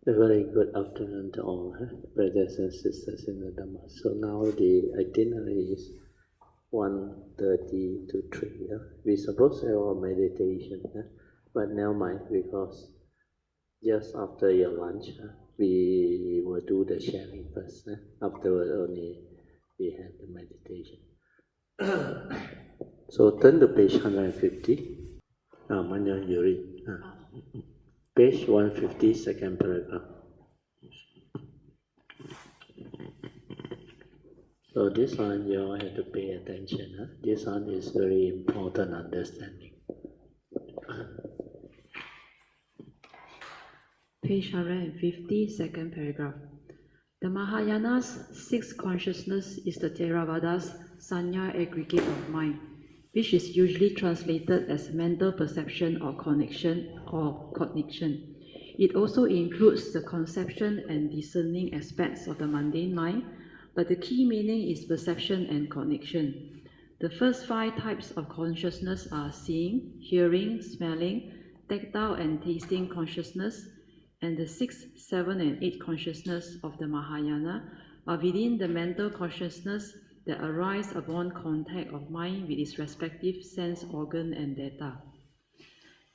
A very good afternoon to all, brothers and sisters in the Dhamma. So now the itinerary is 1:30 to 3. We supposed to have a meditation, but now mind, because just after your lunch, we will do the sharing first. Afterward only we have the meditation. So turn to page 150. Manya, you read. Page 150, second paragraph. So this one you all have to pay attention. This one is very important understanding. Page 150, second paragraph. The Mahayana's sixth consciousness is the Theravada's sanya aggregate of mind, which is usually translated as mental perception or cognition. It also includes the conception and discerning aspects of the mundane mind, but the key meaning is perception and cognition. The first 5 types of consciousness are seeing, hearing, smelling, tactile and tasting consciousness, and the 6, 7, and 8 consciousness of the Mahayana are within the mental consciousness that arise upon contact of mind with its respective sense organ and data.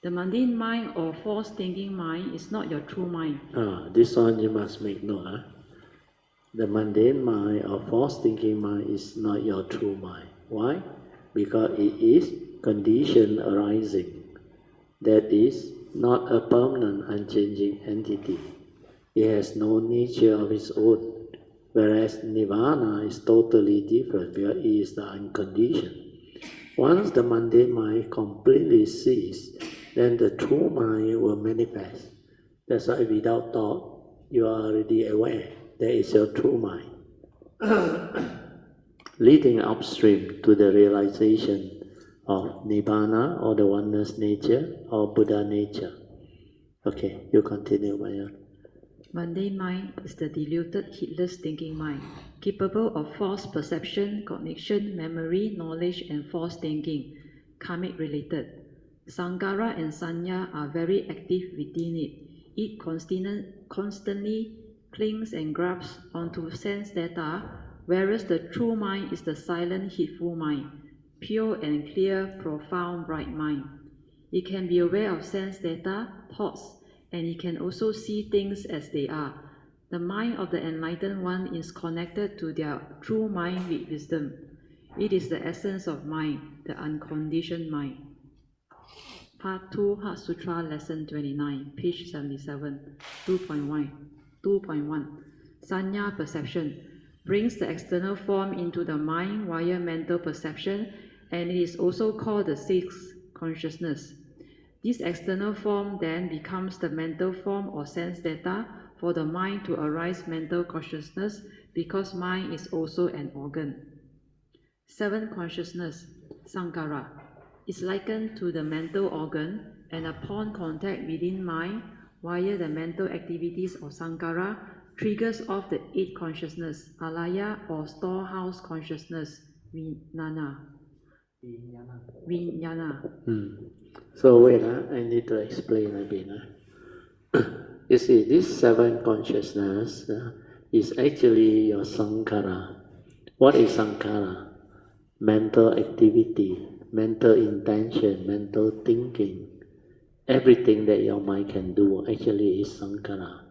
The mundane mind or false thinking mind is not your true mind. This one you must make note. The mundane mind or false thinking mind is not your true mind. Why? Because it is condition arising. That is not a permanent, unchanging entity. It has no nature of its own, whereas nirvana is totally different, because it is the unconditioned. Once the mundane mind completely ceases, then the true mind will manifest. That's why without thought, you are already aware that is your true mind, leading upstream to the realization of Nibbana or the oneness nature or Buddha nature. Okay, you continue, Maya. Mundane mind is the diluted, heedless thinking mind, capable of false perception, cognition, memory, knowledge, and false thinking, karmic related. Sankhara and sanya are very active within it. It constantly clings and grabs onto sense data, whereas the true mind is the silent, heedful mind, pure and clear, profound, bright mind. It can be aware of sense data, thoughts, and it can also see things as they are. The mind of the enlightened one is connected to their true mind with wisdom. It is the essence of mind, the unconditioned mind. Part 2, Heart Sutra, Lesson 29, page 77, 2.1. Sanya perception brings the external form into the mind via mental perception, and it is also called the sixth consciousness. This external form then becomes the mental form or sense data for the mind to arise mental consciousness, because mind is also an organ. 7 consciousness, Sankhara, is likened to the mental organ, and upon contact within mind via the mental activities of Sankhara triggers off the 8 consciousness, alaya or storehouse consciousness, vijnana. So wait, I need to explain a bit. You see, this 7 consciousness is actually your sankhara. What is sankhara? Mental activity, mental intention, mental thinking. Everything that your mind can do actually is sankhara.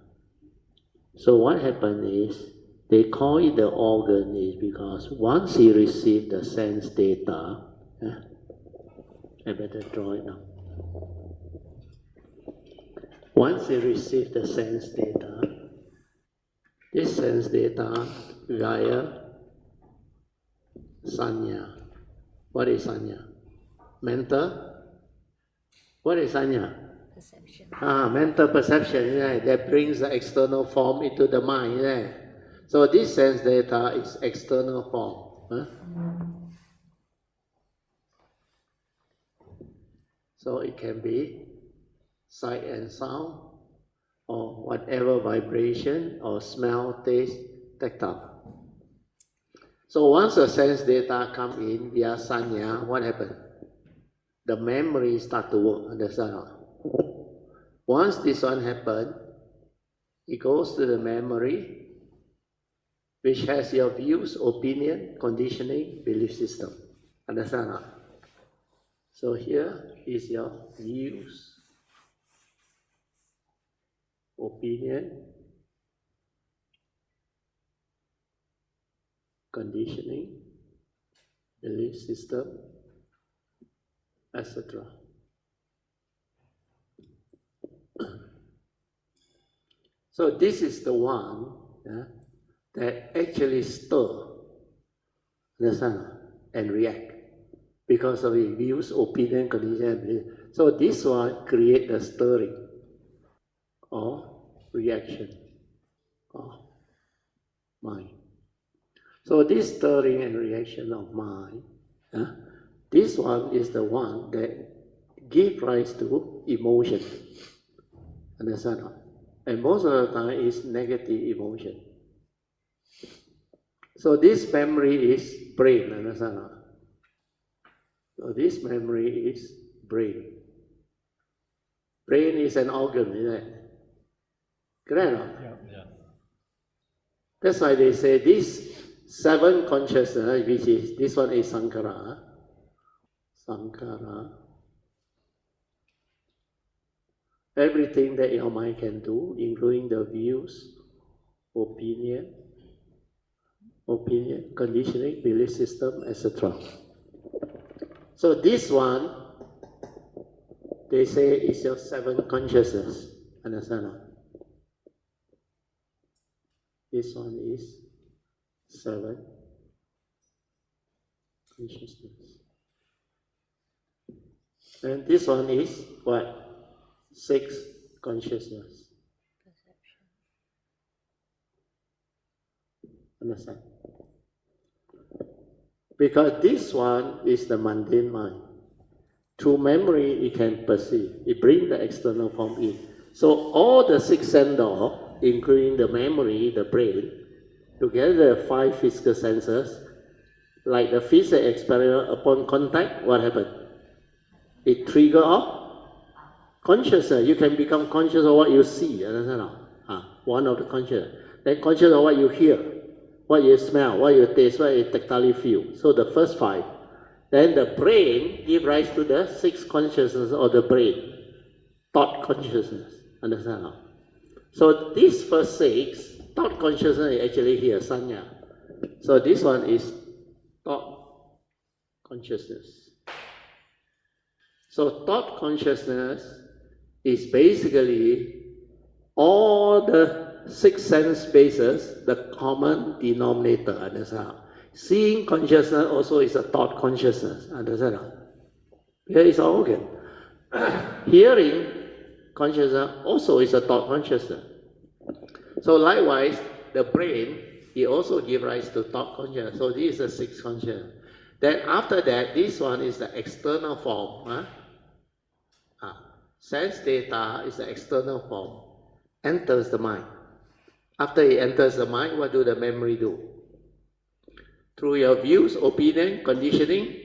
So what happened is, they call it the organ is because once you receive the sense data, I better draw it now. Once you receive the sense data, this sense data via sanya. What is sanya? Mental? What is sanya? Perception. Mental perception, right? That brings the external form into the mind, right? So this sense data is external form. So it can be sight and sound, or whatever vibration, or smell, taste, tactile. So once the sense data come in via sanya, what happens? The memory start to work, understand? Once this one happens, It goes to the memory, which has your views, opinion, conditioning, belief system. Understand? Huh? So here is your views, opinion, conditioning, belief system, etc. So this is the one that actually stir, understand, and react because of his views, opinion, condition, and belief. So this one create the stirring or reaction of mind. So this stirring and reaction of mind, this one is the one that give rise to emotion. Understand? And most of the time is negative emotion. So this memory is brain, understand? So this memory is brain. Brain is an organ, isn't it? Correct? Yeah. That's why they say this 7 consciousness, which is, this one is Sankara. Sankara. Everything that your mind can do, including the views, opinion, conditioning, belief system, etc. So this one, they say is your 7 consciousness. Understand? This one is 7 consciousness. And this one is what? 6 consciousness. Understand? Because this one is the mundane mind. Through memory, it can perceive. It brings the external form in. So all the 6 sense door, including the memory, the brain, together the 5 physical senses, like the physical experiment upon contact, what happened? It trigger off consciousness. You can become conscious of what you see, understand? One of the conscious. Then conscious of what you hear, what you smell, what you taste, what you tactile feel. So the first 5. Then the brain give rise to the 6 consciousness of the brain, thought consciousness. Understand? So these first 6, thought consciousness is actually here, sanya. So this one is thought consciousness. So thought consciousness is basically all the 6 sense spaces, the common denominator, understand? Seeing consciousness also is a thought consciousness, understand? Here is an organ. Hearing consciousness also is a thought consciousness. So likewise, the brain, it also gives rise to thought consciousness. So this is the 6 consciousness. Then after that, this one is the external form. Sense data is the external form. Enters the mind. After it enters the mind, what do the memory do? Through your views, opinion, conditioning.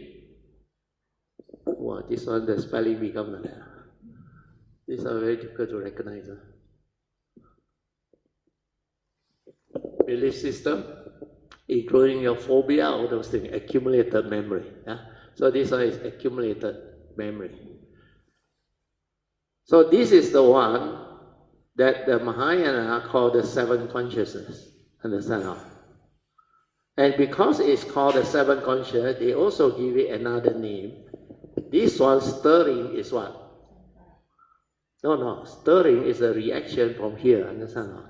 Wow, this one, the spelling becomes like that. These are very difficult to recognize. Belief system, including your phobia, all those things, accumulated memory. So this one is accumulated memory. So this is the one that the Mahayana call the 7 consciousness. Understand how? And because it's called the 7 consciousness, they also give it another name. This one, stirring, is what? No, stirring is a reaction from here. Understand how?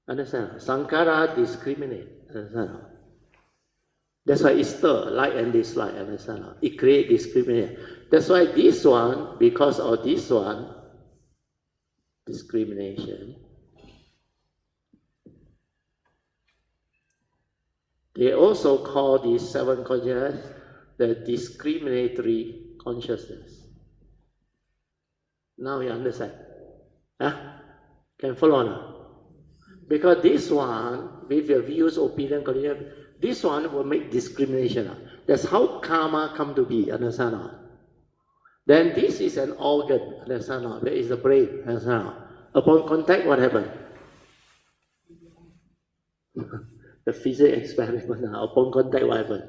Understand? Sankara discriminate. Understand? That's why it stir, like and dislike. Understand? It create discrimination. That's why this one, because of this one, discrimination, they also call these 7 consciousness the discriminatory consciousness. Now you understand? Can follow now? Because this one, with your views, opinion, condition, this one will make discrimination. That's how karma come to be, understand? Then this is an organ, understand? There is the brain, understand? Upon contact, what happened? The physics experiment. Upon contact, what happened?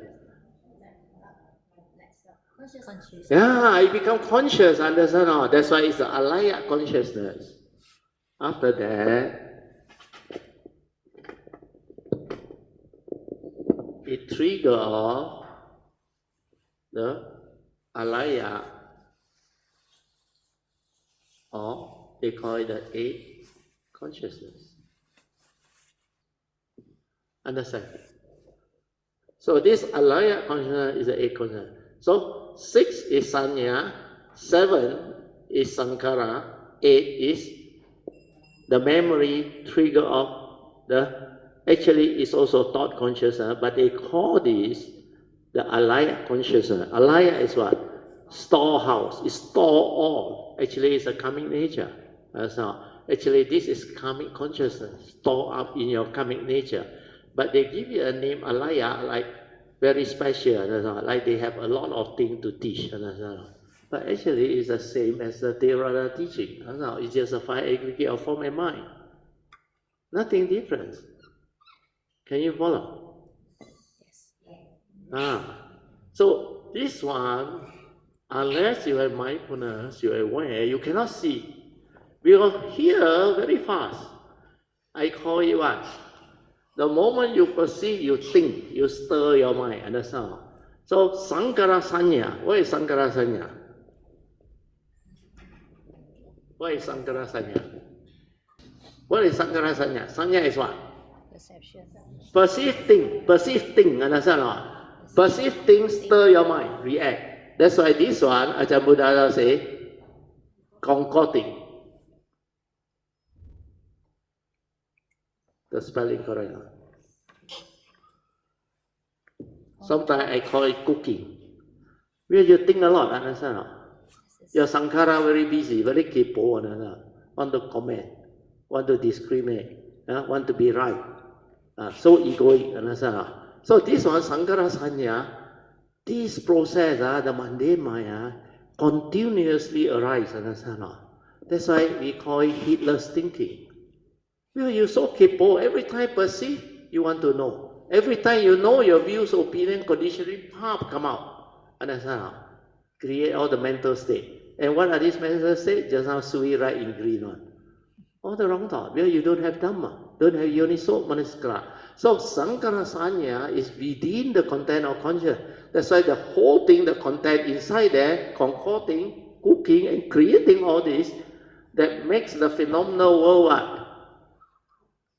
Yeah, I become conscious, understand? No? That's why it's the alaya consciousness. After that, it trigger off the alaya, or they call it the eight consciousness. Understand? So this alaya consciousness is the eight consciousness. So 6 is sanya, 7 is sankara, 8 is the memory trigger of the, actually it's also thought consciousness, but they call this the alaya consciousness. Alaya is what? Storehouse. It store all. Actually, it's a karmic nature. So actually, this is karmic consciousness, store up in your karmic nature. But they give you a name alaya, like very special. Like they have a lot of things to teach. But actually, it's the same as the Theravada teaching. It's just a 5 aggregate of form and mind. Nothing different. Can you follow? Yes. So this one, unless you have mindfulness, you are aware, you cannot see. We will hear very fast. I call it what? The moment you perceive, you think, you stir your mind, understand? So Sankara Sanya, what is Sankara Sanya? What is Sankara Sanya? What is Sankara Sanya? Sanya is what? Perception. Perceive thing, understand or not? Perceive things, stir your mind, react. That's why this one, Ajahn Buddha say, concocting. The spelling correct. Sometimes I call it cooking. Where you think a lot, understand or not? Your Sankara very busy, very kepo, want to comment, want to discriminate, want to be right. So egoic, understand? So this one, Sankara Sanya, this process, the mundane mind, continuously arise, understand? That's why we call it heedless thinking. Well, you're so capable, every time perceive, you want to know. Every time you know your views, opinion, conditioning, pop, come out. Understand? Create all the mental state. And what are these mental states? Just now Sui right in green one. All the wrong thought. Well, you don't have Dhamma, don't have Yoniso Manasikara. So Sankara Sanya is within the content of consciousness. That's why the whole thing, the content inside there, concocting, cooking, and creating all this, that makes the phenomenal world what?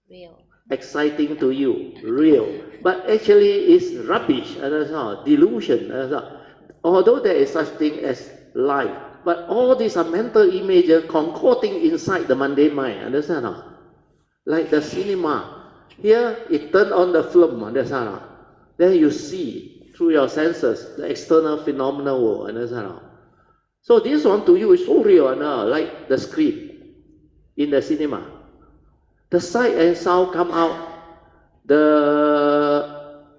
Real. Exciting to you, real. But actually it's rubbish, delusion. Although there is such thing as life, but all these are mental images concocting inside the mundane mind, understand? Like the cinema. Here it turn on the film, understand? Then you see through your senses the external phenomenal world, understand? So this one to you is so real, like the screen in the cinema. The sight and sound come out,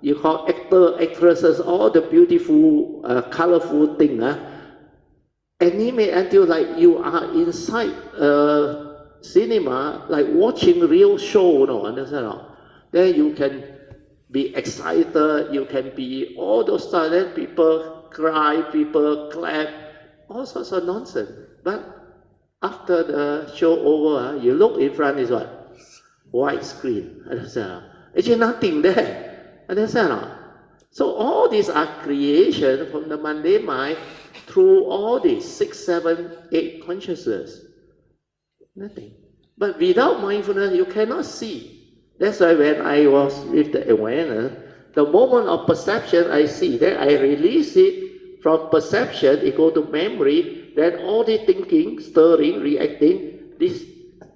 you call actor, actresses, all the beautiful, colorful thing, animate until like you are inside cinema, like watching real show, understand? Then you can be excited, you can be all those stuff, then people cry, people clap, all sorts of nonsense. But after the show over, you look in front is what? White screen, understand? Actually nothing there, understand? So all these are creation from the mundane mind through all these 6, 7, 8 consciousness. Nothing. But without mindfulness, you cannot see. That's why when I was with the awareness, the moment of perception I see, then I release it from perception, it go to memory, then all the thinking, stirring, reacting, this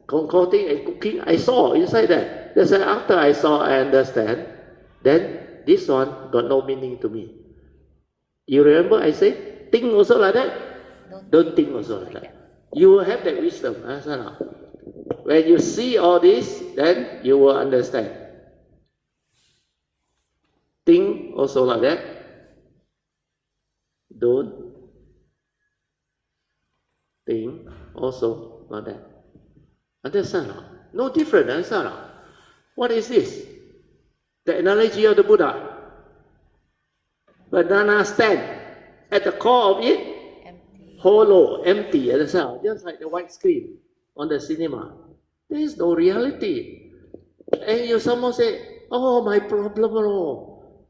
concocting and cooking, I saw inside that. That's why after I saw, I understand, then this one got no meaning to me. You remember I said, think also like that? Don't think also like that. You will have that wisdom. When you see all this, then you will understand. Think also like that. Don't think also like that. Understand? No different, understand? What is this? The analogy of the Buddha. Banana stand. At the core of it, Empty. hollow, empty, understand? Just like the white screen on the cinema. There is no reality. And you someone say, oh, my problem, oh.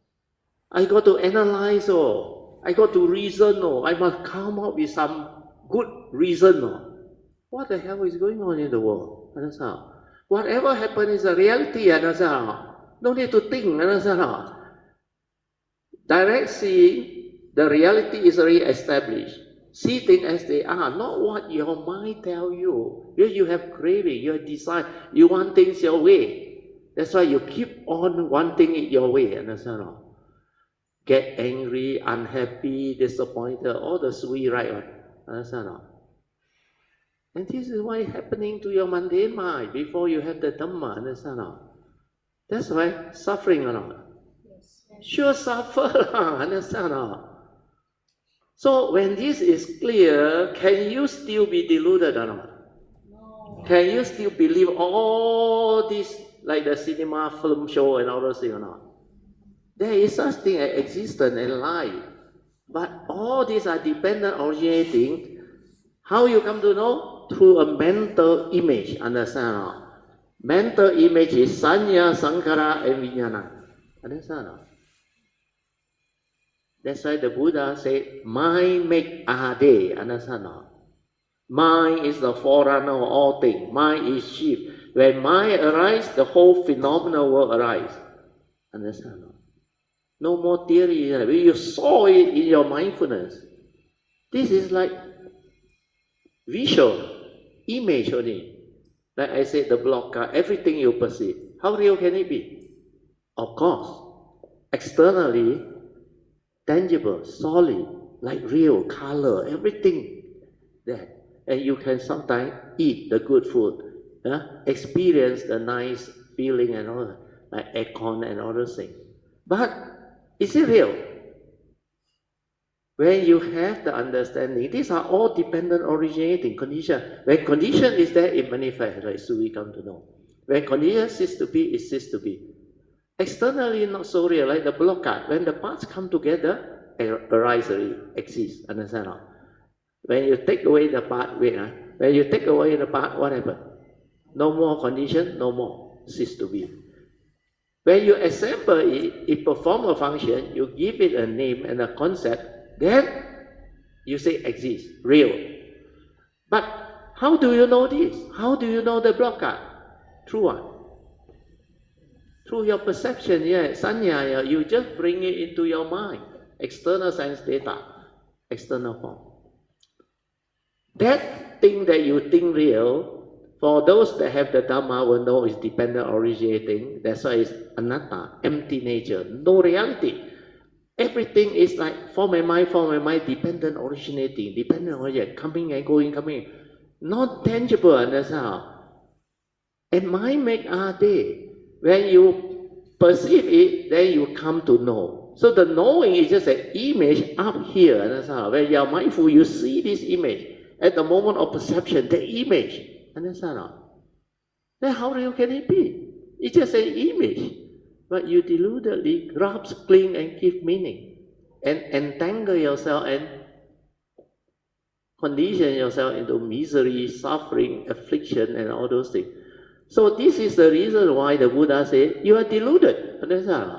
I got to analyze, oh. I got to reason, oh. I must come up with some good reason, oh. What the hell is going on in the world? Understand? Whatever happens is a reality, understand? No need to think, understand? Direct seeing, the reality is already established. See things as they are, not what your mind tell you. You have craving, you have desire, you want things your way. That's why you keep on wanting it your way, understand? Get angry, unhappy, disappointed, all the sweet right, understand? And this is why happening to your mundane mind before you have the Dhamma, understand? That's why suffering or not. Sure suffer, understand? So when this is clear, can you still be deluded or not? No. Can you still believe all this, like the cinema film show and all those things or not? There is such thing as existence and life. But all these are dependent originating. How you come to know? Through a mental image, understand? Mental image is sanya, sankhara, and vijnana. Understand? That's why the Buddha said, mind make ade, understand? Mind is the forerunner of all things. Mind is chief. When mind arises, the whole phenomenon will arise. Understand? No more theory. You saw it in your mindfulness. This is like visual, image only. Like I said, the blocker, everything you perceive. How real can it be? Of course, externally, tangible, solid, like real, color, everything there. And you can sometimes eat the good food, experience the nice feeling and all that, like aircon and all those things. But is it real? When you have the understanding, these are all dependent originating condition. When condition is there, it manifests, like Sui come to know. When condition ceases to be, it ceases to be. Externally, not so real, like the blockade. When the parts come together, arise already, exist. Understand? When you take away the part, when you take away the part, what happens? No more condition, no more, cease to be. When you assemble it, it performs a function, you give it a name and a concept, then you say exist, real. But how do you know this? How do you know the blockade? Through what? Through your perception, sanya, you just bring it into your mind. External sense data, external form. That thing that you think real, for those that have the Dhamma will know is dependent originating. That's why it's anatta, empty nature, no reality. Everything is like form and mind, dependent originating, coming and going, coming. Not tangible, understand? And mind make ade. When you perceive it, then you come to know. So the knowing is just an image up here, understand? When you are mindful, you see this image. At the moment of perception, the image, understand? Then how real can it be? It's just an image. But you deludedly grasp, cling, and give meaning. And entangle yourself and condition yourself into misery, suffering, affliction, and all those things. So this is the reason why the Buddha said, you are deluded. Understand?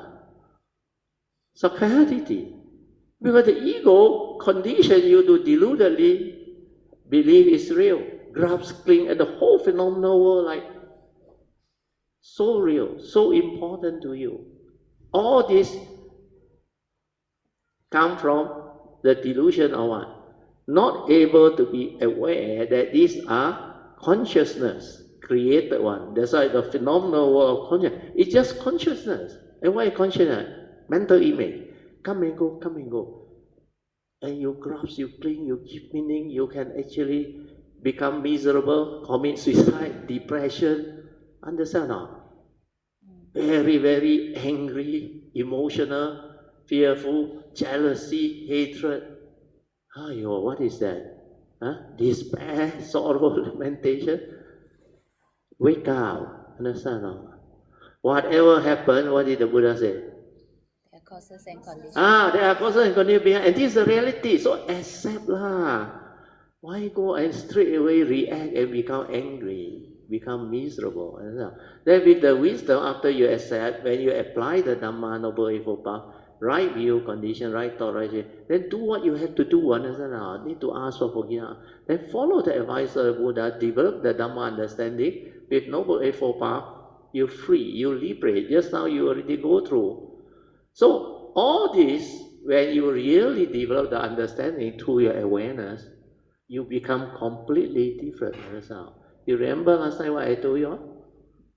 Psychiatry. Because the ego condition you to deludedly believe is real. Grasp, cling, and the whole phenomenal world like so real, so important to you. All this come from the delusion of what? Not able to be aware that these are consciousness, created one. That's why the phenomenal world of consciousness, it's just consciousness. And why consciousness? Mental image. Come and go, come and go. And you grasp, you cling, you give meaning, you can actually become miserable, commit suicide, depression. Understand now? Very, very angry, emotional, fearful, jealousy, hatred. What is that? Despair, sorrow, lamentation. Wake up. Understand? No? Whatever happened, what did the Buddha say? There are causes and conditions. There are causes and conditions behind, and this is the reality. So accept lah. Why go and straight away react and become angry, become miserable? Then with the wisdom, after you accept, when you apply the Dhamma, Noble Eightfold Path, right view, condition, right thought, right action, then do what you have to do. Understand? Need to ask for forgiveness. Then follow the advice of the Buddha, develop the Dhamma understanding. With Noble Eightfold Path, you free, you liberate. Just now you already go through. So all this, when you really develop the understanding through your awareness, you become completely different. You remember last time what I told you?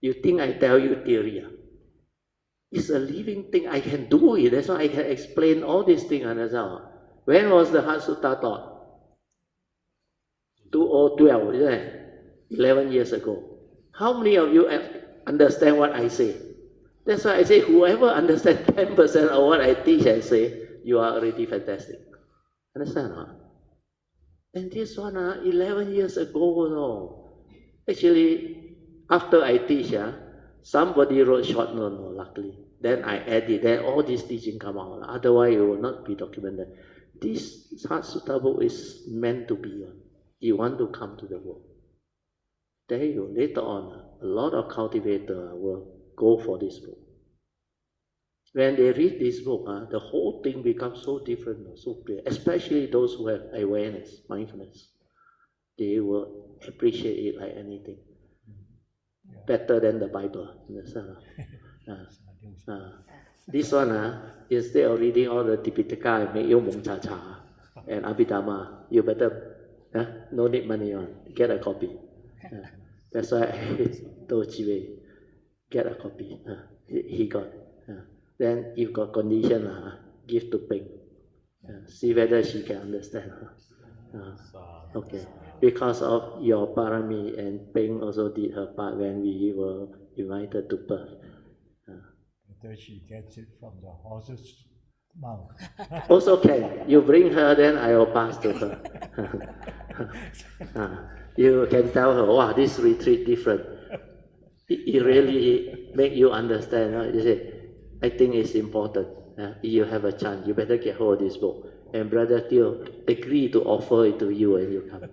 You think I tell you theory? It's a living thing. I can do it. That's why I can explain all these things. When was the Heart Sutta taught? 2012, isn't it? 11 years ago. How many of you understand what I say? That's why I say whoever understands 10% of what I teach and say, you are already fantastic. Understand? Huh? And this one, 11 years ago, no. Actually, after I teach, somebody wrote short note, luckily. Then I edit, then all this teaching come out. Otherwise, it will not be documented. This Heart Sutta book is meant to be on. You want to come to the world. There you go. Later on, a lot of cultivators will go for this book. When they read this book, the whole thing becomes so different, so clear. Especially those who have awareness, mindfulness. They will appreciate it like anything. Better than the Bible. This one, instead of reading all the Tipitaka and make you Mong Cha Cha and Abhidhamma, you better no need money on. Get a copy. That's why I told Jiwei, get a copy. He got. Then if got condition, give to Peng. See whether she can understand. Okay. Because of your parami, and Peng also did her part when we were invited to Perth. Whether she gets it from the horse's mouth. Also can. You bring her, then I will pass to her. You can tell her, wow, this retreat different. It really make you understand. Right? You say, I think it's important. You have a chance. You better get hold of this book. And Brother Teo agree to offer it to you when you come.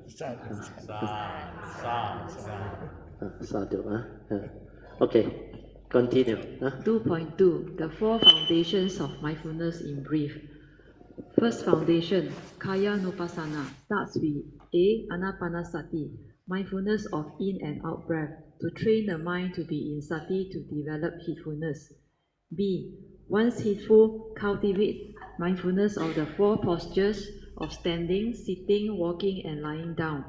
Sadhu. Okay, continue. 2.2 The four foundations of mindfulness in brief. First foundation, Kaya Nupassana, starts with A. Anapanasati, mindfulness of in and out breath, to train the mind to be in sati to develop heedfulness. B. Once heedful, cultivate mindfulness of the four postures of standing, sitting, walking, and lying down.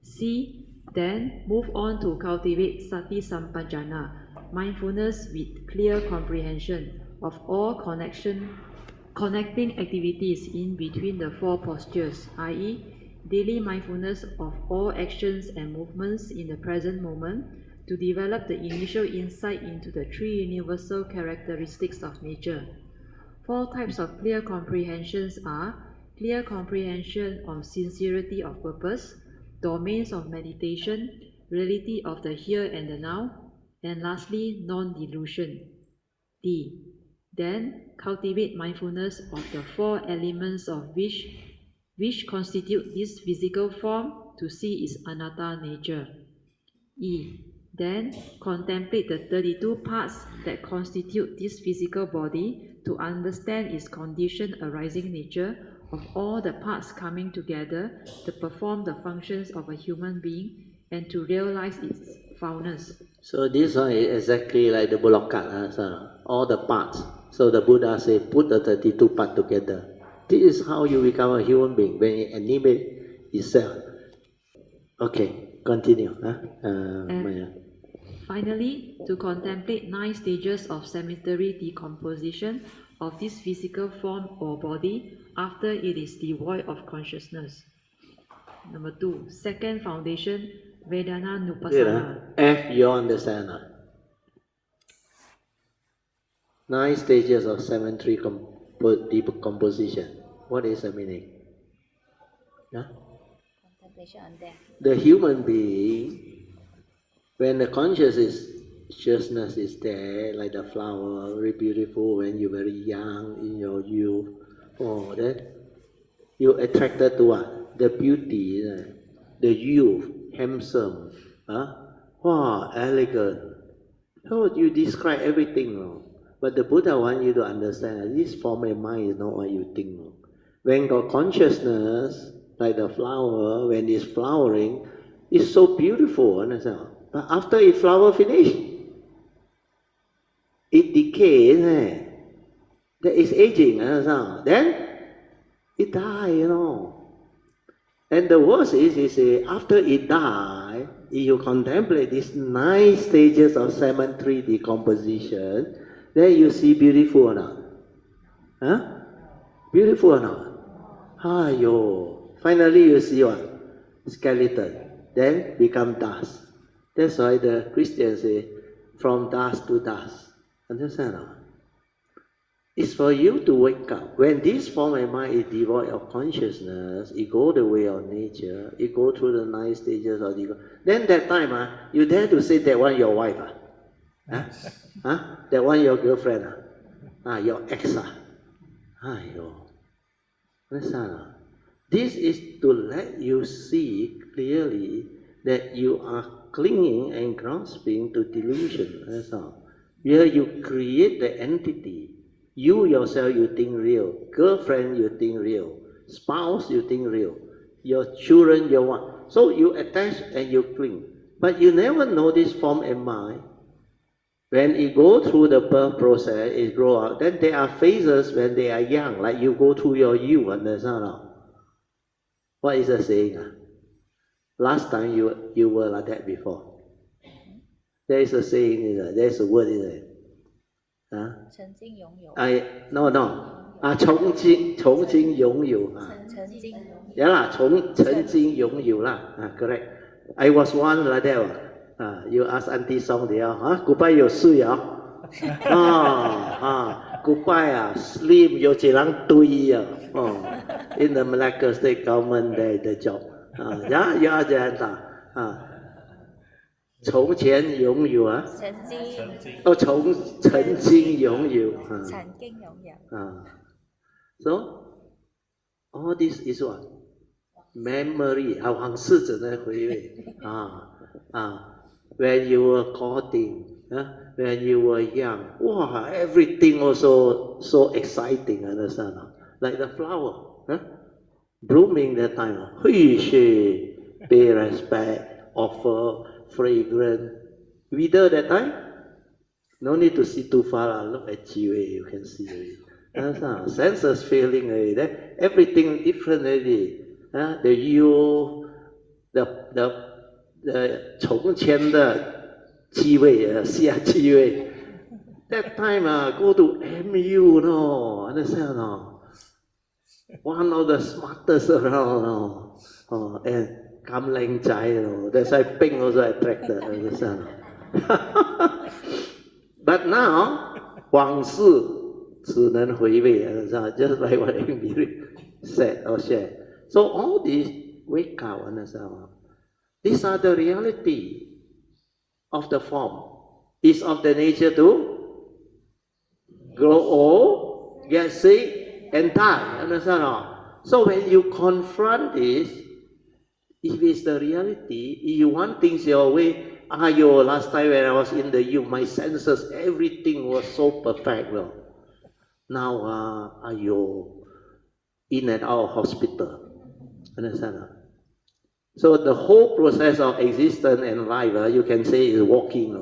C. Then move on to cultivate sati sampajana, mindfulness with clear comprehension of all connecting activities in between the four postures, i.e., daily mindfulness of all actions and movements in the present moment, to develop the initial insight into the three universal characteristics of nature. Four types of clear comprehensions are clear comprehension of sincerity of purpose, domains of meditation, reality of the here and the now, and lastly, non-delusion. D. Then cultivate mindfulness of the four elements of which constitute this physical form, to see its anatta nature. E. Then contemplate the 32 parts that constitute this physical body, to understand its conditioned arising nature of all the parts coming together to perform the functions of a human being and to realize its foulness. So this one is exactly like the Bulokat, all the parts. So the Buddha said, put the 32 parts together. This is how you become a human being, when you animate itself. Okay, continue. Maya. Finally, to contemplate 9 stages of cemetery decomposition of this physical form or body after it is devoid of consciousness. Number 2, second foundation, Vedana Nupassana. F, you understand? 9 stages of cemetery decomposition. What is the meaning? Contemplation on death. The human being When the consciousness is there, like the flower, very beautiful when you're very young, in your youth, oh, then you're attracted to what? The beauty, the youth, handsome, wow, elegant. So you describe everything, no? But the Buddha wants you to understand that this form of mind is not what you think. No? When got consciousness, like the flower, when it's flowering, it's so beautiful, understand? But after it flower finish, it decays, that is aging, understand? Then it die, you know. And the worst is after it die, you contemplate these 9 stages of cemetery decomposition, then you see beautiful or not? Huh? Beautiful or not? Ayo. Finally you see what? Skeleton. Then become dust. That's why the Christians say, from dust to dust. Understand or not? It's for you to wake up. When this form of mind is devoid of consciousness, it go the way of nature, it go through the 9 stages of ego. Then that time, you dare to say that one your wife, that one your girlfriend, your ex, Ayo. Listen, this is to let you see clearly that you are clinging and grasping to delusion. That's all. Where you create the entity. You yourself, you think real. Girlfriend, you think real. Spouse, you think real. Your children, your what. So you attach and you cling. But you never know this form of mind. When it go through the birth process, it grow up. Then there are phases when they are young, like you go through your youth, understand? What is the saying? Last time you were like that before. There is a saying, there is a word in it. 曾经拥有。No. 从今拥有。曾经。Yeah 啦，曾经拥有啦。Correct. I was one like that. You ask Auntie Song 的goodbye 有睡goodbye sleep 有一人堆in the Malacca state government the job. Yeah, you are that 从前拥有曾经拥有So all this is what? Memory 往事只能回味when you were courting, when you were young, wow, everything also so exciting, understand? Like the flower, blooming that time, pay respect, offer, fragrant. Wither that time, no need to see too far, look at you can see it. Senses feeling already, everything different already. The you, the 从前的机位下机位 that time go to MU no understand no one of the smartest around and 咁靚仔 that's why Ping also attracted understand but now 往事只能回味 understand just like what Amy said or shared so all these wake up understand these are the reality of the form. It's of the nature to grow old, get sick, and die. Understand? So when you confront this, if it's the reality, if you want things your way, last time when I was in the youth, my senses, everything was so perfect. Now, in and out of hospital. Understand? So the whole process of existence and life, you can say is walking.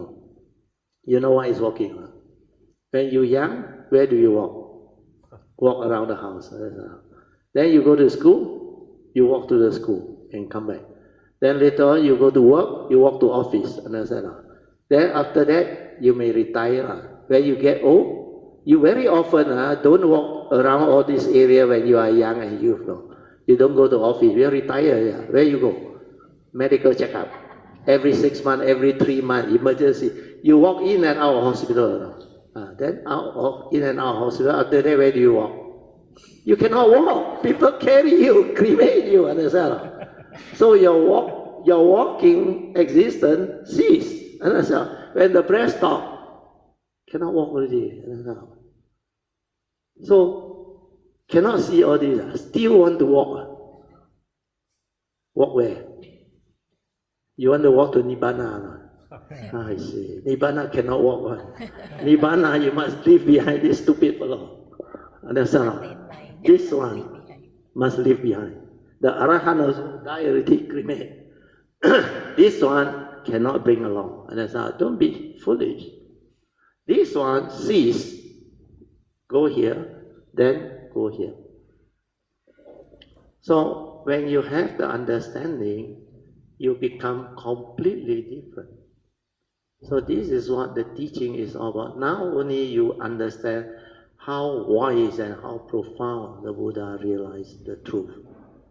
You know what is walking? When you're young, where do you walk? Walk around the house. Then you go to school, you walk to the school and come back. Then later on you go to work, you walk to office. Understand? Then after that, you may retire. When you get old, you very often don't walk around all this area when you are young and youth. You don't go to office, you retire. Where you go? Medical checkup. Every 6 months, every 3 months, emergency. You walk in and out of hospital. Then in and out of hospital, after that, where do you walk? You cannot walk. People carry you, cremate you, understand? So your walking existence cease. Understand? When the breath stop, cannot walk already. Understand? So, cannot see all this. Still want to walk. Walk where? You want to walk to Nibbana? I see. Nibbana cannot walk one. Nibbana, you must leave behind this stupid fellow. Understand? This one must leave behind. The Arahant also die already, cremate. This one cannot bring along. Understand? Don't be foolish. This one sees, go here, then go here. So when you have the understanding, you become completely different. So this is what the teaching is all about. Now only you understand how wise and how profound the Buddha realized the truth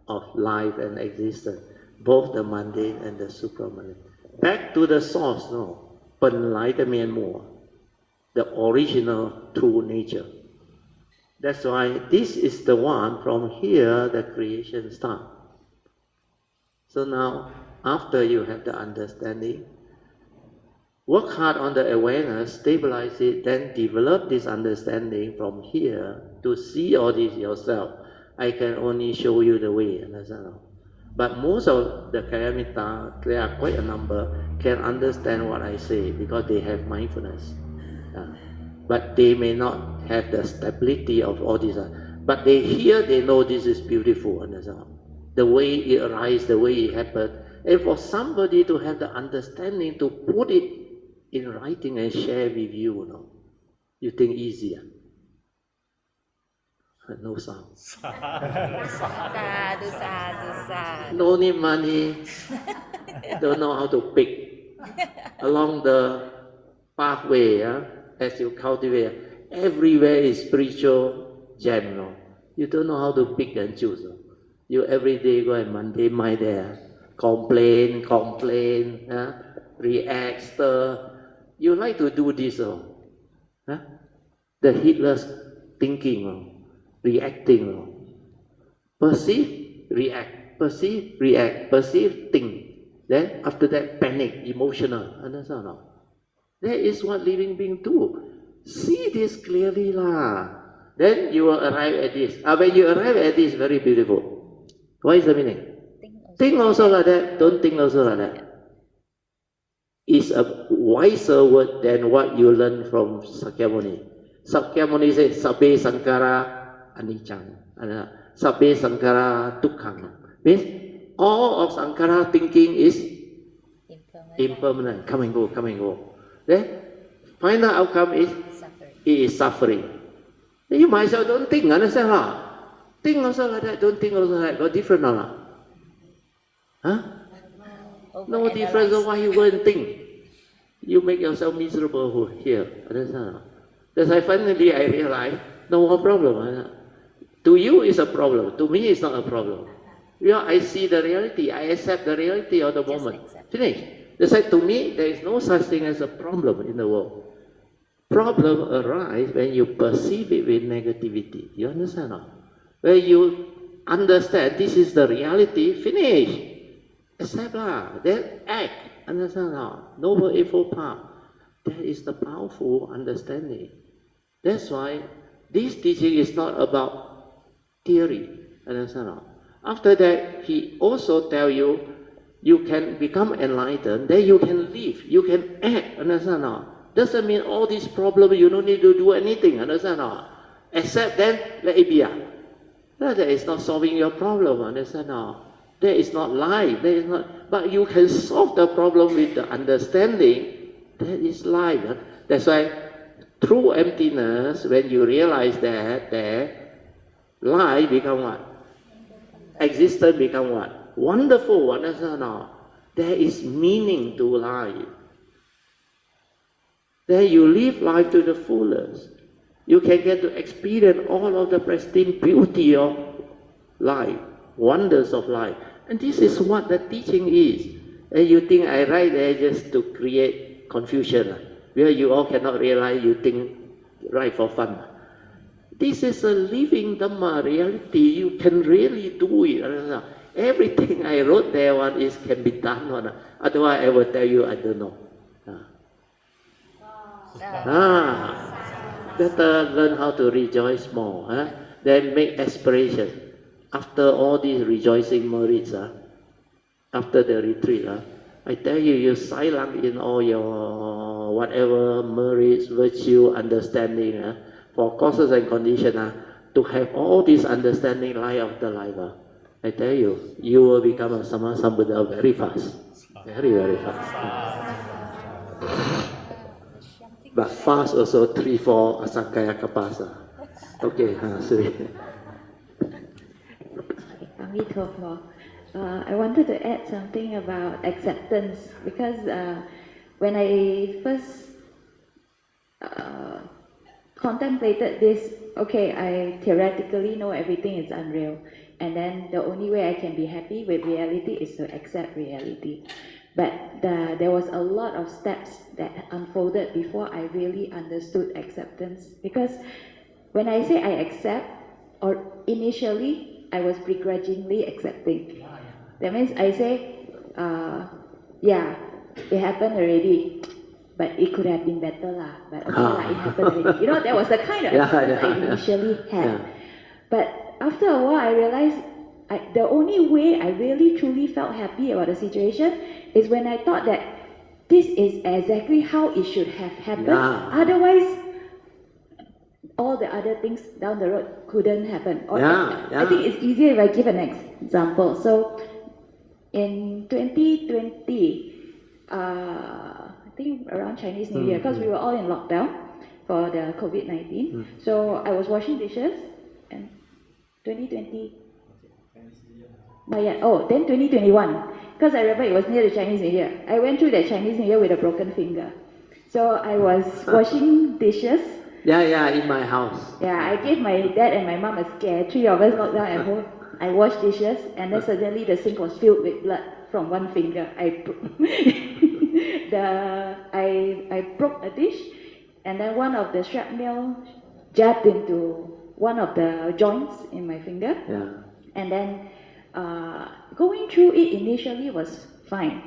of life and existence, both the mundane and the supramundane. Back to the source, no, 本来的面目, the original true nature. That's why this is the one, from here the creation starts. So now, after you have the understanding, work hard on the awareness, stabilize it, then develop this understanding from here to see all this yourself. I can only show you the way, understand? But most of the Kayamita, there are quite a number, can understand what I say because they have mindfulness. But they may not have the stability of all this. But they hear, they know this is beautiful, understand? The way it arises, the way it happens. And for somebody to have the understanding to put it in writing and share with you, you think easier? No sound. No need money. Don't know how to pick. Along the pathway, as you cultivate, everywhere is spiritual gem. You don't know how to pick and choose. You every day go and mundane mind there. Complain, react, stir. You like to do this, the heedless thinking, reacting. Perceive, react, perceive, react, perceive, think. Then after that, panic, emotional. Understand? That is what living beings do. See this clearly lah. Then you will arrive at this. When you arrive at this, very beautiful. What is the meaning? Think also like that. Don't think also like that. Is a wiser word than what you learn from Sakyamuni. Sakyamuni says, Sabbe Sankara Anicang. Sabbe Sankara Dukkang. Means all of Sankara thinking is impermanent. Come and go, come and go. Then final outcome is suffering. It is suffering. Then you might as well don't think, understand lah? Think also like that, don't think also like that. Got different or not? Huh? No difference, so why you go and think? You make yourself miserable here. Understand? That's why finally I realized, no more problem. To you it's a problem. To me it's not a problem. I see the reality. I accept the reality of the moment. Finish. That's why to me there is no such thing as a problem in the world. Problem arises when you perceive it with negativity. You understand? When you understand this is the reality, finish. Accept lah, then act. Understand now? Noble Eightfold Path. That is the powerful understanding. That's why this teaching is not about theory. Understand now? After that, he also tell you, you can become enlightened, then you can live, you can act. Understand now? Doesn't mean all these problems you don't need to do anything. Understand now? Accept then, let it be. That is not solving your problem. Understand now? That is not life. That is not. But you can solve the problem with the understanding. That is life. That's why through emptiness, when you realize that, life become what? Existence become what? Wonderful. Understand now? There is meaning to life. Then you live life to the fullest. You can get to experience all of the pristine beauty of life, wonders of life. And this is what the teaching is. And you think I write there just to create confusion, where you all cannot realize you think write for fun. This is a living Dhamma reality. You can really do it. Everything I wrote there can be done. Otherwise I will tell you I don't know. Better learn how to rejoice more. Then make aspiration. After all these rejoicing merits, after the retreat, I tell you, you silent in all your whatever merits, virtue, understanding, for causes and conditions, to have all this understanding light of the life. I tell you, you will become a Sammasambuddha very fast. Very, very fast. But fast also 3, 4 Asakaya Kapasa. Okay, sorry. Amitabha. I wanted to add something about acceptance because when I first contemplated this, okay, I theoretically know everything is unreal, and then the only way I can be happy with reality is to accept reality. But there was a lot of steps that unfolded before I really understood acceptance. Because when I say I accept, or initially I was begrudgingly accepting. That means I say, yeah, it happened already, but it could have been better lah. But okay lah, it happened already. You know, that was the kind of acceptance I initially had. But after a while, I realized the only way I really truly felt happy about the situation is when I thought that this is exactly how it should have happened. Otherwise, all the other things down the road couldn't happen. I think it's easier if I give an example. So in 2020, I think around Chinese New Year, because we were all in lockdown for the COVID-19. So I was washing dishes, and 2020, not yet. Oh, then 2021, because I remember it was near the Chinese New Year. I went through the Chinese New Year with a broken finger. So I was washing dishes. In my house. I gave my dad and my mom a scare. 3 of us locked down at home. I washed dishes, and then suddenly the sink was filled with blood from one finger. I broke a dish, and then one of the shrapnel jabbed into one of the joints in my finger. And then going through it initially was fine.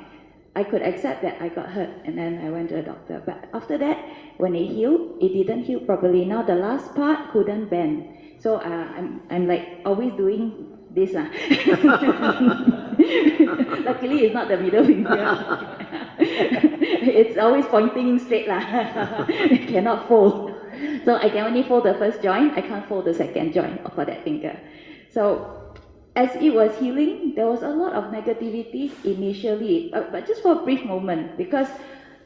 I could accept that I got hurt, and then I went to a doctor. But after that, when it healed, it didn't heal properly. Now the last part couldn't bend. So I'm like always doing this. Luckily, it's not the middle finger. It's always pointing straight lah. It cannot fold. So I can only fold the first joint. I can't fold the second joint for that finger. So as it was healing, there was a lot of negativity initially, but just for a brief moment, because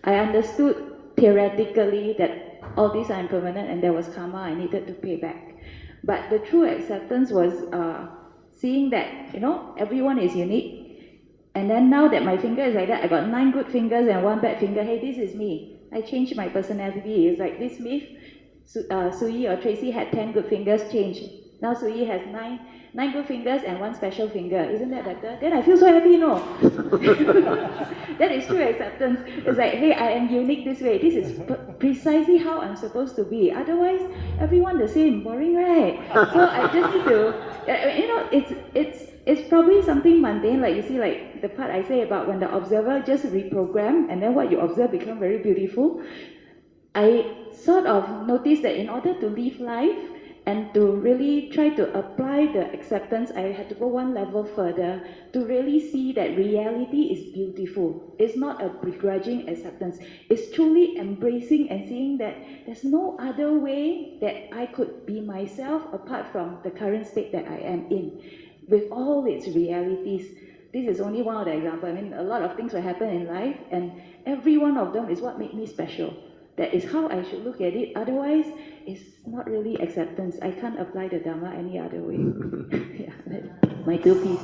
I understood theoretically that all these are impermanent and there was karma I needed to pay back. But the true acceptance was seeing that, you know, everyone is unique. And then now that my finger is like that, I got 9 good fingers and 1 bad finger. Hey, this is me. I changed my personality. It's like this myth, Sui or Tracy had 10 good fingers, changed. Now Sui has 9 good fingers and 1 special finger. Isn't that better? Then I feel so happy, no? That is true acceptance. It's like, hey, I am unique this way. This is precisely how I'm supposed to be. Otherwise, everyone the same. Boring, right? So I just need to, you know, it's probably something mundane, like you see, like the part I say about when the observer just reprogram and then what you observe become very beautiful. I sort of noticed that in order to live life, and to really try to apply the acceptance, I had to go one level further to really see that reality is beautiful. It's not a begrudging acceptance. It's truly embracing and seeing that there's no other way that I could be myself apart from the current state that I am in, with all its realities. This is only one of the examples. I mean, a lot of things will happen in life, and every one of them is what made me special. That is how I should look at it. Otherwise, it's not really acceptance. I can't apply the Dharma any other way. My 2 pieces.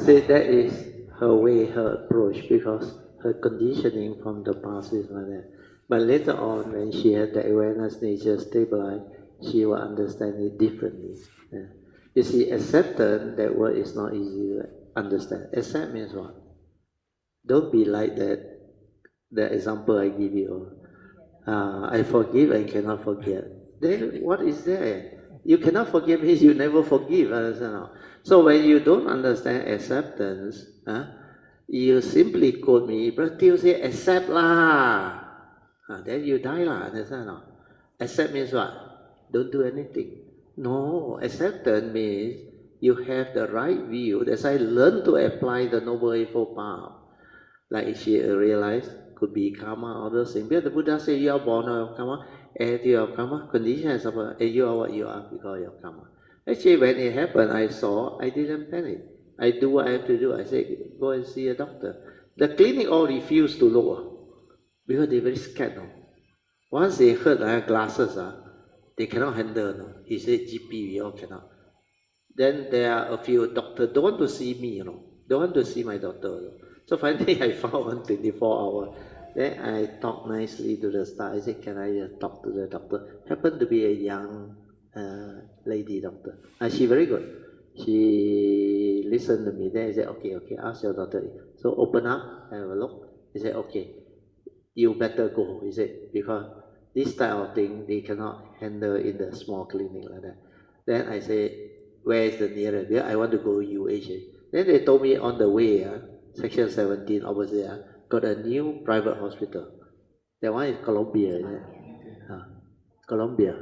See, that is her way, her approach, because her conditioning from the past is like that. But later on, when she had the awareness nature stabilized, she will understand it differently. You see, acceptance, that word is not easy to understand. Accept means what? Don't be like that. The example I give you, I forgive and cannot forget. Then what is there? You cannot forgive means you never forgive. So when you don't understand acceptance, you simply quote me, but you say accept lah. Then you die lah, understand or not? Accept means what? Don't do anything. No, acceptance means you have the right view. That's why learn to apply the Noble Eightfold Path. Like she realized, could be karma, all those things. Because the Buddha said you are born of karma, and you have karma, condition is and you are what you are because of karma. Actually, when it happened, I saw, I didn't panic. I do what I have to do. I said, go and see a doctor. The clinic all refused to look because they're very scared. No? Once they heard I have glasses, they cannot handle. No? He said, GP, we all cannot. Then there are a few doctors, don't want to see me, don't want to see my doctor. So finally I found one 24 hours. Then I talked nicely to the staff. I said, can I talk to the doctor? Happened to be a young lady doctor. She very good. She listened to me. Then I said, okay, ask your doctor. So open up, have a look. He said, okay, you better go, he said, because this type of thing they cannot handle in the small clinic like that. Then I said, where is the nearest? Because I want to go UH. Then they told me on the way, section 17 opposite, got a new private hospital. That one is Colombia, isn't it? Colombia.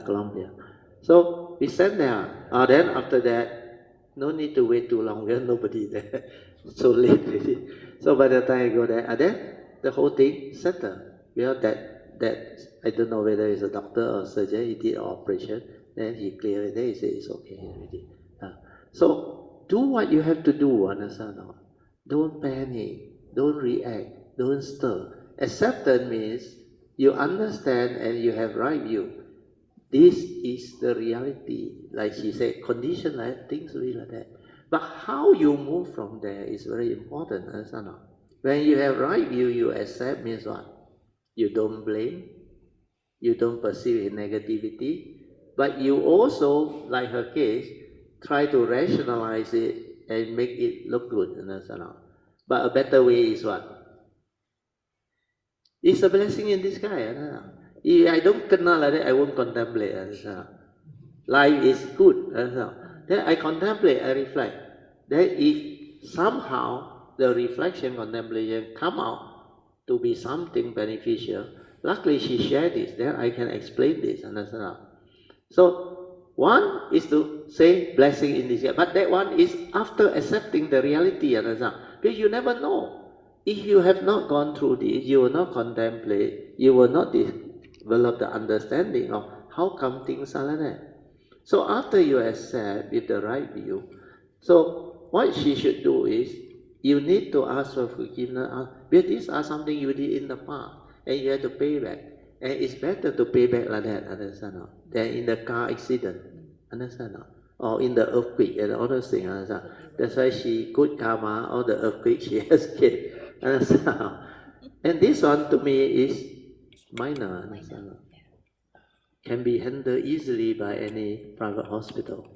Colombia. So we sent there. Then after that, no need to wait too long. There's nobody there. So late already. So by the time I go there, then the whole thing settled. Because that I don't know whether it's a doctor or surgeon. He did an operation. Then he cleared it. Then he said it's okay already. So do what you have to do, understand? Don't panic. Don't react. Don't stir. Acceptance means you understand and you have right view. This is the reality. Like she said, condition like things will be like that. But how you move from there is very important, understand? When you have right view, you accept means what? You don't blame. You don't perceive negativity. But you also, like her case, try to rationalize it and make it look good, understand? But a better way is what? It's a blessing in disguise. If I don't kena like that, I won't contemplate. Life is good. Then I contemplate, I reflect. Then if somehow the reflection, contemplation come out to be something beneficial, luckily she shared this, then I can explain this. Understand? So one is to say blessing in disguise, but that one is after accepting the reality. Understand? Because you never know. If you have not gone through this, you will not contemplate, you will not develop the understanding of how come things are like that. So after you accept with the right view, so what she should do is, you need to ask for forgiveness, because these are something you did in the past, and you have to pay back. And it's better to pay back like that, understand? Than in the car accident, understand? Or in the earthquake and all those things, understand? That's why she good karma, all the earthquake she has get. Understand? And this one to me is minor, understand? Can be handled easily by any private hospital.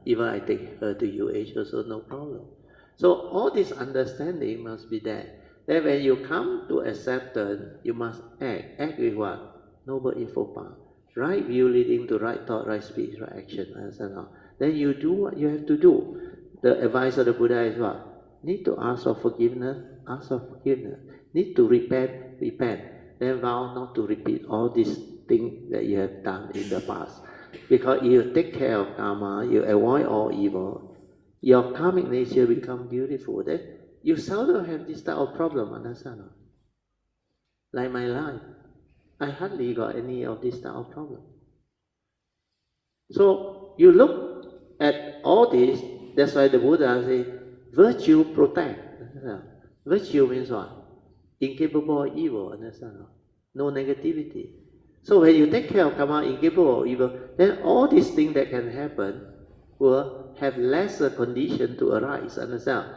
Even I take her to UH also no problem. So all this understanding must be there. Then when you come to acceptance, you must act. Act with what? Noble Eightfold Path. Right view leading to right thought, right speech, right action. Understand? Then you do what you have to do. The advice of the Buddha is what? Need to ask for forgiveness, ask for forgiveness. Need to repent, repent. Then vow not to repeat all these things that you have done in the past. Because you take care of karma, you avoid all evil, your karmic nature become beautiful. Then you seldom have this type of problem, understand? Like my life, I hardly got any of this type of problem. So you look at all this, that's why the Buddha says, virtue protect. Virtue means what? Incapable of evil, understand? No negativity. So when you take care of karma, incapable of evil, then all these things that can happen will have lesser condition to arise, understand?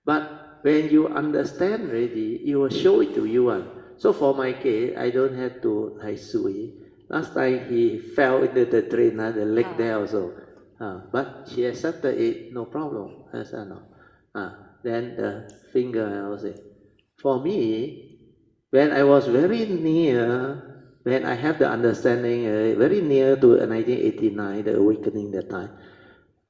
But when you understand already, it will show it to you. So for my case, I don't have to sui. Last time he fell into the drain, the leg there also. But she accepted it, no problem. Then the finger also. For me, when I was very near, when I have the understanding, very near to 1989, the awakening that time,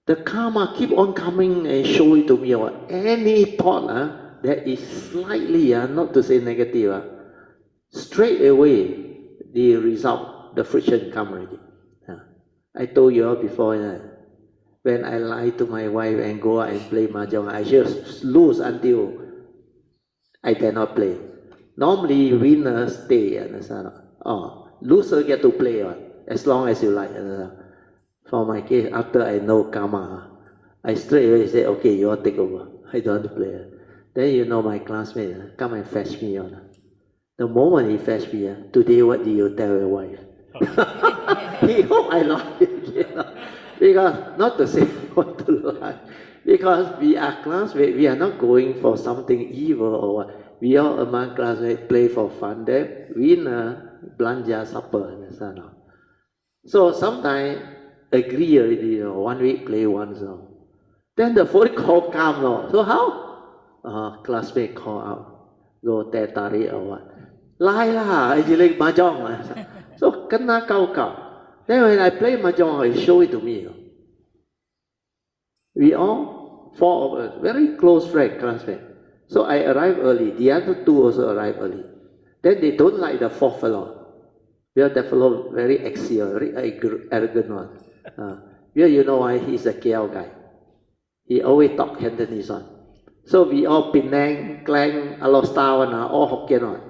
the karma keep on coming and show it to me. Any thought, that is slightly, not to say negative, straight away the result, the friction come already. I told you all before, when I lie to my wife and go out and play mahjong, I just lose until I cannot play. Normally, winners stay, understand? Loser get to play, as long as you like. For my case, after I know karma, I straight away say, okay, you all take over. I don't want to play. Then you know my classmate, come and fetch me. The moment he fetch me, today what do you tell your wife? He hope I lie again. Because, not to say I want to lie, because we are classmates, we are not going for something evil or what. We all among classmates play for fun. Then winner, belanja supper, understand? So sometimes agree already, 1 week play once. Then the phone call come. So how? Classmate call out, go teh tarik or what. Lie lah, actually mahjong. So kena kau. Then when I play mahjong, he show it to me. We all, 4 of us, very close friend, classmate. So I arrive early. The other 2 also arrive early. Then they don't like the 4th fellow. Because that fellow very axial, very arrogant one. Because you know why? He's a KL guy. He always talk Cantonese one. So we all Penang, Klang, Alostar one, all Hokkien one.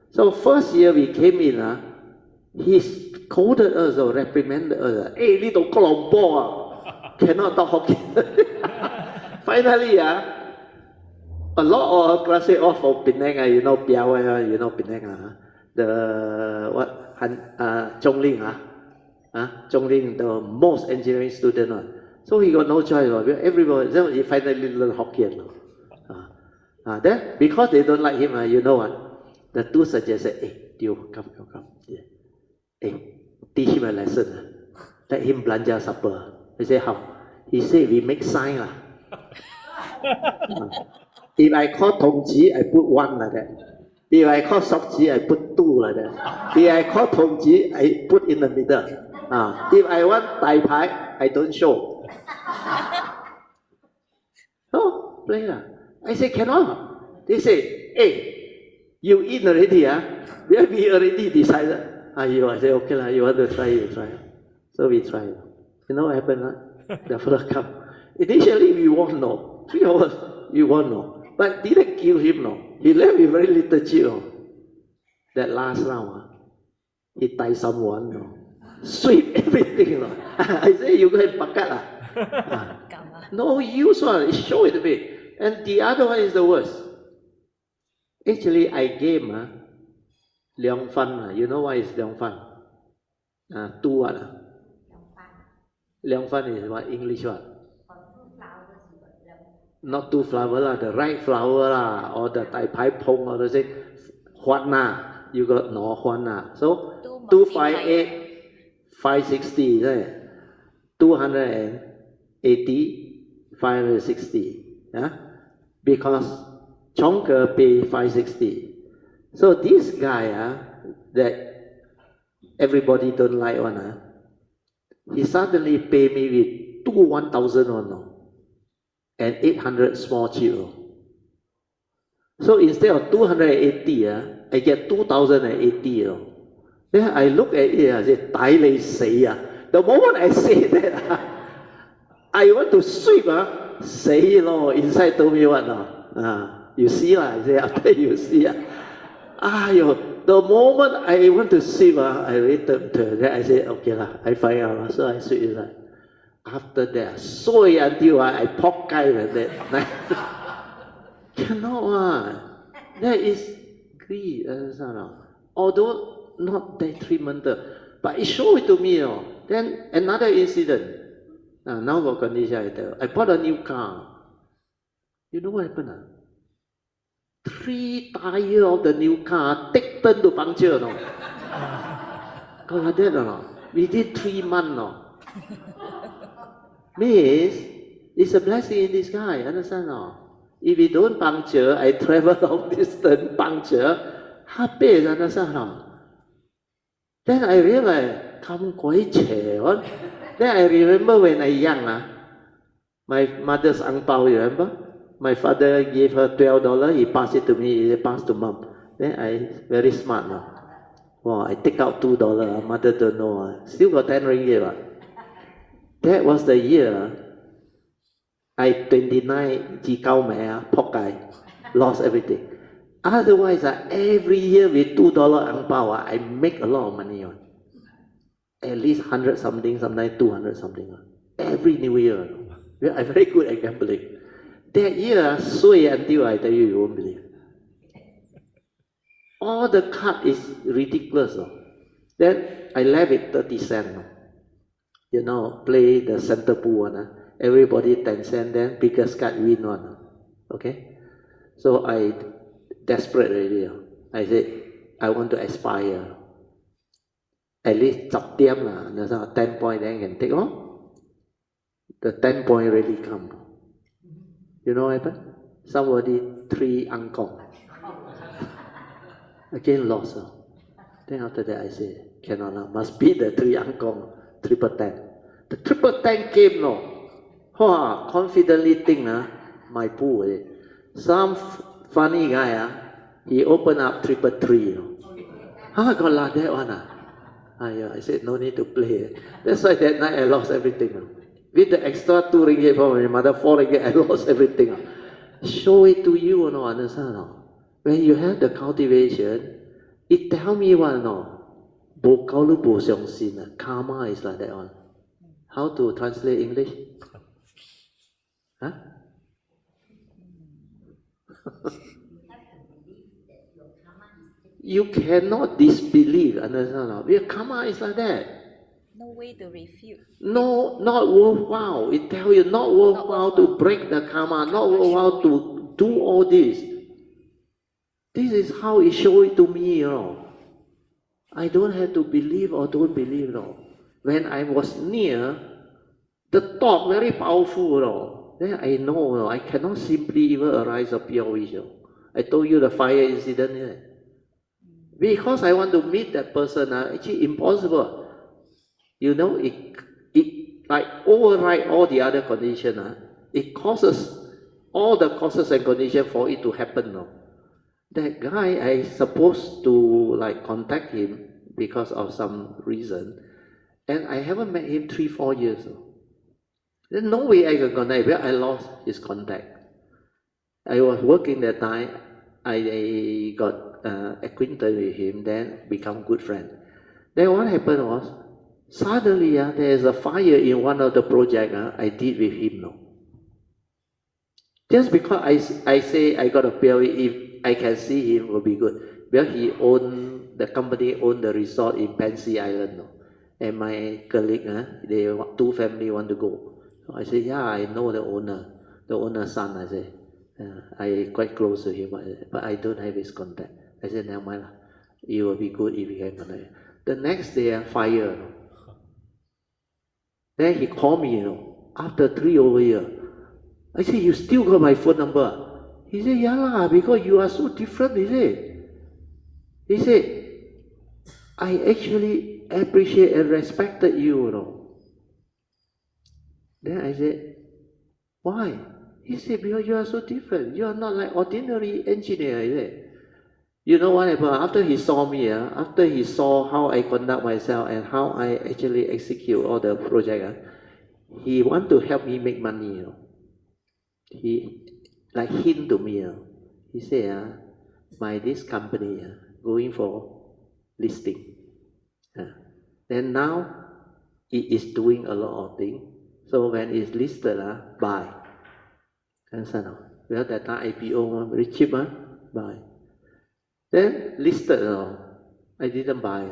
So first year we came in, he scolded us or reprimanded us. Hey, little Colombo, cannot talk Hokkien. Finally, a lot of classmates all from Penang, you know Piawai, you know Penang, the what, Chongling, Chongling, the most engineering student. So he got no choice. Everybody, so he finally learned Hokkien. Then, because they don't like him, you know what? The 2 suggested, hey, Tio, come. Yeah. Hey, teach him a lesson. Let him belanja supper. He said, how? He said, we make sign. If I call Tongji, I put 1 like that. If I call Sokji, I put 2 like that. If I call Tongji, I put in the middle. If I want Tai Pai, I don't show. Oh, play lah. I say, cannot. They say, hey, you eat already, we already decided. I say, okay lah, you want to try, you try. So we try. You know what happened? The fellow come. Initially, we won't know. 3 hours, we won't know. But didn't kill him, no. He left with very little chill. That last round, he tied someone, no. Sweep everything, no. I say, you go and pakat lah. No use one, show it to me. And the other one is the worst. Actually, I game Leong Fan. You know what is Leong Fan? 2 what? Leong Fan is what? English what? Not 2 flower lah, the right flower lah, or the Tai Pai Pong, or the say, Huan na. You got no Huan na. So, 258, 560, right? 280, 560. Because Chongke pay 560. So this guy that everybody don't like one, he suddenly pay me with 1,000 and 800 small chip. So instead of 280, I get 2,080. Then I look at it, I say, Tai lei sei. The moment I say that, I want to sweep, say inside told me what you see I say, after you see the moment I want to sweep, I return to then I say, okay lah, I find out, so I sweep inside. After that, so until I pop guy like that. Cannot that is greed, although not detrimental, but it showed it to me. Then another incident. Now got condition I tell you. I bought a new car. You know what happened? 3 tires of the new car take turn to puncture. Got like that. We did 3 months. Means it's a blessing in disguise. Understand? If we don't puncture, I travel long distance puncture. Happy, understand? Then I realized, come quite chair. Then I remember when I young, my mother's ang pao, you remember? My father gave her $12, he passed it to me, he passed to mom. Then I, very smart now. Wow, I take out $2, mother don't know. Still got 10 ringgit. That was the year I 29 jikau mea, pokai, lost everything. Otherwise, every year with $2 ang pao, I make a lot of money. At least 100 something, sometimes 200 something. Every new year. I'm very good at gambling. That year, sway until I tell you, you won't believe. All the card is ridiculous. Then I left it 30 cents. You know, play the center pool one. Everybody 10 cents, then biggest card win one. Okay? So I desperate already. I said, I want to aspire. At least 10 point, then can take off. The 10 point really come. You know what happened? Somebody 3 angkong. Again lost. Then after that I say, cannot, must be the 3 angkong, triple 10. The triple 10 came, no. Confidently think, my pool. Some funny guy, he opened up triple 3. Got like that one. I said, no need to play. That's why that night I lost everything. With the extra 2 ringgit from my mother, 4 ringgit, I lost everything. Show it to you, understand? When you have the cultivation, it tell me what, karma is like that one. How to translate English? Huh? You cannot disbelieve, understand? Your karma is like that. No way to refute. No, not worthwhile. It tell you not worthwhile to break the karma, not worthwhile to do all this. This is how it show it to me, I don't have to believe or don't believe, When I was near, the thought very powerful, Then I know, I cannot simply even arise a pure wish, I told you the fire incident, Because I want to meet that person, actually impossible. You know, it like override all the other condition. It causes all the causes and condition for it to happen. That guy, I supposed to like contact him because of some reason, and I haven't met him 3-4 years. There's no way I can connect. Well, I lost his contact. I was working that time. I got acquainted with him, then become good friend. Then what happened was, suddenly there is a fire in one of the projects I did with him. Just because I say I got a PLE, if I can see him, will be good. Well, the company owned the resort in Pansy Island. And my colleague, they 2 family want to go. So I say, yeah, I know the owner's son. I say, I quite close to him, but I don't have his contact. I said, never mind, it will be good if you can connect. The next day, fire. Then he called me, after 3 over years. I said, you still got my phone number? He said, yeah lah, because you are so different, He said, I actually appreciate and respected you, Then I said, why? He said, because you are so different. You are not like ordinary engineer, You know what happened? After he saw me, after he saw how I conduct myself and how I actually execute all the project, he want to help me make money, He like hint to me, he said, this company going for listing. Then now it is doing a lot of things. So when it's listed, buy. Understand? Well, that time IPO very cheap, buy. Then listed, I didn't buy.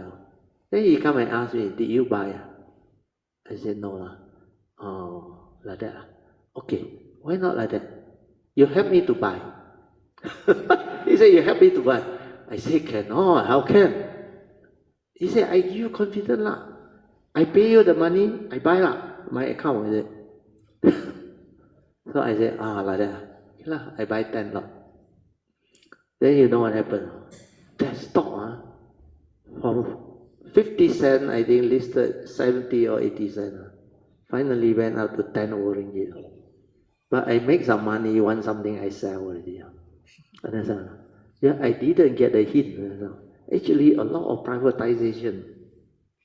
Then he come and ask me, did you buy? I said, no. Oh, like that. Okay, why not like that? You help me to buy. He said, you help me to buy. I said, cannot, how can? He said, I give you confidence lah. I pay you the money, I buy lah. My account is it. So I said, like that. Okay lah, I buy 10 lot. Then you know what happened? That stock, from 50 cents, I think listed 70 or 80 cents. Finally went up to 10 over ringgit. But I make some money, want something I sell already. Understand? Yeah, I didn't get a hint. Actually, a lot of privatization.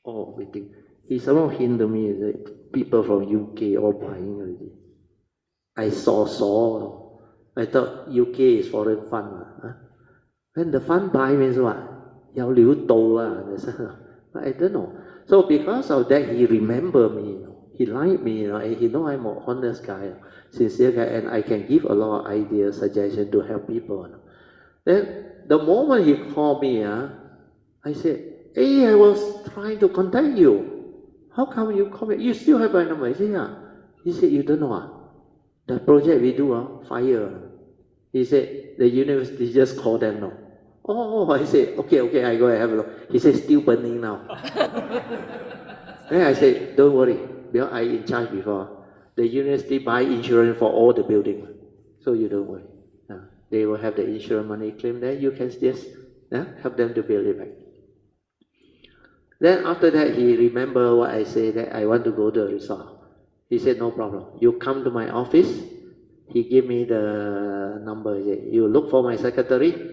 Oh, everything. He somehow hint to me that people from UK all buying already. I saw. I thought UK is foreign fund. Huh? When the fund buy means what? 有料到啊, but I don't know. So because of that, he remember me. He liked me, and he know I'm an honest guy, sincere guy, and I can give a lot of ideas, suggestions to help people. Then the moment he called me, I said, hey, I was trying to contact you. How come you call me? You still have my number? I said, yeah. He said, you don't know. The project we do, fire. He said, the university just called them now. Oh, I said, okay, I go and have a look. He said, still burning now. Then I said, don't worry, because I in charge before. The university buy insurance for all the building, so you don't worry. They will have the insurance money claim there. You can just help them to build it back. Then after that, he remember what I said, that I want to go to a resort. He said, no problem. You come to my office. He gave me the number. He said, you look for my secretary.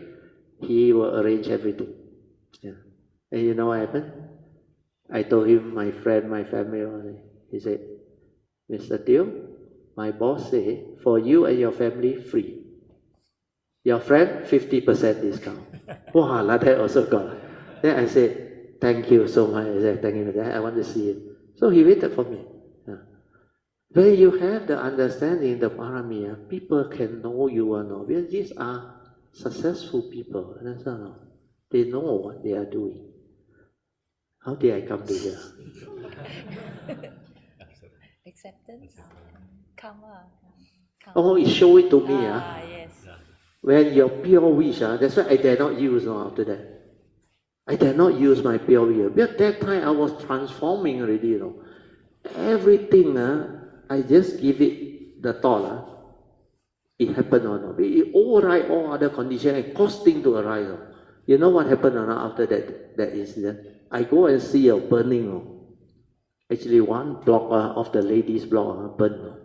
He will arrange everything. Yeah. And you know what happened? I told him, my friend, my family. He said, Mr. Teo, my boss said, for you and your family, free. Your friend, 50% discount. Wow, like that also got. Then I said, thank you so much. I said, thank you. I want to see it. So he waited for me. Yeah. When you have the understanding, the parami, people can know you or not. Because these are successful people. Understand? They know what they are doing. How did I come to here? Acceptance. Karma. Oh, he showed it to me. Yes. When your pure wish, that's why I dare not use after that. I dare not use my pure wish. Because that time I was transforming already. Everything, I just give it the thought. It happened or not. It override all other conditions and cause things to arise. You know what happened or not after that incident? I go and see a burning. Actually, one block of the ladies' block burned.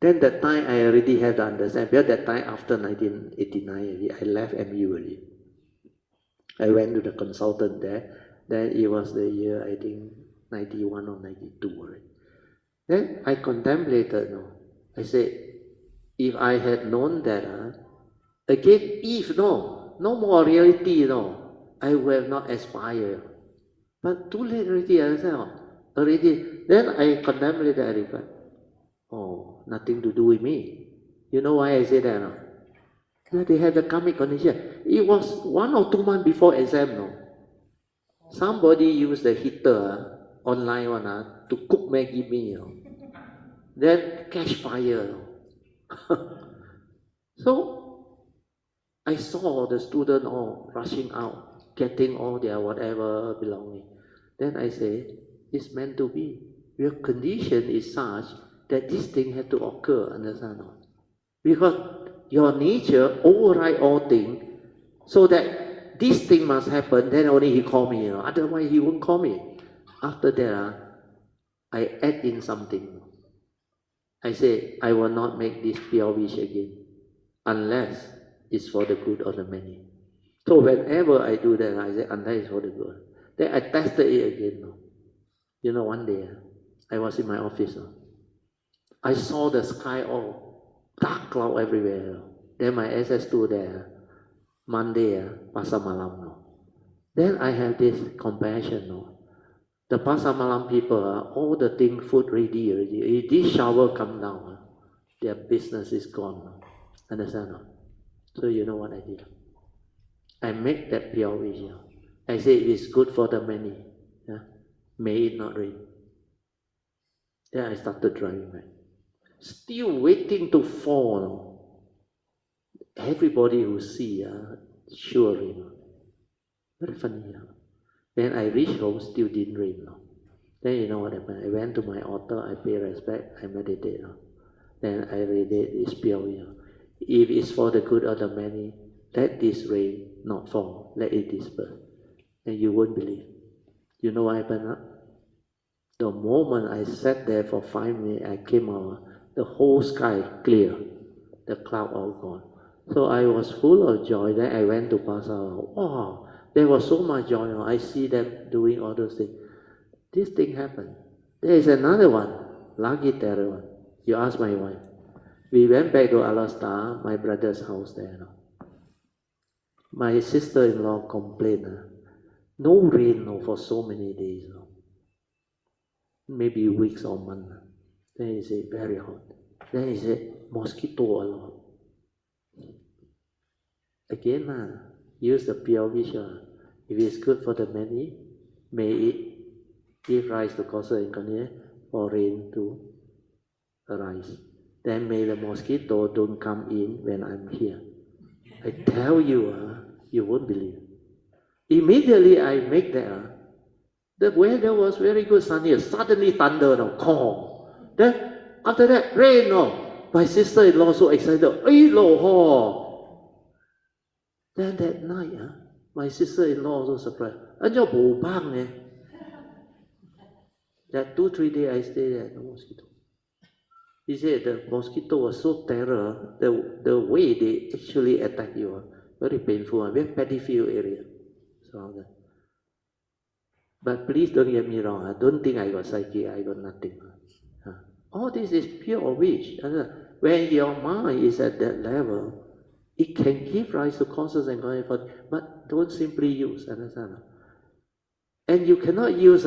Then that time I already had to understand. Because that time after 1989, I left MU already. I went to the consultant there. Then it was the year, I think, 91 or 92 already. Then I contemplated. I said, if I had known that, again, if no more reality, I would have not aspired. But too late already, I said, already. Then I contemplated, I reflect. Oh, nothing to do with me. You know why I say that? Yeah, they had the karmic condition. It was 1 or 2 months before exam. Somebody used the heater online to cook Maggie meal. Then catch fire. So I saw the student all rushing out, getting all their whatever belonging. Then I say, it's meant to be. Your condition is such that this thing had to occur, understand? Because your nature override all things, so that this thing must happen, then only he call me. Otherwise he won't call me. After that, I add in something. I say, I will not make this pure wish again, unless it's for the good of the many. So whenever I do that, I say, unless it's for the good. Then I tested it again. You know, one day, I was in my office. I saw the sky all dark cloud everywhere. Then my SS2 there, Monday, pasar malam. Then I have this compassion. The pasar malam people, all the thing food ready already. If this shower come down, their business is gone. Understand? So you know what I did? I make that pure wish. I say it is good for the many. May it not rain. Then I started driving back. Still waiting to fall. Everybody who see, surely. Very funny. Then I reached home, still didn't rain. Then you know what happened? I went to my altar, I pay respect, I meditate. Then I read it, it's pure. If it's for the good of the many, let this rain not fall, let it disperse. And you won't believe. You know what happened? The moment I sat there for 5 minutes, I came out, the whole sky clear, the cloud all gone. So I was full of joy. Then I went to Pasar. Wow, there was so much joy. I see them doing all those things. This thing happened. There is another one, lucky terror one. You ask my wife. We went back to Alastar, my brother's house there. My sister-in-law complained. No rain for so many days. Maybe weeks or months. Then he said, very hot. Then he said, mosquito a lot. Again, use the pure vision. If it's good for the many, may it give rise to causal inconvenience or rain to arise. Then may the mosquito don't come in when I'm here. I tell you, you won't believe. Immediately I make that. The weather was very good, sunny. Suddenly thunder, calm. Then after that, rain. My sister-in-law so excited. Then that night, my sister-in-law also surprised. That 2-3 days I stayed there, no mosquito. He said the mosquito was so terror, the way they actually attack you, very painful, very petty field area. So, but please don't get me wrong, I don't think I got psyche, I got nothing. All this is pure wish. When your mind is at that level, it can give rise to causes and consequences, but don't simply use, understand? And you cannot use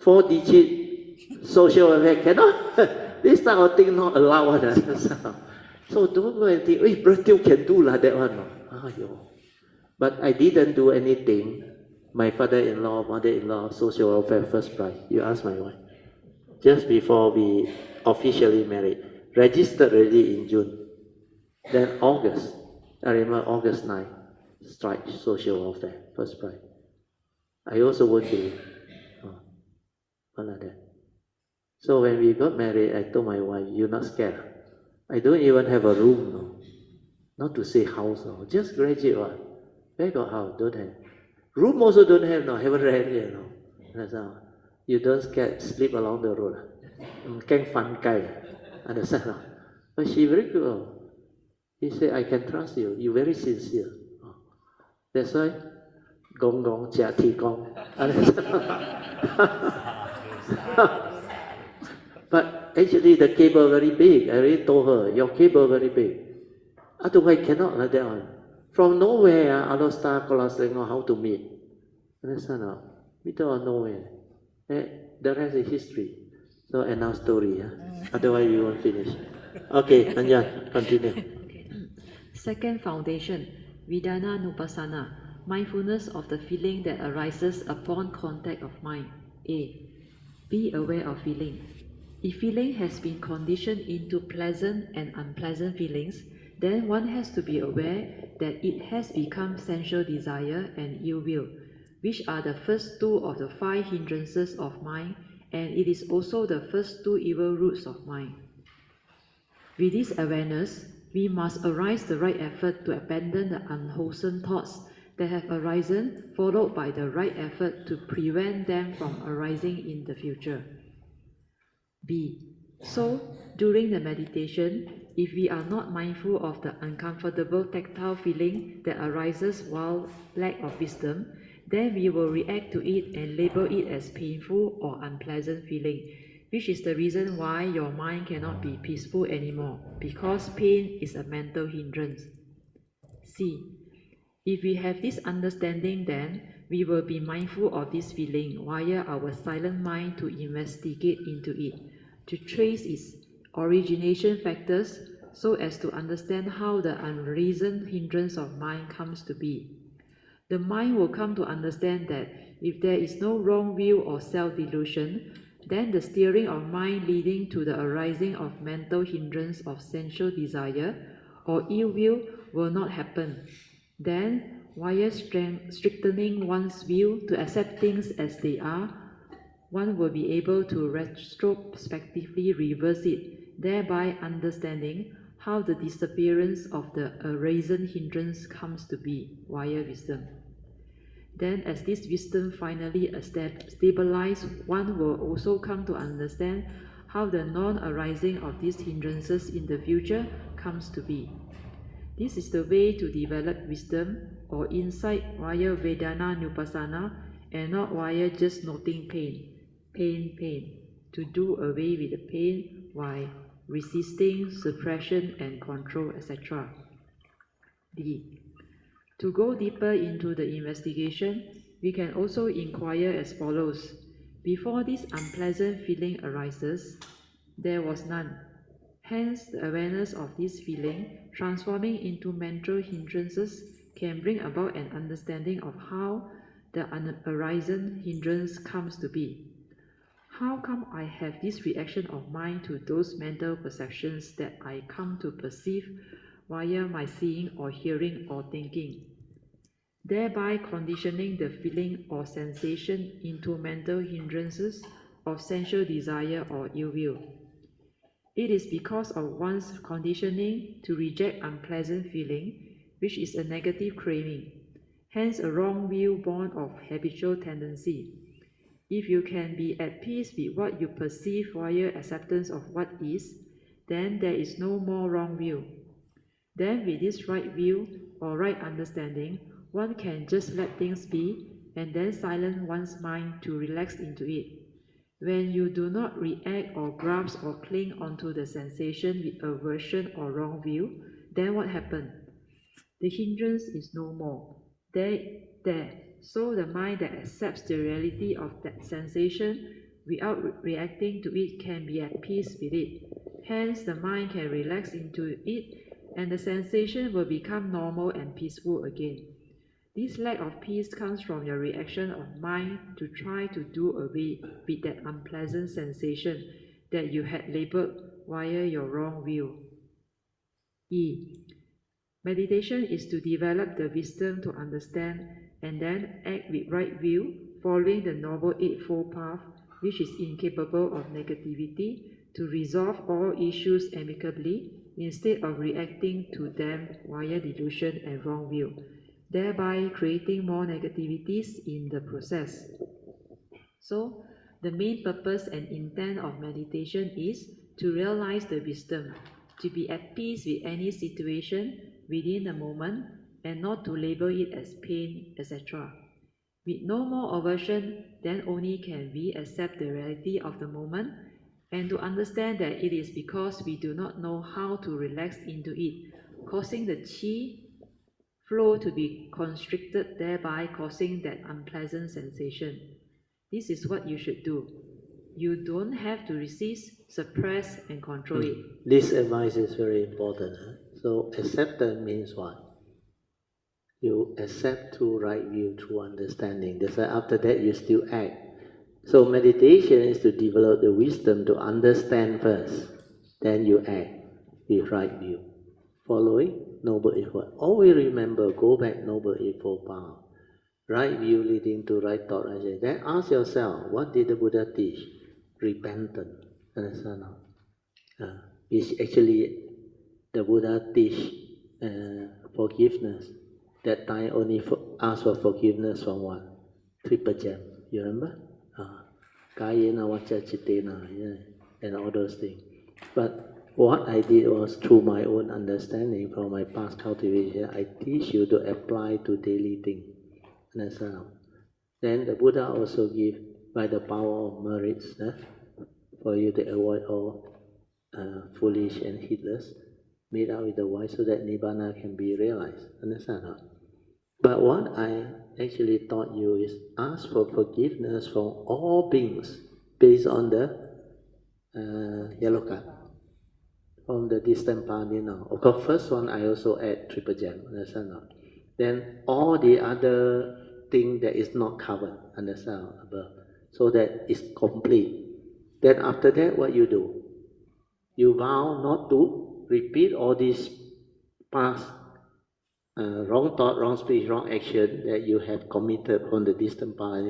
4-digit social effect, cannot. This type of thing not allowed. So don't go and think, Brazil can do like that one. But I didn't do anything. My father-in-law, mother-in-law, social welfare first prize. You ask my wife. Just before we officially married. Registered already in June. Then August, I remember August 9, strike social welfare, first prize. I also won't believe. One like that. So when we got married, I told my wife, you're not scared. I don't even have a room, no. Not to say house, no. Just graduate one. Where got house? Don't have. Room also don't have, no. Haven't rent here, no. That's how. You don't scared, sleep along the road. Can't fun guy. Understand? No? But she very good. He said, I can trust you. You're very sincere. That's why, gong gong, jia ti gong. But actually the cable very big. I already told her, your cable very big. Otherwise cannot like that one. From nowhere, Alostar, Kolasengor, how to meet. Understand? Middle of nowhere. The rest is history. So another story. Otherwise we won't finish. Okay, Anjan, continue. Okay. Second foundation, Vidana Nupassana, mindfulness of the feeling that arises upon contact of mind. A. Be aware of feeling. If feeling has been conditioned into pleasant and unpleasant feelings, then one has to be aware that it has become sensual desire and ill will, which are the first two of the 5 hindrances of mind, and it is also the first 2 evil roots of mind. With this awareness, we must arise the right effort to abandon the unwholesome thoughts that have arisen, followed by the right effort to prevent them from arising in the future. B. So, during the meditation, if we are not mindful of the uncomfortable tactile feeling that arises while lack of wisdom, then we will react to it and label it as painful or unpleasant feeling, which is the reason why your mind cannot be peaceful anymore, because pain is a mental hindrance. C. If we have this understanding, then we will be mindful of this feeling via our silent mind to investigate into it, to trace its origination factors so as to understand how the unreasoned hindrance of mind comes to be. The mind will come to understand that if there is no wrong view or self-delusion, then the steering of mind leading to the arising of mental hindrance of sensual desire or ill will not happen. Then, via strengthening one's will to accept things as they are, one will be able to retrospectively reverse it, thereby understanding how the disappearance of the arisen hindrance comes to be via wisdom. Then, as this wisdom finally stabilizes, one will also come to understand how the non-arising of these hindrances in the future comes to be. This is the way to develop wisdom or insight via Vedana Nupassana and not via just noting pain, to do away with the pain while resisting, suppression and control, etc. D. To go deeper into the investigation, we can also inquire as follows. Before this unpleasant feeling arises, there was none. Hence, the awareness of this feeling, transforming into mental hindrances, can bring about an understanding of how the arisen hindrance comes to be. How come I have this reaction of mind to those mental perceptions that I come to perceive via my seeing or hearing or thinking, thereby conditioning the feeling or sensation into mental hindrances of sensual desire or ill will? It is because of one's conditioning to reject unpleasant feeling, which is a negative craving, hence a wrong view born of habitual tendency. If you can be at peace with what you perceive via acceptance of what is, then there is no more wrong view. Then with this right view or right understanding, one can just let things be and then silence one's mind to relax into it. When you do not react or grasp or cling onto the sensation with aversion or wrong view, then what happens? The hindrance is no more. So the mind that accepts the reality of that sensation without reacting to it can be at peace with it. Hence, the mind can relax into it and the sensation will become normal and peaceful again. This lack of peace comes from your reaction of mind to try to do away with that unpleasant sensation that you had labeled via your wrong view. E. Meditation is to develop the wisdom to understand and then act with right view, following the Noble Eightfold Path, which is incapable of negativity, to resolve all issues amicably instead of reacting to them via delusion and wrong view, thereby creating more negativities in the process. So, the main purpose and intent of meditation is to realize the wisdom, to be at peace with any situation within the moment and not to label it as pain, etc. With no more aversion, then only can we accept the reality of the moment and to understand that it is because we do not know how to relax into it, causing the qi flow to be constricted, thereby causing that unpleasant sensation. This is what you should do. You don't have to resist, suppress, and control it. This advice is very important. So acceptance means what? You accept through right view, through understanding. That's why after that you still act. So meditation is to develop the wisdom to understand first, then you act with right view. Following Noble Eightfold. Always remember, go back Noble Eightfold Path. Right view leading to right thought, right action. Then ask yourself, what did the Buddha teach? Repentance. Understand? It's actually the Buddha teach forgiveness. That time only ask for forgiveness from what? Triple gem. You remember? Kayena, Vacha, Chittena, and all those things. But what I did was through my own understanding from my past cultivation, I teach you to apply to daily things. Understand? Then the Buddha also give by the power of merits for you to avoid all foolish and heedless, meet out with the wise so that Nibbana can be realized. Understand? But what I actually taught you is ask for forgiveness from all beings based on the yellow card from the distant past. Of course, first one I also add triple gem. Understand? Then all the other thing that is not covered. Understand? Above, so that it's complete. Then after that, what you do? You vow not to repeat all these past wrong thought, wrong speech, wrong action that you have committed from the distant past.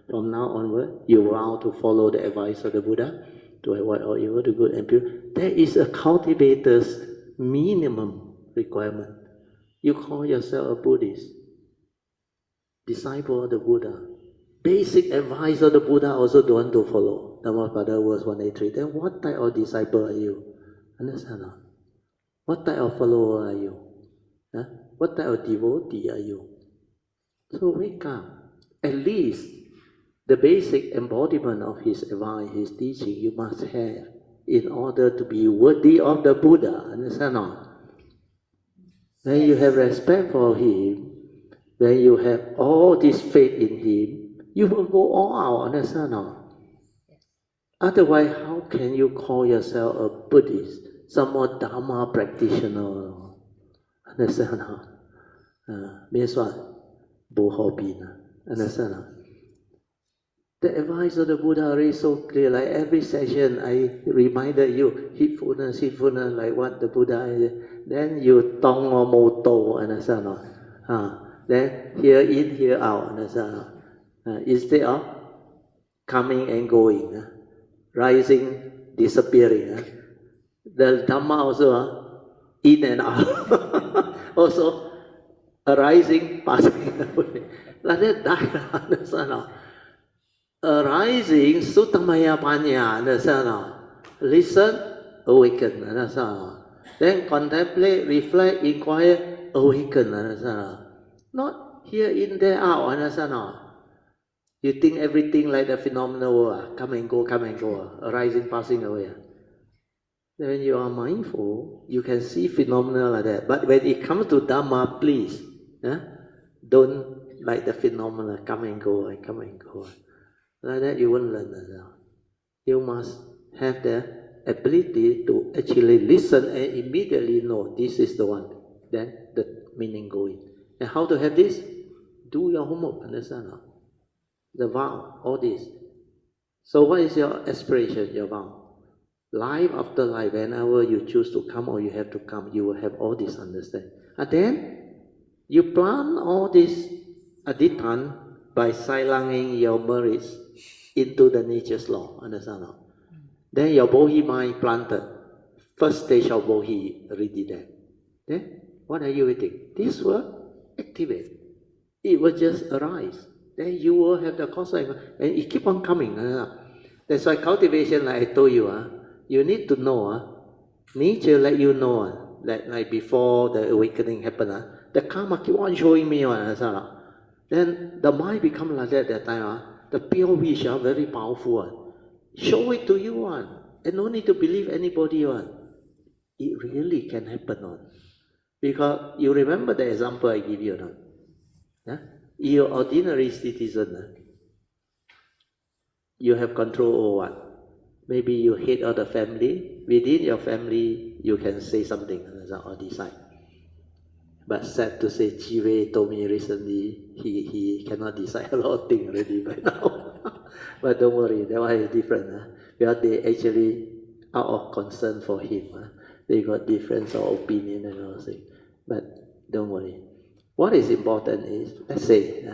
From now onward, you vow to follow the advice of the Buddha, to avoid all evil, to good and pure. That is a cultivator's minimum requirement. You call yourself a Buddhist, disciple of the Buddha. Basic advice of the Buddha also don't want to follow. Dhammapada verse 183. Then what type of disciple are you? Understand? Huh? What type of follower are you? Huh? What type of devotee are you? So wake up. At least the basic embodiment of his advice, his teaching, you must have in order to be worthy of the Buddha. Understand? Not? When you have respect for him, when you have all this faith in him, you will go all out. Understand? Not? Otherwise, how can you call yourself a Buddhist, some more Dharma practitioner? Understand? Not? Means what? Bohobina. Understand? The advice of the Buddha is so clear. Like every session, I reminded you, heedfulness, like what the Buddha is. Then you tong or moto, understand? Then here in, here out, understand? Instead of coming and going, rising, disappearing. The Dhamma also in and out. Also arising, passing away. Like that, die, understand? Arising, Suttamaya Panya, understand? Listen, awaken, understand? Then contemplate, reflect, inquire, awaken, understand? Not here, in, there, out, understand? You think everything like the phenomenal world, come and go, arising, passing away. Then when you are mindful, you can see phenomena like that. But when it comes to Dhamma, please, don't like the phenomena, come and go. Like that you won't learn as well. You must have the ability to actually listen and immediately know this is the one. Then the meaning go in. And how to have this? Do your homework, understand? The vow, all this. So what is your aspiration, your vow? Life after life, whenever you choose to come or you have to come, you will have all this understanding. And then you plant all this adithan by silanging your merits into the nature's law. Understand? Then your bohi mind planted. First stage of bohi already there. Then what are you waiting? This will activate. It will just arise. Then you will have the cause and it keep on coming. That's why cultivation, like I told you, you need to know. Nature let you know that like before the awakening happened. The karma keep on showing me. Then the mind become like that time. The pure wish very powerful. Show it to you. And no need to believe anybody. It really can happen. Because you remember the example I give you. You're ordinary citizen. You have control over what? Maybe you hate of the family. Within your family, you can say something or decide. But sad to say, Chiwe told me recently he cannot decide a lot of things already by now. But don't worry, that one is different. Because they actually out of concern for him. They got difference of opinion and all things. But don't worry. What is important is, let's say,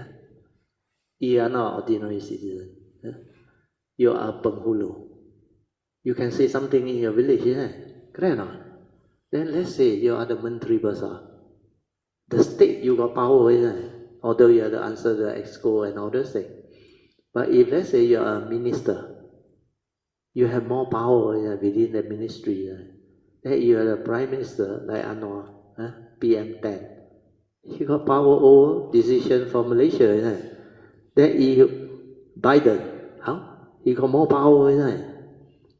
you are not ordinary citizen. You are penghulu. You can say something in your village, correct or not? Then let's say you are the Menteri Besar. The state you got power, although you have to answer the exco and all those things. But if let's say you are a minister, you have more power within the ministry. Then you are the prime minister, like Anwar, PM10. He got power over decision for Malaysia. Then Biden, how? He got more power.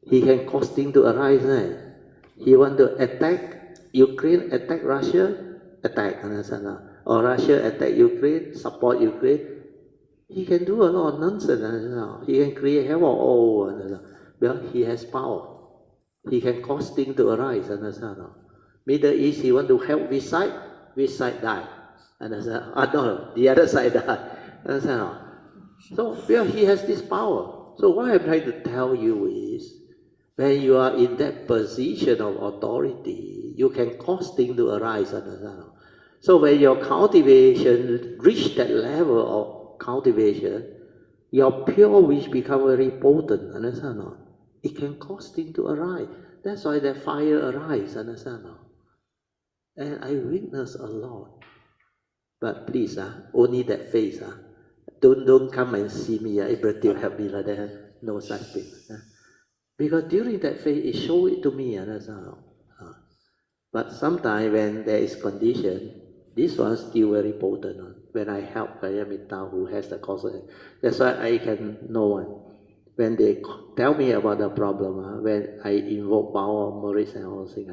He can cause things to arise. He want to attack Ukraine, attack Russia, attack. Or Russia attack Ukraine, support Ukraine. He can do a lot of nonsense. He can create havoc all over. Well, he has power. He can cause things to arise. Middle East, he want to help which side die. No, the other side die. So, well, he has this power. So what I'm trying to tell you is, when you are in that position of authority, you can cause things to arise. So when your cultivation reach that level of cultivation, your pure wish become very potent. Understand? It can cause things to arise. That's why that fire arise. Understand? And I witness a lot. But please, only that phase. don't come and see me, everything help me like that. No such thing. Because during that phase, it show it to me, that's how. But sometimes when there is condition, this one still very potent. When I help Kayamita who has the cause, that's why I can know one. When they tell me about the problem, when I invoke power, merits and all things,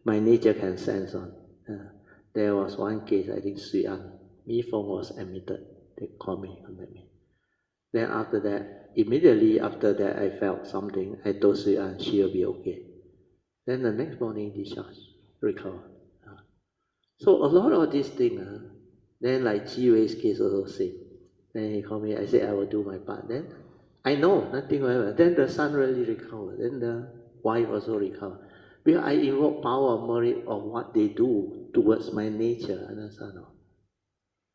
my nature can sense on. There was one case, I think Sui An, Mi Fong was admitted. They called me, contact me. Then after that, immediately after that, I felt something. I told Sui An, she'll be okay. Then the next morning, discharge, recover. So a lot of these things, then like Ji Wei's case also same. Then he called me, I said I will do my part. Then I know nothing whatever. Then the son really recovered. Then the wife also recovered. Because I invoke power of merit of what they do towards my nature. Understand?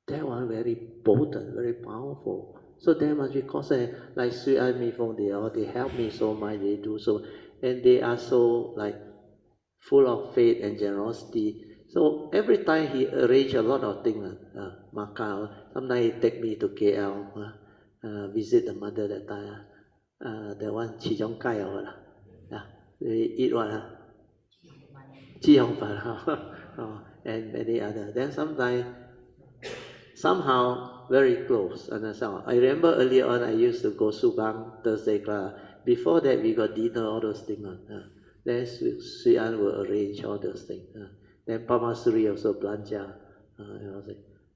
That one very potent, very powerful. So there must be cause like Sui An Mi Fong, they help me so much, they do so, and they are so like full of faith and generosity. So every time he arrange a lot of things, Macau. Sometimes he take me to KL, visit the mother that time. The one Chi Chong Kai or what? We eat what? Chi Hong Fan, and many other. Then sometimes somehow very close. Understand? I remember earlier on I used to go Subang Thursday class. Before that we got dinner, all those things. Then Sui An will arrange all those things. Then Pamasuri also belanja.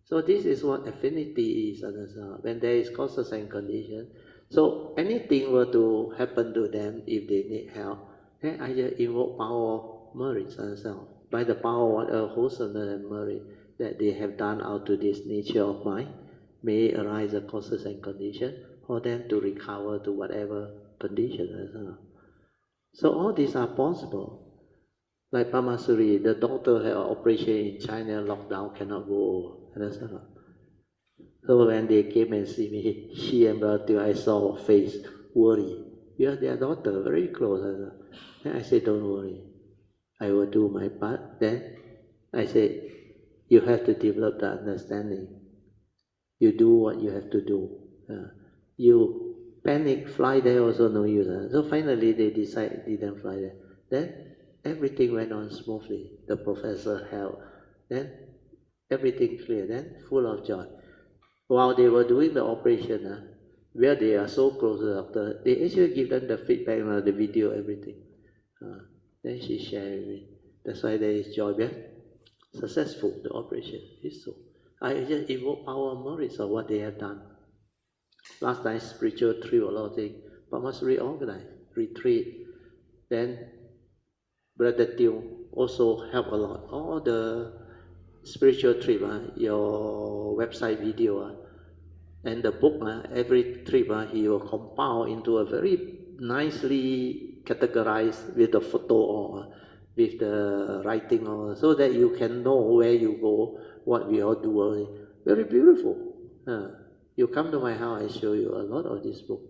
So this is what affinity is. Understand? When there is causes and conditions. So anything were to happen to them if they need help, then I just invoke power of merits. Understand? By the power of wholesomeness and merit that they have done out to this nature of mind, may arise the causes and conditions for them to recover to whatever condition. So all these are possible. Like Pamasuri, the doctor had an operation in China, lockdown, cannot go. Understand? So when they came and see me, she and Bertil, I saw her face, worry. You are their daughter, very close. Then I said, don't worry. I will do my part. Then I said, you have to develop the understanding. You do what you have to do. You panic, fly there also no use. So finally they decide didn't fly there. Then everything went on smoothly. The professor helped. Then everything clear. Then full of joy. While they were doing the operation, where they are so close to the doctor, they actually give them the feedback, the video, everything. Then she shared with me. That's why there is joy. Yeah? Successful, the operation is so. I just invoke power and merits of what they have done. Last time, spiritual trip, a lot of things, but must reorganize, retreat. Then, Brother Teo also help a lot. All the spiritual trip, your website video, and the book, every trip, he will compile into a very nicely categorized with the photo or with the writing, or so that you can know where you go, what we all do. Very beautiful. You come to my house, I show you a lot of this book.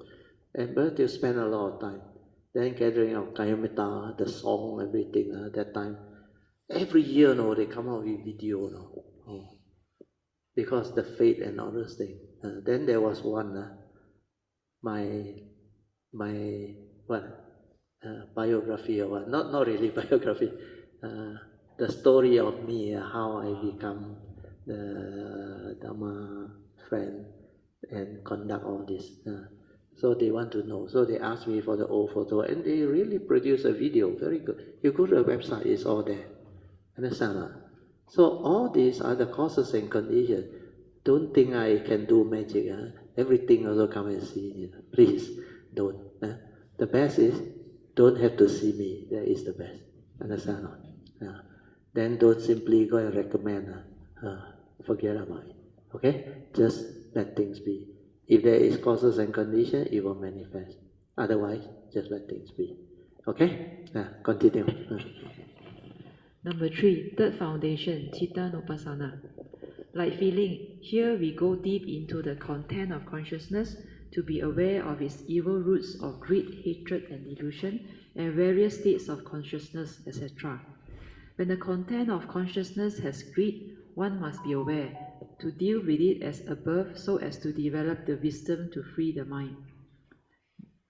And but you spend a lot of time. Then gathering of Kayamita, the song, everything, that time. Every year, they come out with video, because the faith and all those things. Then there was one, my biography or what? Not really biography. The story of me, how I become the Dhamma friend and conduct all this. So they want to know. So they asked me for the old photo, and they really produce a video. Very good. You go to the website, it's all there. Understand? So all these are the causes and conditions. Don't think I can do magic. Everything also come and see. Please don't. The best is don't have to see me. That is the best. Understand? Then don't simply go and recommend. Forget about it. Okay? Just let things be. If there is causes and conditions, it will manifest. Otherwise, just let things be. Okay? Continue. Number 3, third foundation, Chitta Nupassana. Like feeling, here we go deep into the content of consciousness to be aware of its evil roots of greed, hatred, and delusion, and various states of consciousness, etc. When the content of consciousness has greed, one must be aware. to deal with it as above so as to develop the wisdom to free the mind.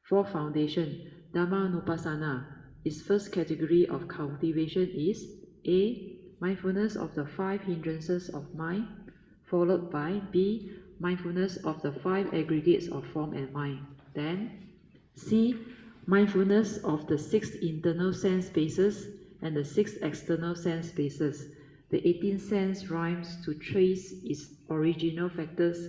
Fourth foundation, Dhammanupassana. Its first category of cultivation is A. Mindfulness of the 5 hindrances of mind, followed by B. Mindfulness of the 5 aggregates of form and mind. Then C. Mindfulness of the 6 internal sense bases and the 6 external sense bases. The 18 sense rhymes to trace its original factors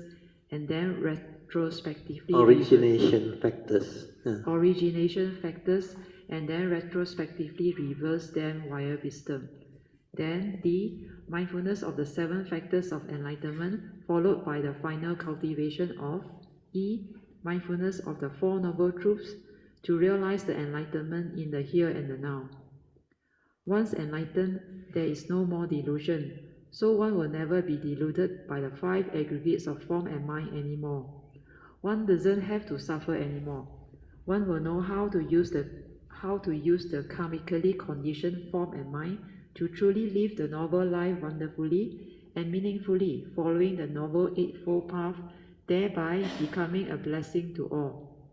and then retrospectively Origination factors. origination factors and then retrospectively reverse them via wisdom. Then D. Mindfulness of the 7 factors of enlightenment, followed by the final cultivation of E. Mindfulness of the 4 noble truths to realize the enlightenment in the here and the now. Once enlightened, there is no more delusion, so one will never be deluded by the 5 aggregates of form and mind anymore. One doesn't have to suffer anymore. One will know how to use the karmically conditioned form and mind to truly live the noble life wonderfully and meaningfully, following the noble eightfold path, thereby becoming a blessing to all.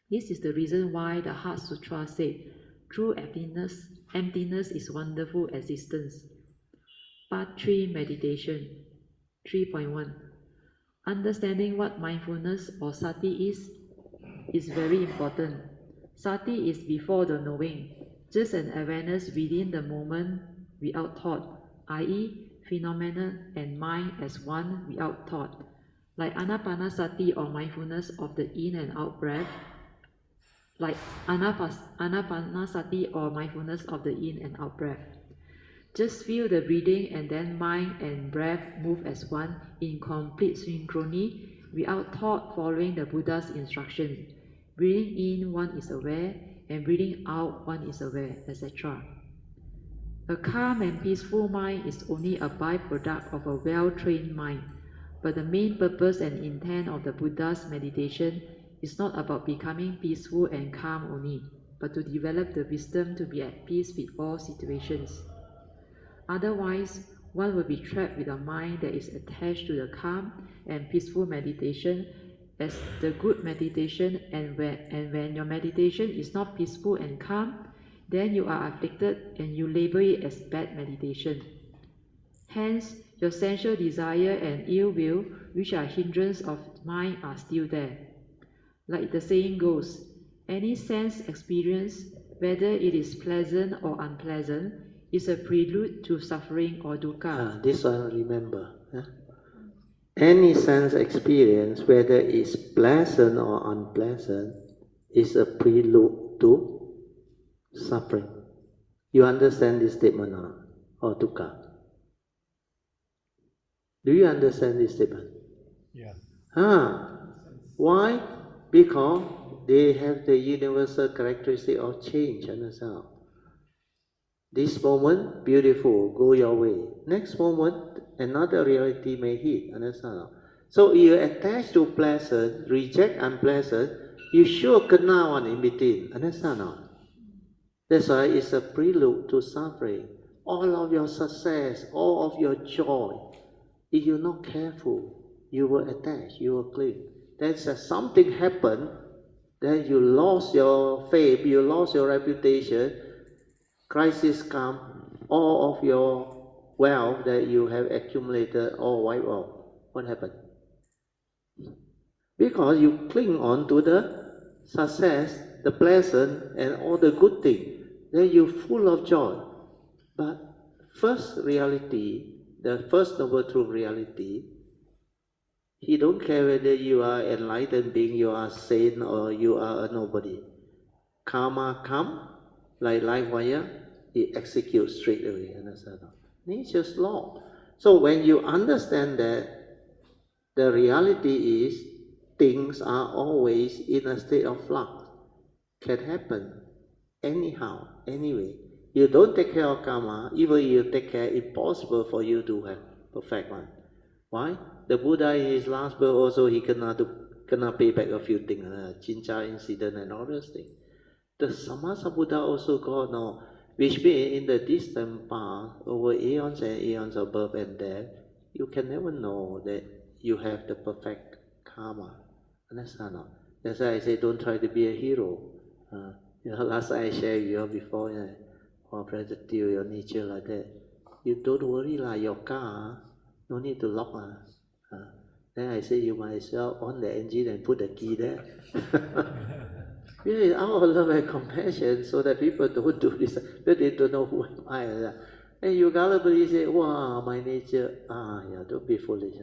This is the reason why the Heart Sutra said, true emptiness is wonderful existence. Part 3 Meditation 3.1. Understanding what mindfulness or sati is very important. Sati is before the knowing, just an awareness within the moment without thought, i.e., phenomena and mind as one without thought. Like anapanasati or mindfulness of the in and out breath, like anapanasati or mindfulness of the in and out breath. Just feel the breathing and then mind and breath move as one in complete synchrony without thought, following the Buddha's instructions. Breathing in, one is aware, and breathing out, one is aware, etc. A calm and peaceful mind is only a byproduct of a well-trained mind, but the main purpose and intent of the Buddha's meditation is not about becoming peaceful and calm only, but to develop the wisdom to be at peace with all situations. Otherwise, one will be trapped with a mind that is attached to the calm and peaceful meditation as the good meditation, and when your meditation is not peaceful and calm, then you are afflicted and you label it as bad meditation. Hence, your sensual desire and ill will, which are hindrance of mind, are still there. Like the saying goes, any sense experience, whether it is pleasant or unpleasant, is a prelude to suffering or dukkha. This one remember. Any sense experience, whether it's pleasant or unpleasant, is a prelude to suffering. You understand this statement or dukkha? Do you understand this statement? Yeah. Why? Because they have the universal characteristic of change, understand? This moment, beautiful, go your way. Next moment, another reality may hit, understand? So you attach to pleasant, reject unpleasant, you sure kena one in between, understand? That's why it's a prelude to suffering. All of your success, all of your joy, if you're not careful, you will attach, you will cling. Then something happened, then you lost your fame, you lost your reputation, crisis come, all of your wealth that you have accumulated all wipe out. What happened? Because you cling on to the success, the pleasant, and all the good things. Then you're full of joy. But first reality, the first noble truth reality, he don't care whether you are enlightened being, you are saint, or you are a nobody. Karma come, like life wire, it executes straight away. Understand? Nature's law. So when you understand that the reality is things are always in a state of flux, can happen anyhow, anyway. You don't take care of karma, even you take care, it's possible for you to have perfect one. Why? The Buddha in his last birth also he cannot pay back a few things, Chincha incident and all those things. The Sammasambuddha also got no, which means in the distant past, over eons and eons of birth and death, you can never know that you have the perfect karma. Understand? No? That's why I say don't try to be a hero. Last time I shared with you before, or Brother Teal, your nature like that. You don't worry lah, your car, no need to lock lah. Then I say you might as well on the engine and put the key there. Really, out of love and compassion, so that people don't do this, but they don't know who am I. And you gullibly say, wow, my nature, yeah, don't be foolish.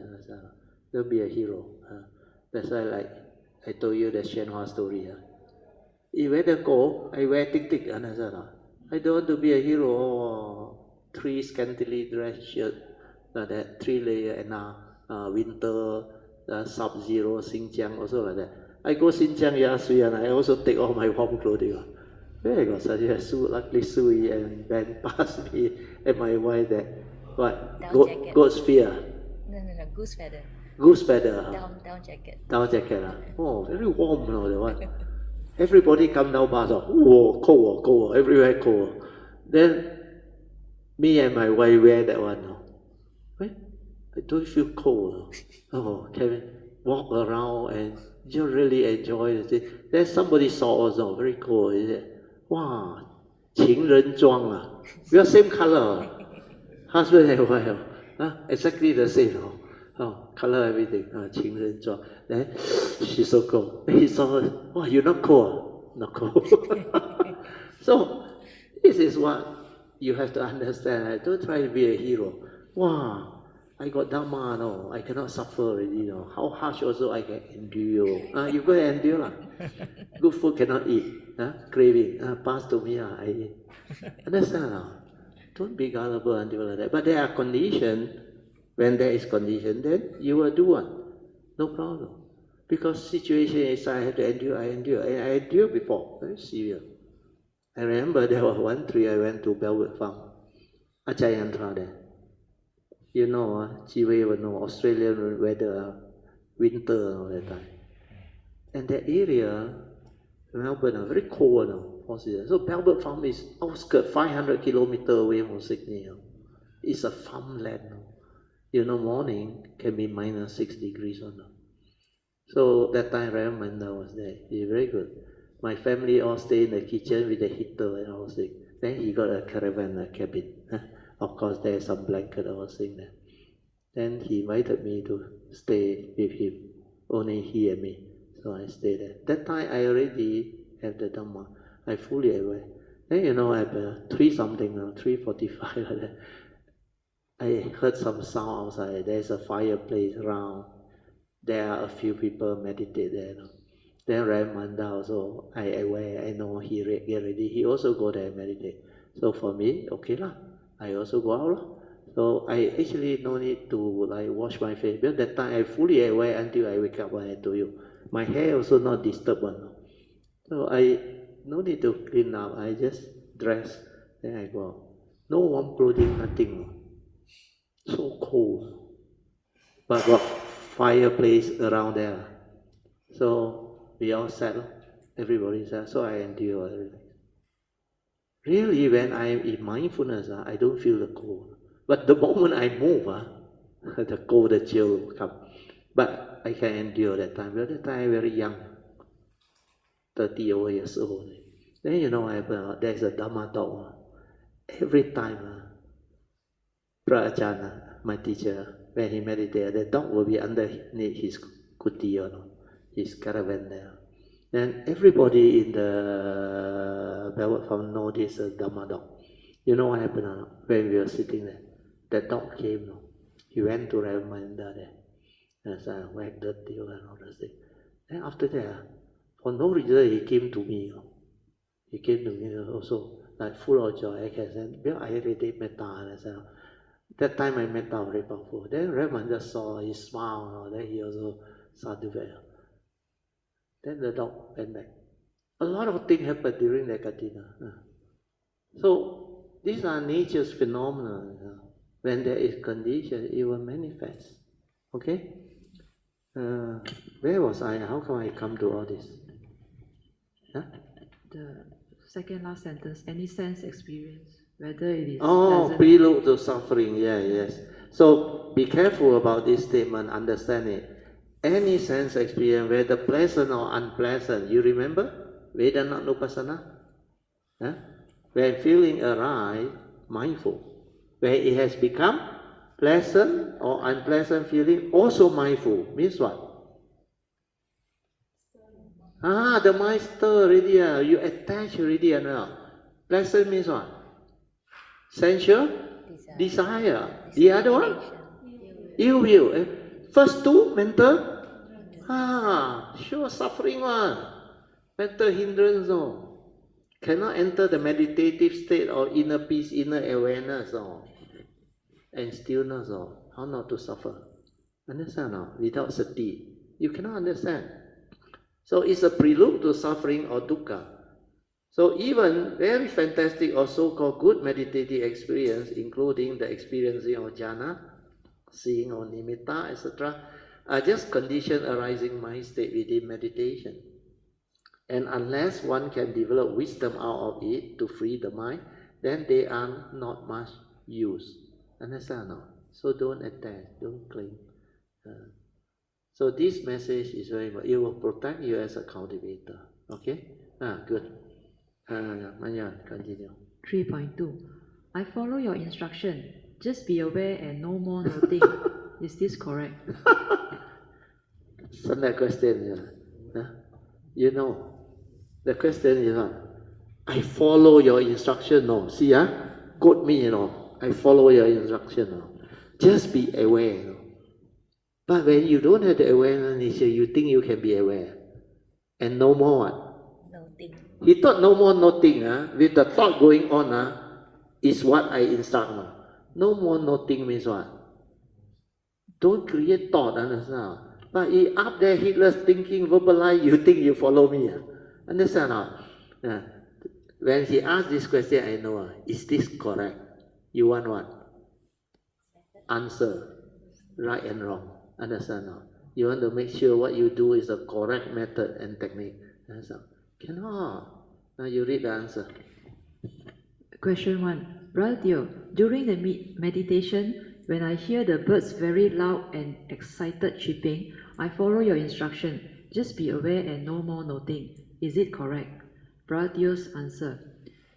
Don't be a hero. That's why, like I told you the Shenhua story. You wear the go, I wear tick. I don't want to be a hero. Three scantily dressed shirt, like that, 3 layer, and winter, sub-zero, Xinjiang, also like that. I go Xinjiang Yasui and I also take all my warm clothing. Where I got such a suit, luckily Sui and Ben passed me and my wife that, what? Goat's fear. No, goose feather. Goose feather. Down jacket. Down jacket. Oh, very warm, that one. Everybody come down bus, whoa, cold, everywhere cold. Then me and my wife wear that one. Wait, I don't feel cold. Can walk around and you really enjoy it. Then somebody saw us, very cool. He said, wow, 情人装 we are same color. Husband and wife, exactly the same. Color everything, 情人装. Then she's so cold. Then he saw her, wow, you're not cold. Not cold. So, this is what you have to understand. Don't try to be a hero. Wow, I got Dhamma, no, I cannot suffer already, no. How harsh also I can endure. You go and endure lah. Good food cannot eat. Craving. Pass to me, I eat. Understand? Don't be gullible until like that. But there are conditions. When there is condition, then you will do one. No problem. Because situation is I have to endure, I endure. And I endured before. Very serious. I remember there was one tree I went to Belwood Farm. Ajayantra there. You know, Chiwe will know, Australian weather, winter all that time. And that area, Melbourne, very cold now. So Belwood Farm is outskirts, 500 kilometers away from Sydney. It's a farmland. Morning can be minus 6 degrees or not. So that time Ramanda was there. He's very good. My family all stay in the kitchen with the heater and all things. Then he got a caravan, a cabin. Of course, there's some blanket or thing there. Then he invited me to stay with him. Only he and me. So I stayed there. That time I already have the Dhamma. I fully aware. Then at 3:45 like that. I heard some sound outside. There's a fireplace around. There are a few people meditate there. Then Ramanda also, I know he already. He also go there and meditate. So for me, okay lah. I also go out lah. So I actually no need to wash my face. Because that time I fully aware until I wake up when I told you. My hair also not disturbed one. So I no need to clean up. I just dress. Then I go out. No warm clothing, nothing. So cold. But got fireplace around there. So we all sat. Everybody sat. So I endure everything. Really, when I'm in mindfulness, I don't feel the cold. But the moment I move, the cold, the chill will come. But I can endure that time. Because that time I'm very young, 30 years old. Then there's a Dhamma talk. Every time, Prajana, my teacher, when he meditated, the dog will be underneath his kuti, his caravan there. Then everybody in the Belwood Farm know this Dhamma dog. You know what happened when we were sitting there? The dog came. He went to Ramanda there. And so I wagged the tail and all those things. Then after that, for no reason, he came to me. He came to me also, like full of joy. I can say, well, I already metta. And I said, that time I met out very powerful. Then Ramanda saw, he smiled, then he also sadhu there. Then the dog went back. A lot of things happened during that Katina. So these are nature's phenomena. When there is condition, it will manifest. Okay? Where was I? How come I come to all this? The second last sentence, any sense experience, whether it is prelude to suffering, yes. So be careful about this statement, understand it. Any sense experience, whether pleasant or unpleasant, you remember? Vedananupassana? Huh? When feeling arise, mindful. When it has become pleasant or unpleasant feeling, also mindful. Means what? The mind stir already. You attach already. Pleasant means what? Sensual? Desire. The other one? Ill will. First two, mental? Sure, suffering one. Mental hindrance. Cannot enter the meditative state or inner peace, inner awareness and stillness. How not to suffer? Understand? Without sati, you cannot understand. So it's a prelude to suffering or dukkha. So even very fantastic or so-called good meditative experience, including the experiencing of jhana, seeing or nimitta, etc., are just conditioned arising mind state within meditation. And unless one can develop wisdom out of it to free the mind, then they are not much use. Understand? So don't attach, don't cling. So this message is very important. It will protect you as a cultivator. Okay? Good. Maya, continue. 3.2. I follow your instruction. Just be aware and no more noting. Is this correct? Standard question. You know, the question is what? I follow your instruction. No, see, quote me, I follow your instruction. Just be aware. But when you don't have the awareness, you think you can be aware. And no more what? Noting. He thought no more noting. With the thought going on, is what I instruct. No more noting means what? Don't create thought, understand? But he up there, heedless thinking, verbalize, you think you follow me. Understand? When he asked this question, I know, is this correct? You want what? Answer. Right and wrong. Understand? You want to make sure what you do is the correct method and technique. Understand? Cannot. Now you read the answer. Question 1. Brother Teo, during the meditation, when I hear the birds very loud and excited chirping, I follow your instruction. Just be aware and no more noting. Is it correct? Brother Teo's answer.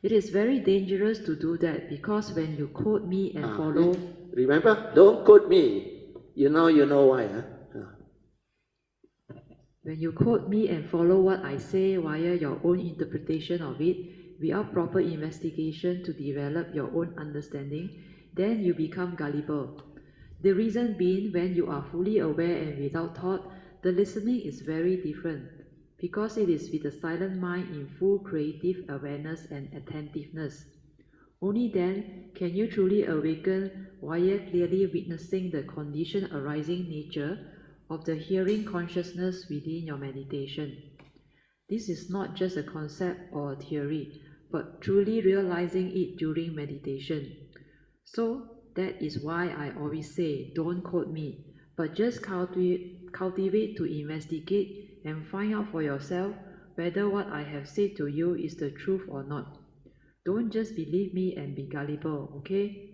It is very dangerous to do that because when you quote me and follow... Remember, don't quote me. You know why. When you quote me and follow what I say via your own interpretation of it, without proper investigation to develop your own understanding, then you become gullible. The reason being, when you are fully aware and without thought, the listening is very different, because it is with a silent mind in full creative awareness and attentiveness. Only then can you truly awaken via clearly witnessing the condition arising nature of the hearing consciousness within your meditation. This is not just a concept or a theory, but truly realizing it during meditation. So that is why I always say, don't quote me, but just cultivate to investigate and find out for yourself whether what I have said to you is the truth or not. Don't just believe me and be gullible, okay?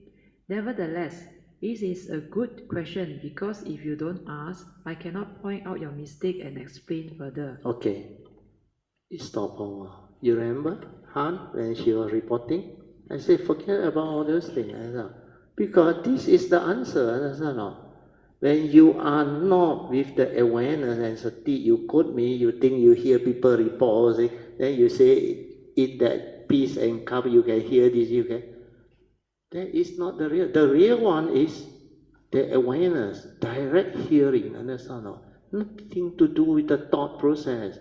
Nevertheless, this is a good question because if you don't ask, I cannot point out your mistake and explain further. Okay. Stop a while. You remember Han when she was reporting? I said, forget about all those things. Because this is the answer, understand? When you are not with the awareness and sati, you quote me, you think you hear people report, then you say, in that peace and calm, you can hear this, you can. That is not the real. The real one is the awareness, direct hearing, understand? Nothing to do with the thought process.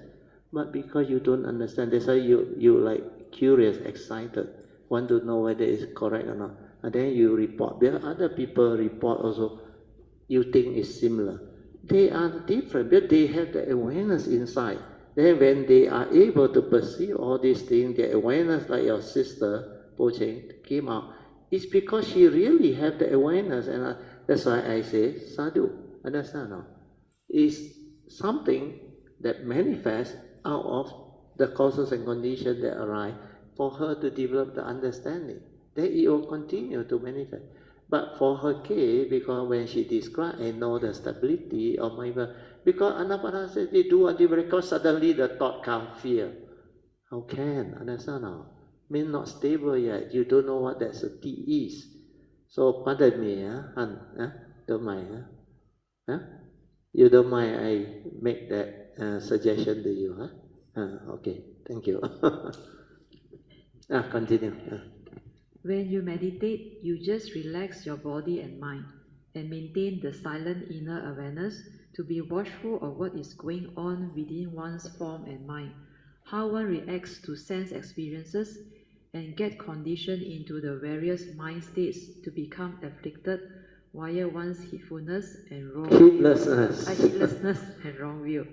But because you don't understand, that's why you like curious, excited, want to know whether it's correct or not. And then you report. There are other people report also, you think is similar. They are different, but they have the awareness inside. Then when they are able to perceive all these things, the awareness like your sister, Po Cheng, came out, it's because she really have the awareness. And that's why I say, sadhu, understand now? It's something that manifests out of the causes and conditions that arise for her to develop the understanding. Then it will continue to manifest. But for her case, because when she described, I know the stability of my mind. Because anapanasati do until because suddenly the thought come fear. How can? Understand now? Mean not stable yet. You don't know what that sati is. So pardon me, don't mind, huh? You don't mind I make that suggestion to you, okay, thank you. Continue. When you meditate, you just relax your body and mind and maintain the silent inner awareness to be watchful of what is going on within one's form and mind, how one reacts to sense experiences, and get conditioned into the various mind states to become afflicted via one's heedfulness and wrong heedlessness and wrong view,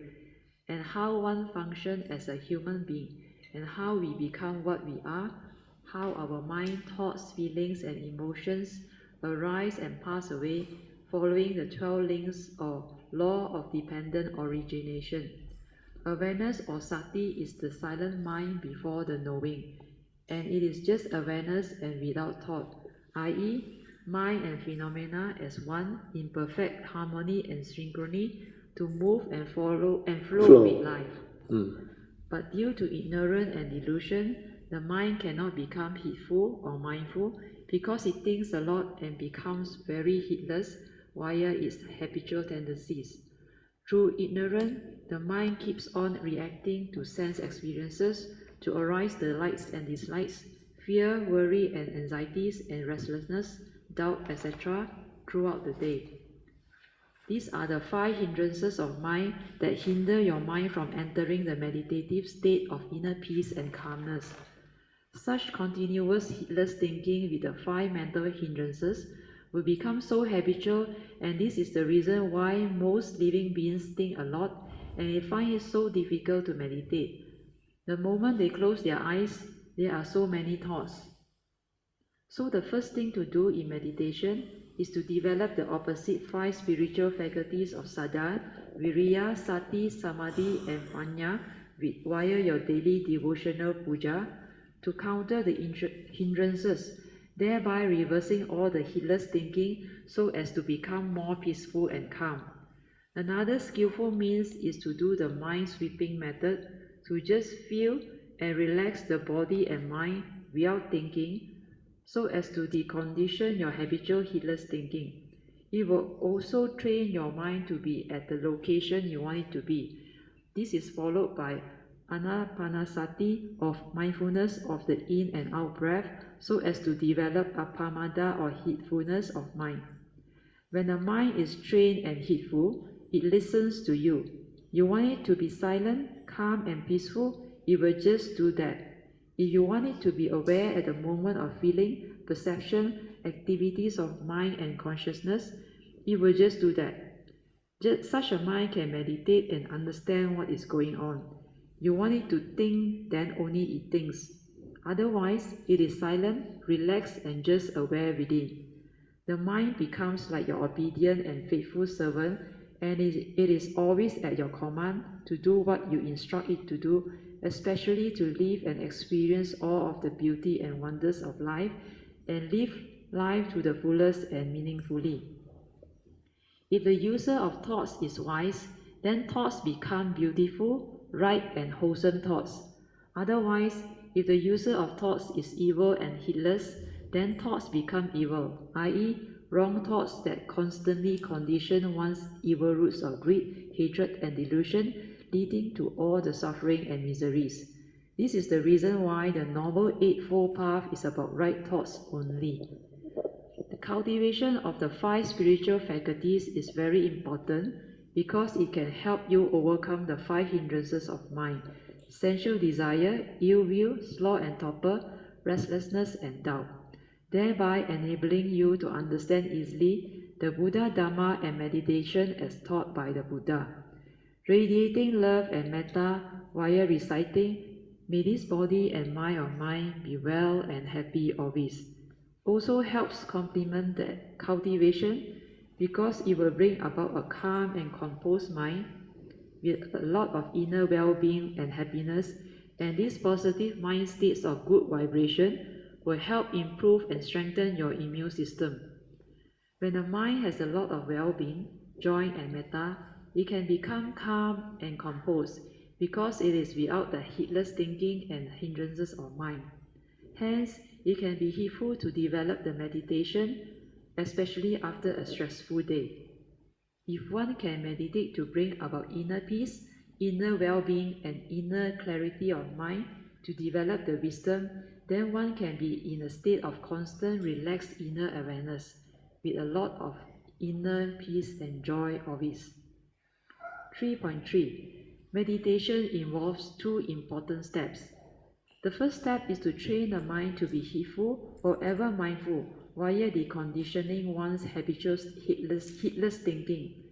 and how one functions as a human being, and how we become what we are, how our mind, thoughts, feelings, and emotions arise and pass away following the 12 links or law of dependent origination. Awareness or sati is the silent mind before the knowing, and it is just awareness and without thought, i.e., mind and phenomena as one in perfect harmony and synchrony to move and flow with life. But due to ignorance and delusion, the mind cannot become heedful or mindful because it thinks a lot and becomes very heedless via its habitual tendencies. Through ignorance, the mind keeps on reacting to sense experiences to arise the likes and dislikes, fear, worry and anxieties and restlessness, doubt, etc. throughout the day. These are the 5 hindrances of mind that hinder your mind from entering the meditative state of inner peace and calmness. Such continuous heedless thinking with the 5 mental hindrances will become so habitual, and this is the reason why most living beings think a lot and they find it so difficult to meditate. The moment they close their eyes, there are so many thoughts. So the first thing to do in meditation is to develop the opposite 5 spiritual faculties of Saddha, Viriya, Sati, Samadhi and Panya via your daily devotional puja to counter the hindrances, thereby reversing all the heedless thinking so as to become more peaceful and calm. Another skillful means is to do the mind sweeping method, to just feel and relax the body and mind without thinking, so as to decondition your habitual heedless thinking. It will also train your mind to be at the location you want it to be. This is followed by anapanasati of mindfulness of the in and out breath so as to develop appamada or heedfulness of mind. When the mind is trained and heedful, it listens to you. You want it to be silent, calm and peaceful, it will just do that. If you want it to be aware at the moment of feeling, perception, activities of mind and consciousness, it will just do that. Such a mind can meditate and understand what is going on. You want it to think, then only it thinks. Otherwise, it is silent, relaxed and just aware within. The mind becomes like your obedient and faithful servant, and it is always at your command to do what you instruct it to do, especially to live and experience all of the beauty and wonders of life, and live life to the fullest and meaningfully. If the user of thoughts is wise, then thoughts become beautiful, right and wholesome thoughts. Otherwise, if the user of thoughts is evil and heedless, then thoughts become evil, i.e., wrong thoughts that constantly condition one's evil roots of greed, hatred and delusion, leading to all the suffering and miseries. This is the reason why the Noble Eightfold Path is about right thoughts only. The cultivation of the 5 spiritual faculties is very important because it can help you overcome the 5 hindrances of mind: sensual desire, ill will, sloth and torpor, restlessness and doubt, thereby enabling you to understand easily the Buddha, Dhamma and meditation as taught by the Buddha. Radiating love and metta via reciting, "May this body and mind of mine be well and happy always," also helps complement the cultivation because it will bring about a calm and composed mind with a lot of inner well-being and happiness, and these positive mind states of good vibration will help improve and strengthen your immune system. When the mind has a lot of well-being, joy and metta, it can become calm and composed because it is without the heedless thinking and hindrances of mind. Hence, it can be helpful to develop the meditation, especially after a stressful day. If one can meditate to bring about inner peace, inner well-being and inner clarity of mind to develop the wisdom, then one can be in a state of constant relaxed inner awareness with a lot of inner peace and joy always. 3.3. Meditation involves two important steps. The first step is to train the mind to be heedful or ever mindful via the conditioning one's habitual heedless thinking.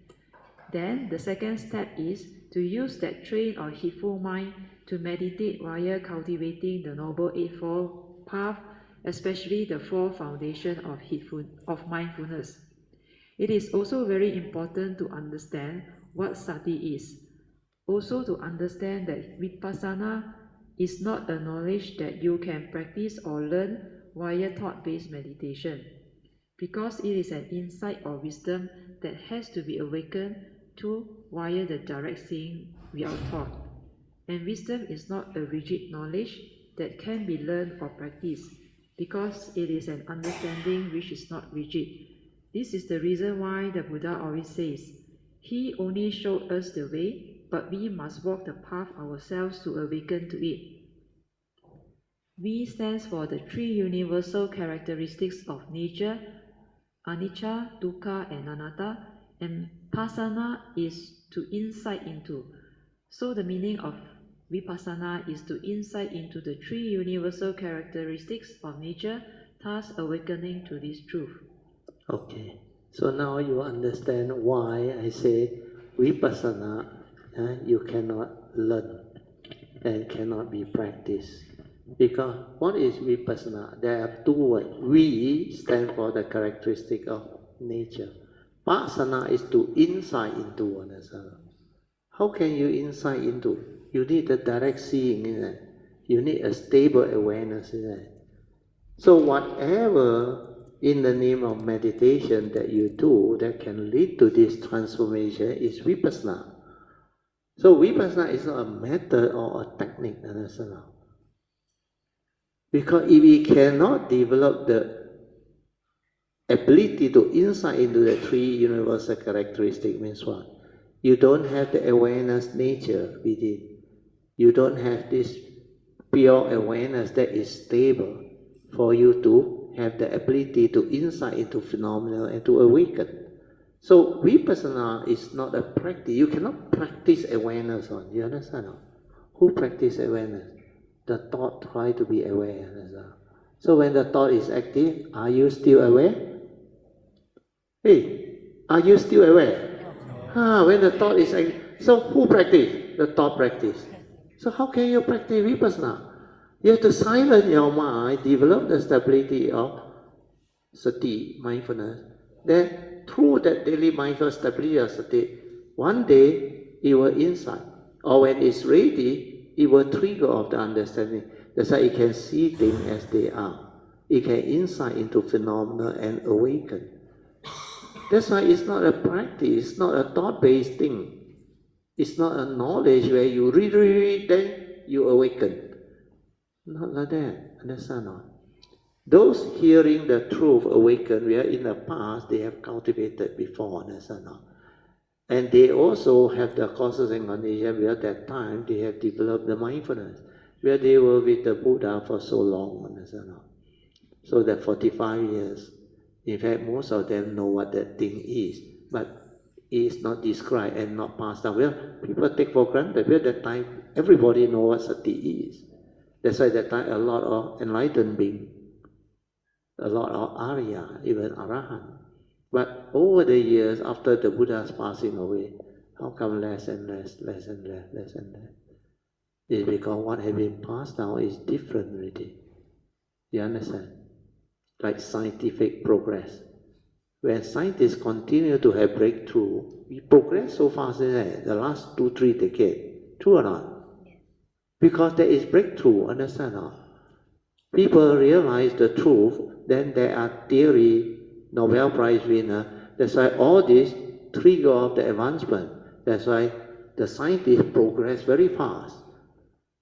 Then the second step is to use that trained or heedful mind to meditate via cultivating the Noble Eightfold Path, especially the four foundations of mindfulness. It is also very important to understand what sati is. Also to understand that vipassana is not a knowledge that you can practice or learn via thought-based meditation, because it is an insight or wisdom that has to be awakened to via the direct seeing without thought. And wisdom is not a rigid knowledge that can be learned or practiced, because it is an understanding which is not rigid. This is the reason why the Buddha always says, "He only showed us the way, but we must walk the path ourselves to awaken to it." V stands for the three universal characteristics of nature, anicca, dukkha, and anatta, and pasana is to insight into. So the meaning of vipassana is to insight into the three universal characteristics of nature, thus awakening to this truth. Okay, so now you understand why I say vipassana you cannot learn and cannot be practiced. Because what is vipassana? There are two words. Vi stands for the characteristic of nature. Pasana is to insight into one another. How can you insight into? You need a direct seeing, isn't it? You need a stable awareness, isn't it? So whatever in the name of meditation that you do that can lead to this transformation is vipassana. So vipassana is not a method or a technique, understand? Because if we cannot develop the ability to insight into the three universal characteristics, means what? You don't have the awareness nature within. You don't have this pure awareness that is stable for you to have the ability to insight into phenomena and to awaken. So vipassana is not a practice. You cannot practice awareness on. You understand? Who practice awareness? The thought try to be aware. So when the thought is active, are you still aware? Hey, are you still aware? When the thought is active. So who practice? The thought practice. So how can you practice vipassana? You have to silence your mind, develop the stability of sati, mindfulness. Then through that daily mindful stability of sati, one day it will insight. Or when it's ready, it will trigger of the understanding. That's why it can see things as they are. It can insight into phenomena and awaken. That's why it's not a practice, it's not a thought-based thing. It's not a knowledge where you read, then you awaken. Not like that, understand not? Those hearing the truth awaken, where in the past they have cultivated before, understand not? And they also have the causes and conditions where at that time they have developed the mindfulness, where they were with the Buddha for so long, understand not? So that 45 years. In fact, most of them know what that thing is, but it is not described and not passed down. Well, people take for granted. At that time, everybody knows what sati is. That's why at that time a lot of enlightened beings, a lot of Arya, even Arahant. But over the years, after the Buddha's passing away, how come less and less, less and less, less and less? It's because what has been passed down is different already. You understand? Like scientific progress. When scientists continue to have breakthrough, we progress so fast in the last 2-3 decades. True or not? Because there is breakthrough, understand not? People realize the truth, then there are theory Nobel Prize winner. That's why all this trigger of the advancement. That's why the scientists progress very fast.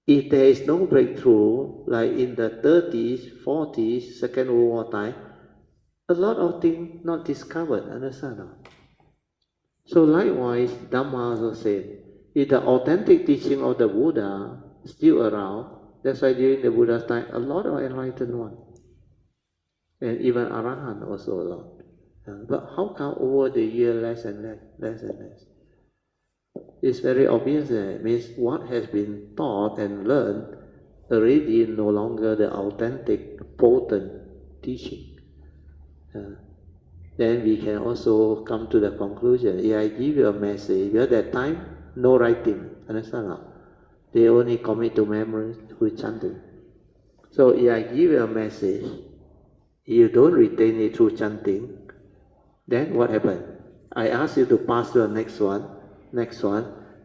If there is no breakthrough, like in the 30s, 40s, Second World War time, a lot of things not discovered, understand? So likewise, Dhamma also said, if the authentic teaching of the Buddha still around, that's why during the Buddha's time, a lot of enlightened one, and even Arahant also a lot. But how come over the year less and less, less and less? It's very obvious that it means what has been taught and learned already no longer the authentic, potent teaching. Then we can also come to the conclusion, if I give you a message, at that time, no writing, understand? They only commit to memory through chanting. So if I give you a message, you don't retain it through chanting, then what happened? I ask you to pass to the next one.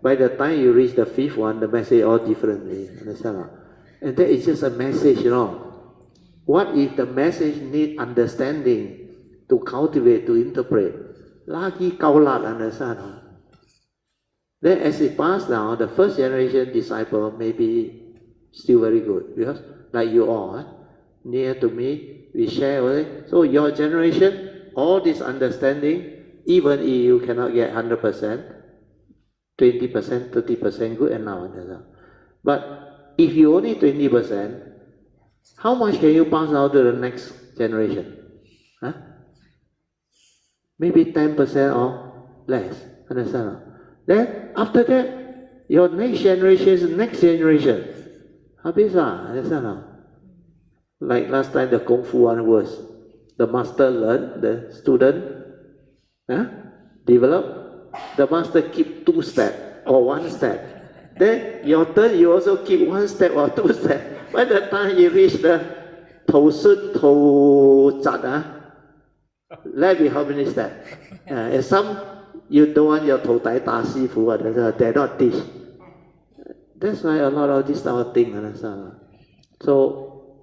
By the time you reach the fifth one, the message all differently, understand? And that is just a message, What if the message need understanding to cultivate, to interpret? Lagi kaulat, understand? Then as it passed down, the first generation disciple may be still very good, because like you all, near to me, we share with it. So your generation, all this understanding, even if you cannot get 100%, 20%, 30% good enough. But if you only 20%, how much can you pass out to the next generation? Maybe 10% or less. Understand? Then after that, your next generation is the next generation. Habis lah, understand? Like last time the Kung Fu one was, the master learned, the student develop. The master keep 2 steps or 1 step. Then your turn, you also keep 1 step or 2 steps. By the time you reach the Tou Sun Tou Zat, left with how many steps? And some you don't want your Tou Tai Da Si Fu, they not teach. That's why a lot of this type of thing. So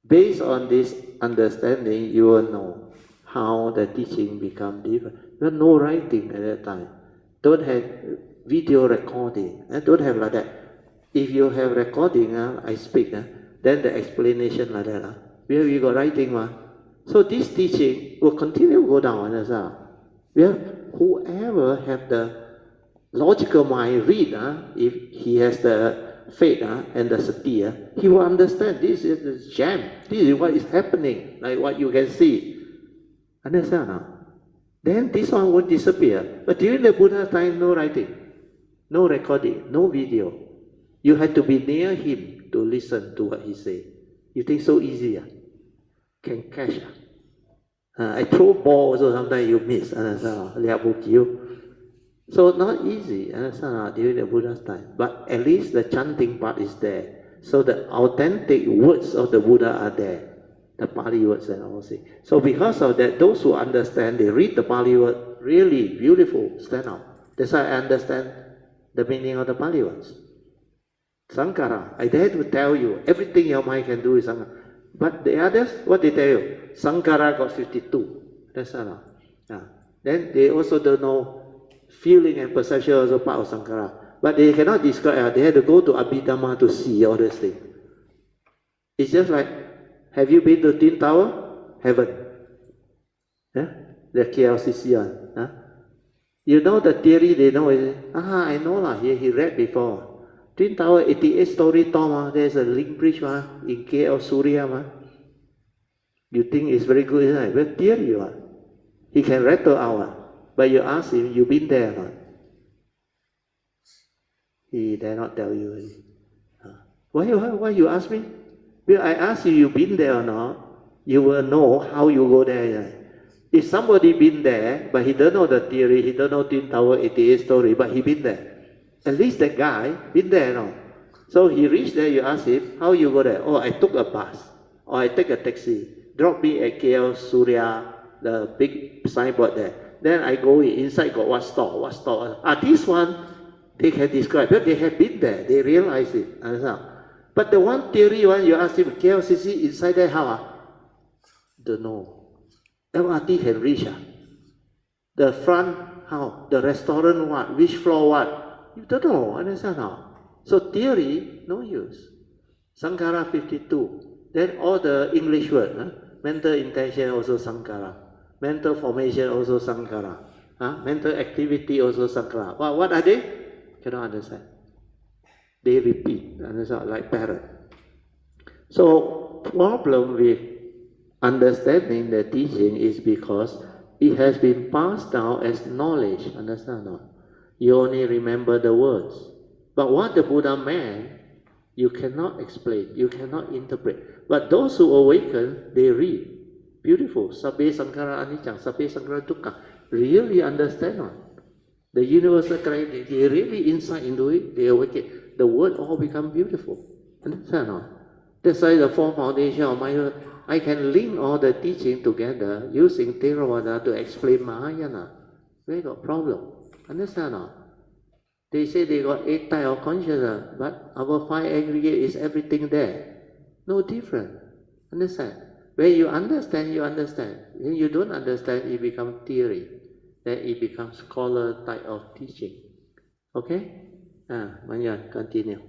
based on this understanding, you will know how the teaching become different. There no writing at that time. Don't have video recording. Don't have like that. If you have recording, I speak, then the explanation like that. Where we got writing, so this teaching will continue to go down. Whoever have the logical mind read, if he has the faith and the sati, he will understand this is the gem. This is what is happening, like what you can see. Understand? Then this one won't disappear. But during the Buddha's time, no writing, no recording, no video. You had to be near him to listen to what he said. You think so easy? Can catch. I throw ball also, sometimes you miss. So not easy, during the Buddha's time. But at least the chanting part is there. So the authentic words of the Buddha are there. The Pali words and all things. So because of that, those who understand, they read the Pali word, really beautiful, stand out. That's why I understand the meaning of the Pali words. Sankara, I dare to tell you, everything your mind can do is Sankara. But the others, what they tell you? Sankara got 52. That's all. Then they also don't know, feeling and perception are also part of Sankara. But they cannot describe, they have to go to Abhidhamma to see all these things. It's just like, have you been to Twin Tower? Haven't. The KLCC one. You know the theory, they know it. I know lah, he read before. Twin Tower, 88-story tall, there's a link bridge in KL Surya. You think it's very good, isn't it? But theory, he can rattle out. But you ask him, you been there or not? He dare not tell you. Why you ask me? Well, I ask you been there or not, you will know how you go there. If somebody been there, but he don't know the theory, he don't know Twin Tower 88 story, but he been there. At least that guy been there, no? So he reached there, you ask him, how you go there? Oh, I took a bus, or I take a taxi, drop me at KL Surya, the big signboard there. Then I go inside, got what store? This one, they can describe, but they have been there, they realize it. But the one theory one, you ask him, KLCC inside there, how? Don't know. LRT can reach. The front, how? The restaurant, what? Which floor, what? You don't know, understand how? So theory, no use. Sankara 52. Then all the English word, mental intention also Sankara. Mental formation also Sankara. Mental activity also Sankara. What are they? Cannot understand. They repeat, understand, like parrot. So problem with understanding the teaching is because it has been passed down as knowledge, understand or not? You only remember the words. But what the Buddha meant, you cannot explain, you cannot interpret. But those who awaken, they read. Beautiful. Sabbe Sankara Anicca, Sabbe Sankara Dukkha. Really understand or not? The universal clarity, they really insight into it, they awaken. The word all become beautiful. Understand or not? That's why the four foundation of mindfulness, I can link all the teaching together using Theravada to explain Mahayana. They got problem. Understand or not? They say they got 8 types of consciousness, but our 5 aggregate is everything there. No different. Understand? When you understand, you understand. When you don't understand, it becomes theory. Then it becomes scholar type of teaching. Okay? Manyan, continue.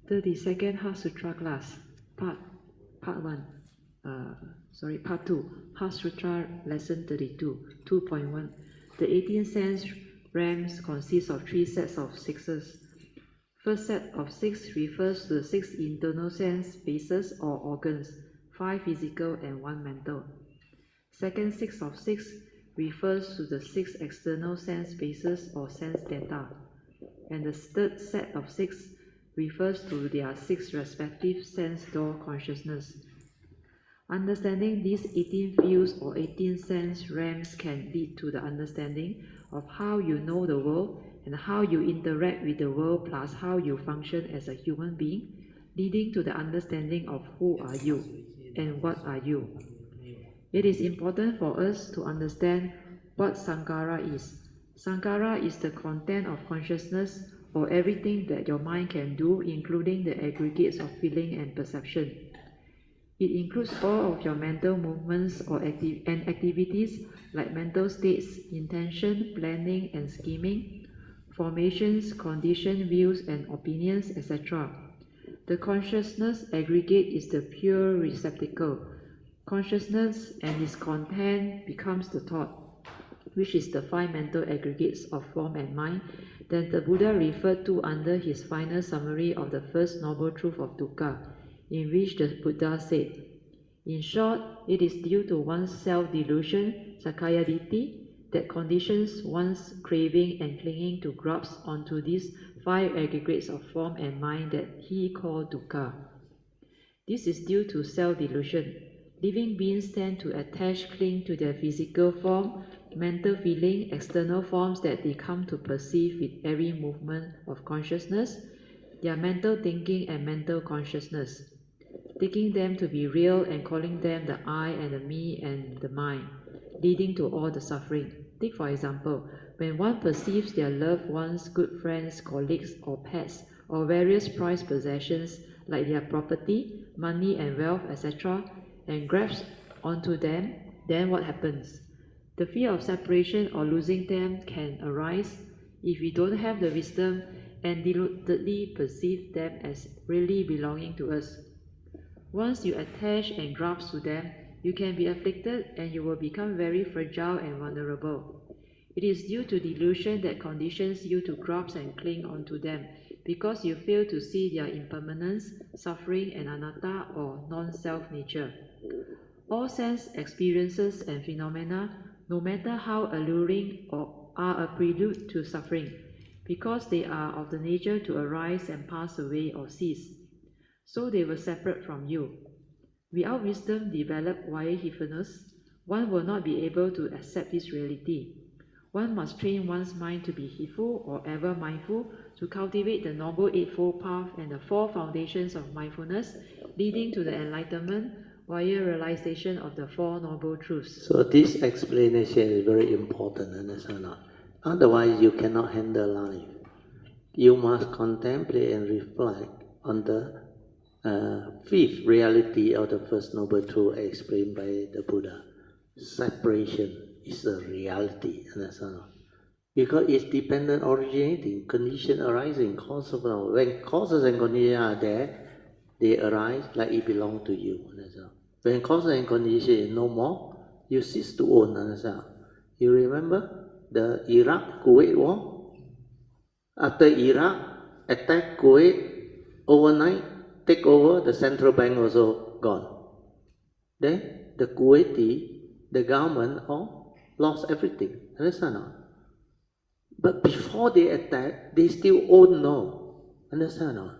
32nd Heart Sutra class, part 1. Part 2. Heart Sutra lesson 32, 2.1. The 18 sense realms consist of 3 sets of 6s. First set of 6 refers to the 6 internal sense bases or organs, 5 physical and 1 mental. Second 6 of 6 refers to the 6 external sense bases or sense data. And the third set of 6 refers to their 6 respective sense door consciousness. Understanding these 18 fields or 18 sense realms can lead to the understanding of how you know the world and how you interact with the world, plus how you function as a human being, leading to the understanding of who are you and what are you. It is important for us to understand what Sankara is. Sankara is the content of consciousness or everything that your mind can do, including the aggregates of feeling and perception. It includes all of your mental movements and activities like mental states, intention, planning and scheming, formations, condition, views and opinions, etc. The consciousness aggregate is the pure receptacle. Consciousness and its content becomes the thought, which is the 5 mental aggregates of form and mind that the Buddha referred to under his final summary of the first noble truth of dukkha, in which the Buddha said, in short, it is due to one's self-delusion, Sakkaya Ditthi, that conditions one's craving and clinging to grasp onto these 5 aggregates of form and mind that he called dukkha. This is due to self-delusion. Living beings tend to cling to their physical form, mental feeling, external forms that they come to perceive with every movement of consciousness, their mental thinking and mental consciousness, taking them to be real and calling them the I and the me and the mind, leading to all the suffering. Take for example, when one perceives their loved ones, good friends, colleagues or pets, or various prized possessions like their property, money and wealth, etc., and grabs onto them, then what happens? The fear of separation or losing them can arise if we don't have the wisdom and deludedly perceive them as really belonging to us. Once you attach and grasp to them, you can be afflicted and you will become very fragile and vulnerable. It is due to delusion that conditions you to grasp and cling onto them, because you fail to see their impermanence, suffering and anatta or non-self nature. All sense experiences and phenomena, no matter how alluring, are a prelude to suffering, because they are of the nature to arise and pass away or cease. So they will separate from you. Without wisdom developed via heedfulness, one will not be able to accept this reality. One must train one's mind to be heedful or ever mindful to cultivate the Noble Eightfold Path and the 4 foundations of mindfulness, leading to the enlightenment via realization of the 4 Noble Truths. So this explanation is very important, understand or not? Otherwise you cannot handle life. You must contemplate and reflect on the fifth reality of the First Noble Truth explained by the Buddha. Separation is a reality, understand? Because it's dependent originating, condition arising, cause of now. When causes and conditions are there, they arise like it belongs to you, understand? When causes and condition is no more, you cease to own, understand? You remember the Iraq-Kuwait war? After Iraq attacked Kuwait overnight, take over, the central bank also gone. Then the Kuwaiti, the government, all lost everything. Understand? No? But before they attack, they still own no. Understand? No?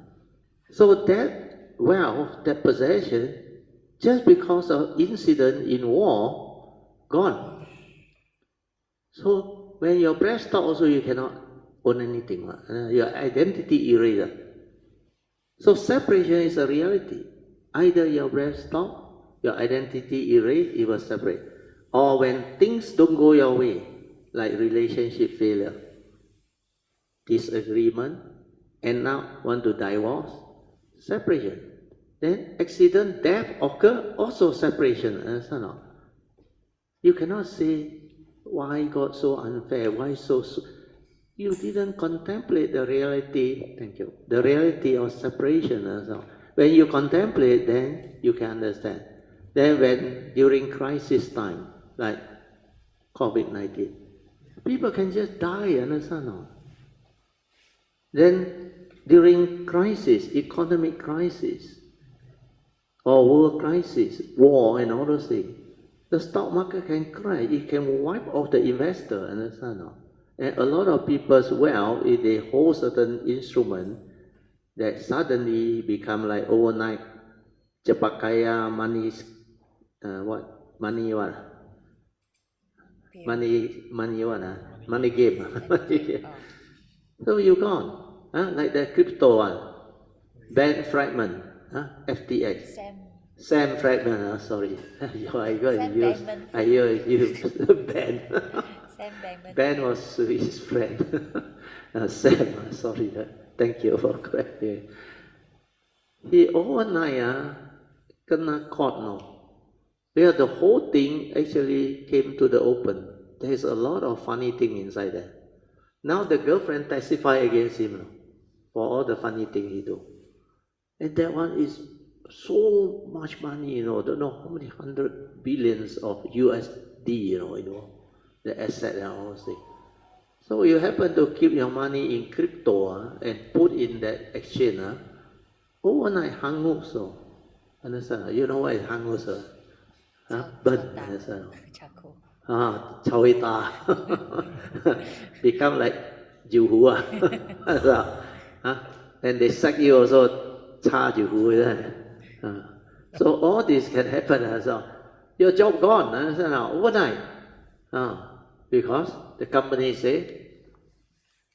So that wealth, that possession, just because of incident in war, gone. So when your breath stops, also you cannot own anything. Your identity eraser. So separation is a reality. Either your breath stops, your identity erased, it will separate. Or when things don't go your way, like relationship failure, disagreement, and now want to divorce, separation. Then accident, death occur, also separation. Understand? No? You cannot say, why God so unfair, why so... You didn't contemplate the reality, thank you, the reality of separation. Also. When you contemplate, then you can understand. Then when during crisis time, like COVID-19, people can just die, understand? No? Then during crisis, economic crisis, or world crisis, war and all those things, the stock market can crash, it can wipe off the investor, understand? No? And a lot of people's wealth, if they hold certain instrument that suddenly become like overnight, cepat kaya, money, what? Money what? Money what? Money game. So you gone. Like the crypto one. Band fragment. FTX. Sam fragment, sorry. I use band. Sam Bankman. Ben was his friend. Sam, sorry. Thank you for correcting. He overnight kena caught no. Where the whole thing actually came to the open. There's a lot of funny thing inside there. Now the girlfriend testified against him for all the funny thing he do. And that one is so much money, don't know how many hundred billions of USD, the asset and all those things. So you happen to keep your money in crypto and put in that exchange, overnight hang so. Understand? You know what is hang so? Burn, understand? Charcoal. Chawi ta. Become like Juhu. And they sack you also, cha Juhu. So all this can happen. So your job gone, understand? Overnight. Because the company say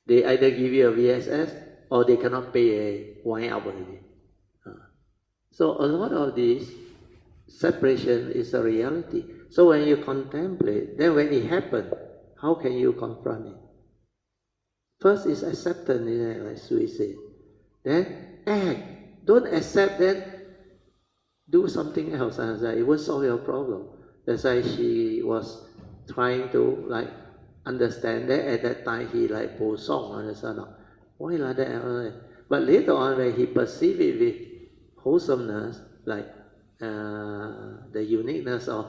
they either give you a VSS or they cannot pay a wind up already. So a lot of this separation is a reality. So when you contemplate, then when it happens, how can you confront it? First is acceptance, like Sui said. Then act. Don't accept, then do something else. It won't solve your problem. That's why she was trying to understand that. At that time he po song, understand? Why like that? But later on when he perceived it with wholesomeness, the uniqueness of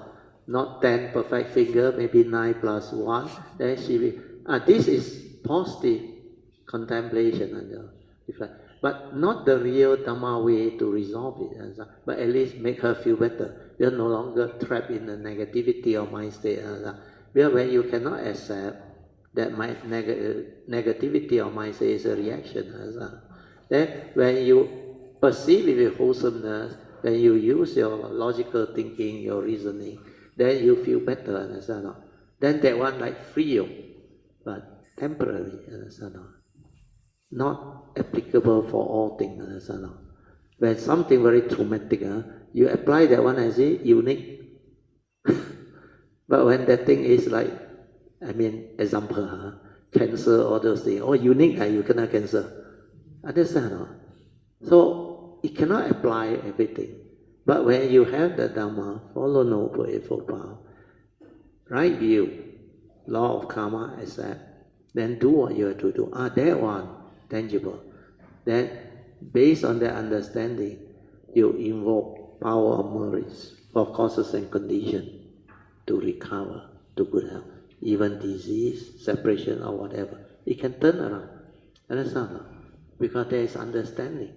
not 10 perfect finger, maybe 9 plus 1, then she this is positive contemplation. But not the real Dhamma way to resolve it, but at least make her feel better. You're no longer trapped in the negativity of mind state. Because when you cannot accept that negativity of mind state is a reaction, then when you perceive it with wholesomeness, then you use your logical thinking, your reasoning, then you feel better, understand? Then that one free you, but temporary, understand? Not applicable for all things, understand? When something very traumatic, you apply that one as a unique. But when that thing is example, cancer, all those things, unique, you cannot cancer. Understand? So it cannot apply everything. But when you have the Dhamma, follow Noble Eightfold Path, right view, law of karma, accept, then do what you have to do. That one, tangible. Then, based on that understanding, you invoke power of merits for causes and conditions to recover to good health. Even disease, separation or whatever, it can turn around. Understand? Because there is understanding.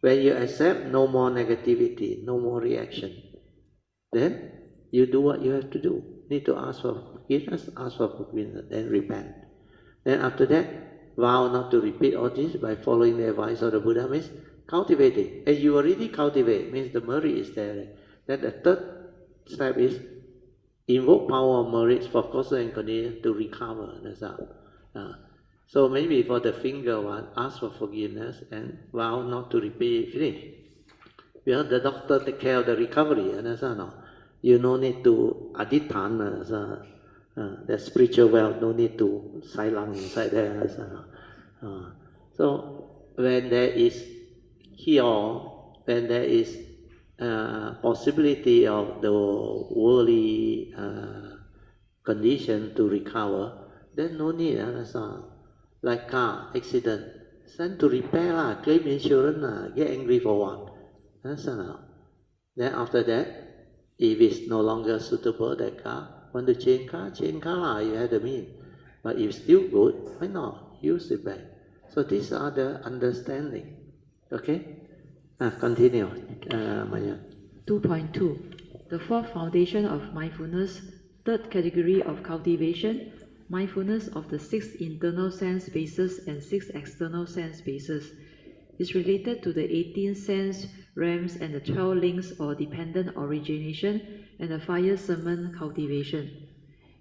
When you accept no more negativity, no more reaction, then you do what you have to do. Need to ask for forgiveness, then repent. Then after that, vow not to repeat all this by following the advice of the Buddha, means cultivating. And you already cultivate, means the merit is there. Then the third step is invoke power of merits for causes and conditions to recover. That's all. So maybe for the finger one, ask for forgiveness and vow not to repeat, finish. Because the doctor take care of the recovery, understand? No? You no need to aditana, the spiritual wealth, no need to silent inside there, understand? No? So when there is cure, when there is possibility of the worldly condition to recover, then no need, understand? Like car accident, send to repair lah, claim insurance lah, get angry for what? Understand? Then after that, if it's no longer suitable, that car, want to change car lah, you have the means. But if still good, why not? Use it back. So these are the understanding. Okay? Continue, Maya. 2.2. The fourth foundation of mindfulness, third category of cultivation, mindfulness of the 6 internal sense bases and 6 external sense bases, is related to the 18 sense realms and the 12 links or dependent origination and the fire sermon cultivation.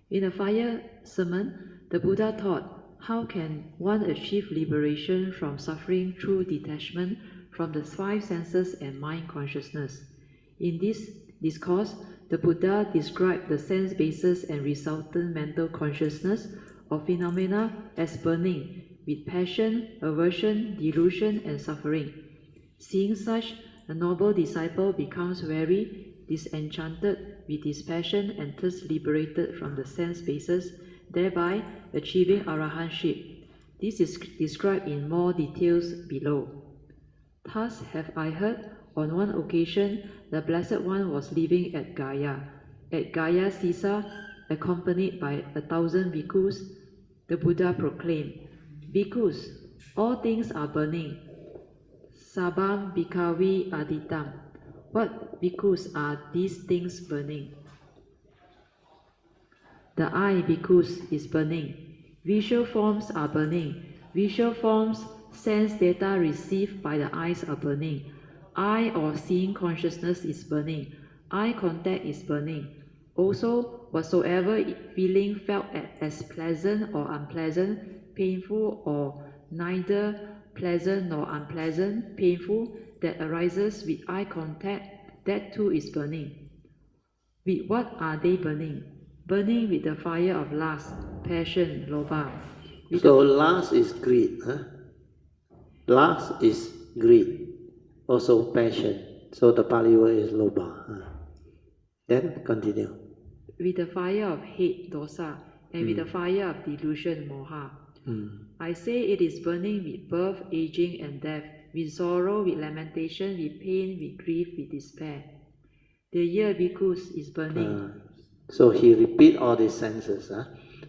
In the fire sermon, the Buddha taught how can one achieve liberation from suffering through detachment from the 5 senses and mind consciousness. In this discourse, the Buddha described the sense bases and resultant mental consciousness of phenomena as burning, with passion, aversion, delusion, and suffering. Seeing such, the noble disciple becomes very disenchanted with his passion and thus liberated from the sense bases, thereby achieving arahantship. This is described in more details below. Thus have I heard, on one occasion, the Blessed One was living at Gaya. At Gaya Sisa, accompanied by 1,000 bhikkhus, the Buddha proclaimed, "Bhikkhus, all things are burning. Sabam bhikkhave aditam." What bhikkhus are these things burning? The eye, bhikkhus, is burning. Visual forms are burning. Visual forms, sense data received by the eyes are burning. Eye or seeing consciousness is burning. Eye contact is burning. Also, whatsoever feeling felt as pleasant or unpleasant, painful or neither pleasant nor unpleasant, painful, that arises with eye contact, that too is burning. With what are they burning? Burning with the fire of lust, passion, lobha. So lust is greed. Lust is greed. Also passion. So the Pali word is lobha. Then continue. With the fire of hate, dosa, and with the fire of delusion, moha. I say it is burning with birth, aging, and death, with sorrow, with lamentation, with pain, with grief, with despair. The ear, bhikkhus, is burning. So he repeat all these senses.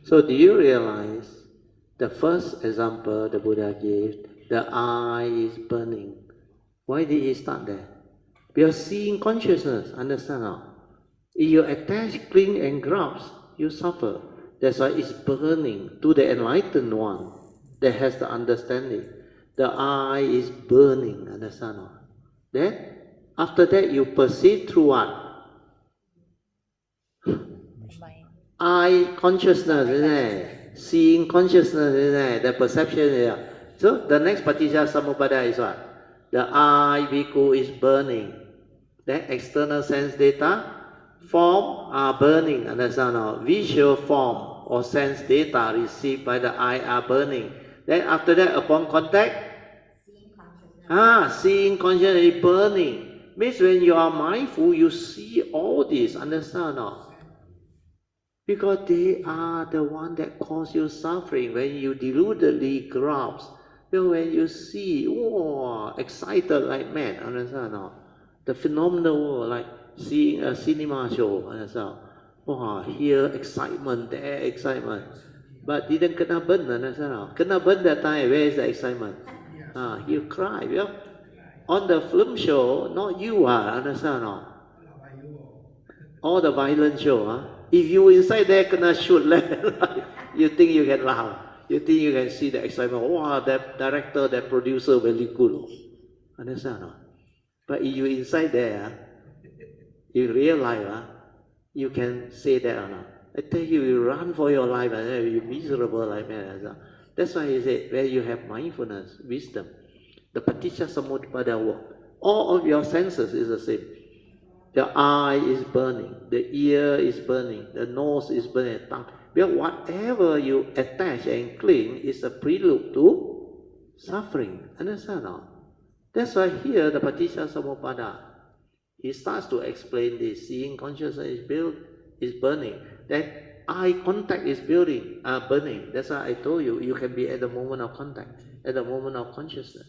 So do you realize the first example the Buddha gave, the eye is burning. Why did he start there? Because seeing consciousness, understand now? If you attach, cling and grasp, you suffer. That's why it's burning. To the enlightened one that has the understanding, the eye is burning, understand now? Then, after that you perceive through what? Mind. Eye consciousness, isn't it? Seeing consciousness, isn't it? The perception is there. So the next paticca samuppada is what? The eye, bhikkhu, is burning. Then external sense data, form are burning, understand now? Visual form or sense data received by the eye are burning. Then after that, upon contact, Seeing consciousness burning. Means when you are mindful, you see all this, understand or? Because they are the one that cause you suffering when you deludedly grasp. When you see, oh, excited like mad, understand or? The phenomenal world, like seeing a cinema show, understand? Wow, here excitement, there excitement. But didn't kena burn, understand or? Kena burn that time, where is the excitement? You cry, on the film show, not you understand or? All the violent show, if you inside there kena shoot you think you can laugh, you think you can see the excitement. Wow, that director, that producer very good, understand or? But if you inside there, you realize you can say that or not. I tell you, you run for your life and you're miserable like that. That's why he said, where you have mindfulness, wisdom, the paticca samuppada work, all of your senses is the same. The eye is burning, the ear is burning, the nose is burning, the tongue. Because whatever you attach and cling is a prelude to suffering. Understand or not? That's why here the paticca samuppada, he starts to explain this. Seeing consciousness is burning. Then eye contact is burning. That's why I told you, you can be at the moment of contact, at the moment of consciousness.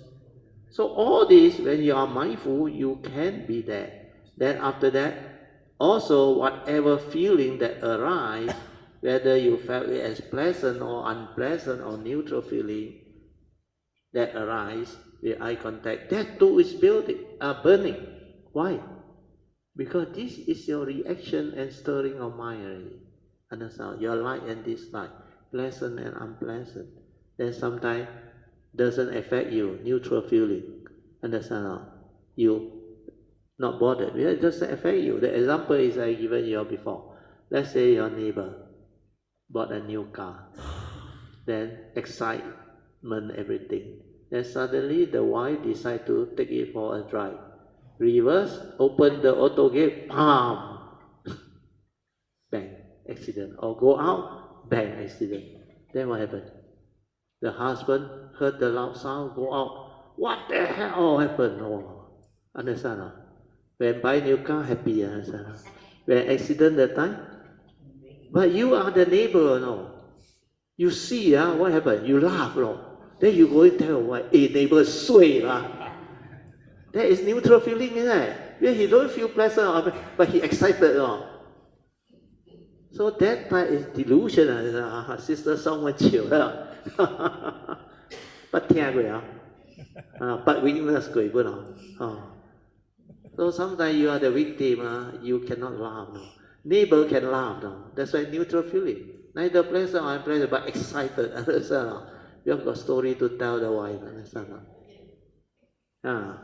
So all this, when you are mindful, you can be there. Then after that, also whatever feeling that arises, whether you felt it as pleasant or unpleasant or neutral feeling that arise with eye contact, that too is burning. Why? Because this is your reaction and stirring of mind already. Understand? Your like and dislike, pleasant and unpleasant. Then sometimes doesn't affect you, neutral feeling. Understand? You not bothered. It doesn't affect you. The example is I given you before. Let's say your neighbor bought a new car. Then excitement, everything. Then suddenly the wife decide to take it for a drive. Reverse, open the auto gate, bam, bang, accident. Or go out, bang, accident. Then what happened? The husband heard the loud sound, go out. What the hell happened? Oh, understand? When buy new car, happy, understand? When accident that time, but you are the neighbor, no? You see, what happened? You laugh, no? Then you go and tell what? Hey, neighbor, sway, That is neutral feeling, isn't it? Yeah, he don't feel pleasant, but he excited, no? So that part is delusion, sister, someone chill, but but weakness, So sometimes you are the victim, you cannot laugh, no? Neighbor can laugh, no? That's why neutral feeling. Neither pleasant or unpleasant, but excited, understand? No? You have got story to tell the wife, understand? No?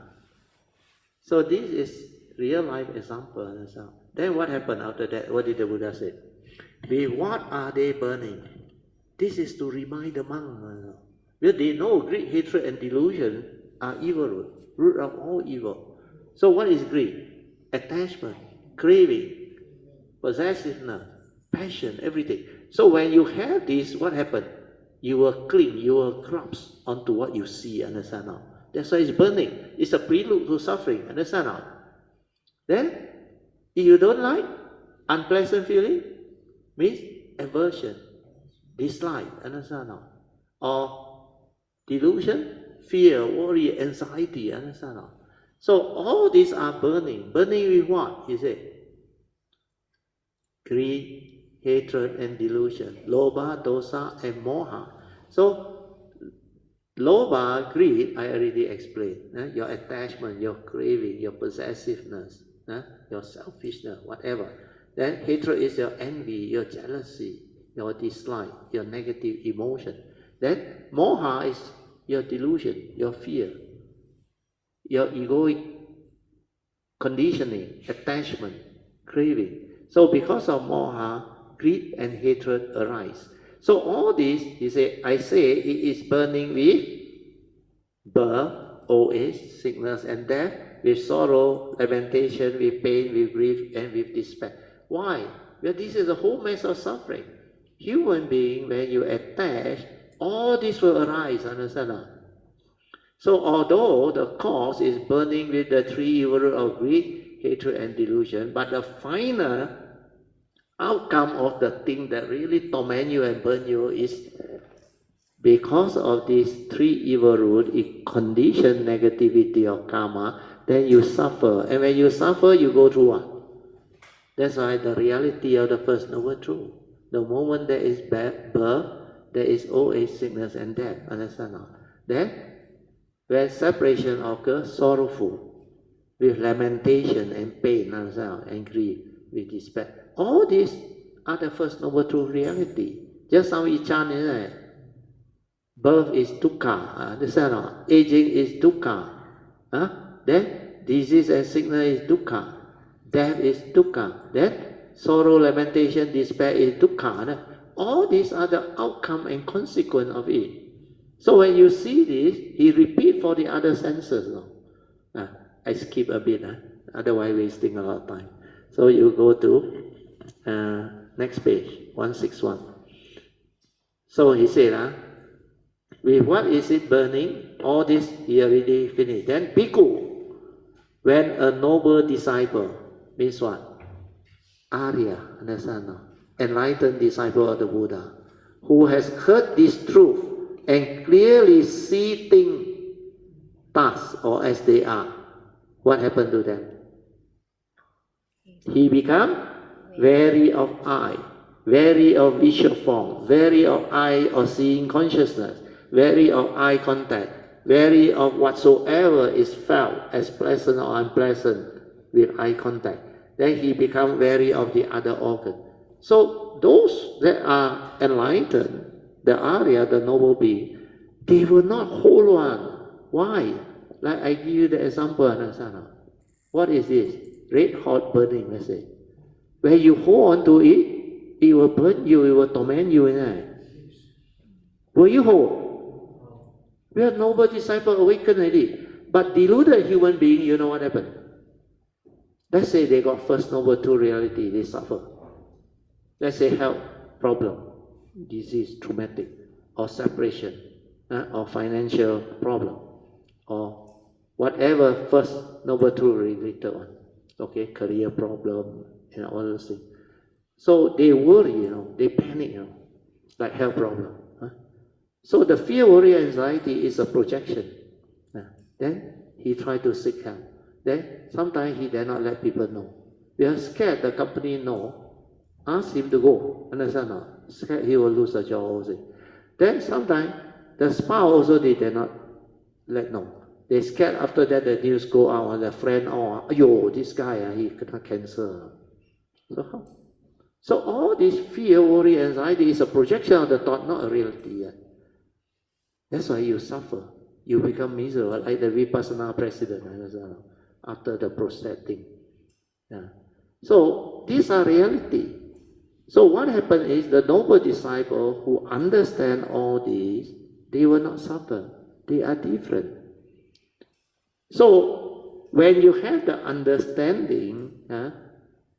So this is real life example, understand? Then what happened after that? What did the Buddha say? What are they burning? This is to remind the monk. Because they know greed, hatred, and delusion are evil root of all evil. So what is greed? Attachment, craving, possessiveness, passion, everything. So when you have this, what happened? You will cling, you will grasp onto what you see, understand now? That's why it's burning. It's a prelude to suffering, understand now? Then, if you don't like unpleasant feeling, means aversion, dislike, understand now? Or delusion, fear, worry, anxiety, understand now? So all these are burning. Burning with what? He said, greed, hatred, and delusion. Lobha, dosa, and moha. So, lobha, greed, I already explained. Your attachment, your craving, your possessiveness, your selfishness, whatever. Then hatred is your envy, your jealousy, your dislike, your negative emotion. Then moha is your delusion, your fear, your egoic conditioning, attachment, craving. So because of moha, greed and hatred arise. So all this, I say it is burning with birth, old age, sickness and death, with sorrow, lamentation, with pain, with grief, and with despair. Why? Well, this is a whole mess of suffering. Human being, when you attach, all this will arise, understand? So although the cause is burning with the three evil roots of greed, hatred, and delusion, but the final outcome of the thing that really torment you and burn you is because of these three evil roots, it condition negativity of karma, then you suffer. And when you suffer, you go through what? That's why the reality of the First Noble Truth. The moment there is birth, there is old age, sickness, and death. Understand now? Then, when separation occurs, sorrowful, with lamentation and pain, understand, and grief, with despair. All these are the First Noble Truth reality. Just how we chant, isn't it? Birth is dukkha, understand not? Aging is dukkha. Then disease and sickness is dukkha. Death is dukkha. Then sorrow, lamentation, despair is dukkha. All these are the outcome and consequence of it. So when you see this, he repeat for the other senses. I skip a bit, otherwise wasting a lot of time. So you go to next page, 161. So he said, with what is it burning? All this he already finished. Then bhikkhu, when a noble disciple, means what? Arya, understand now? Enlightened disciple of the Buddha, who has heard this truth and clearly see things thus or as they are, what happened to them? He become wary of eye, wary of visual form, wary of eye or seeing consciousness, wary of eye contact, wary of whatsoever is felt as pleasant or unpleasant with eye contact. Then he becomes wary of the other organ. So those that are enlightened, the Arya, the noble being, they will not hold on. Why? Like I give you the example, Anasana. What is this? Red hot burning, let's say. When you hold on to it, it will burn you, it will torment you. Will you hold? We are noble disciple awakened already. But deluded human being, you know what happened? Let's say they got First Noble Truth reality, they suffer. Let's say health problem, disease, traumatic, or separation, or financial problem, or whatever First Noble Truth related one. Okay, career problem, and all those things. So they worry, they panic, like health problem. So the fear, worry, anxiety is a projection. Then he try to seek help. Then sometimes he dare not let people know. We are scared the company know. Ask him to go. Understand not? Scared he will lose a job also. Then sometimes the spouse also they dare not let know. They scared after that the news go out and the friend, yo, this guy, he got cancer. So how? So all this fear, worry, anxiety is a projection of the thought, not a reality yet. That's why you suffer. You become miserable, like the Vipassana president after the prostate thing. So these are reality. So what happened is the noble disciple who understand all these, they will not suffer. They are different. So when you have the understanding,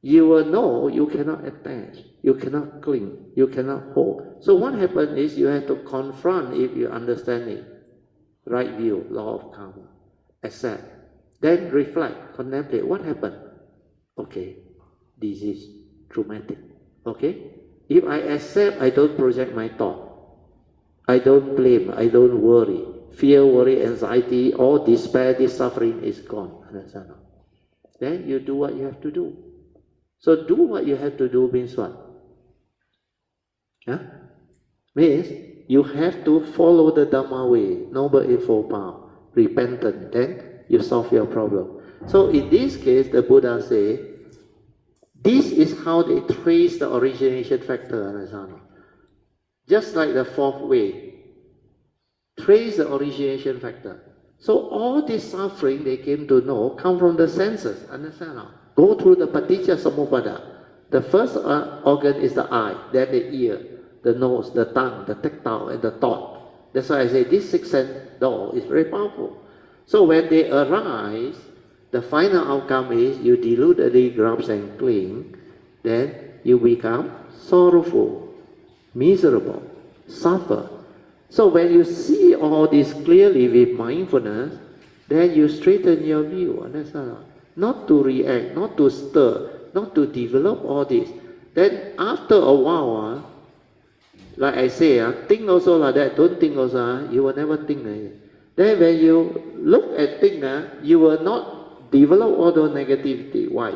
you will know you cannot attach, you cannot cling, you cannot hold. So what happens is you have to confront if you understand it. Right view, law of karma, accept. Then reflect, contemplate, what happened? Okay, this is traumatic. Okay? If I accept, I don't project my thought. I don't blame, I don't worry. Fear, worry, anxiety, all despair, this suffering is gone. Understand? Then you do what you have to do. So do what you have to do means what? Means you have to follow the Dhamma way, Noble Eightfold Path, repentant, then you solve your problem. So in this case, the Buddha say, this is how they trace the origination factor, understand? Just like the fourth way, trace the origination factor. So all this suffering they came to know come from the senses, understand? Go through the Paticca Samuppada. The first organ is the eye, then the ear, the nose, the tongue, the tactile, and the thought. That's why I say this sixth sense door is very powerful. So when they arise, the final outcome is you deludedly grasp and cling, then you become sorrowful, miserable, suffer. So when you see all this clearly with mindfulness, then you straighten your view, understand? Not to react, not to stir, not to develop all this. Then after a while, like I say, think also like that, don't think also, you will never think. Then when you look at things, you will not develop all the negativity. Why?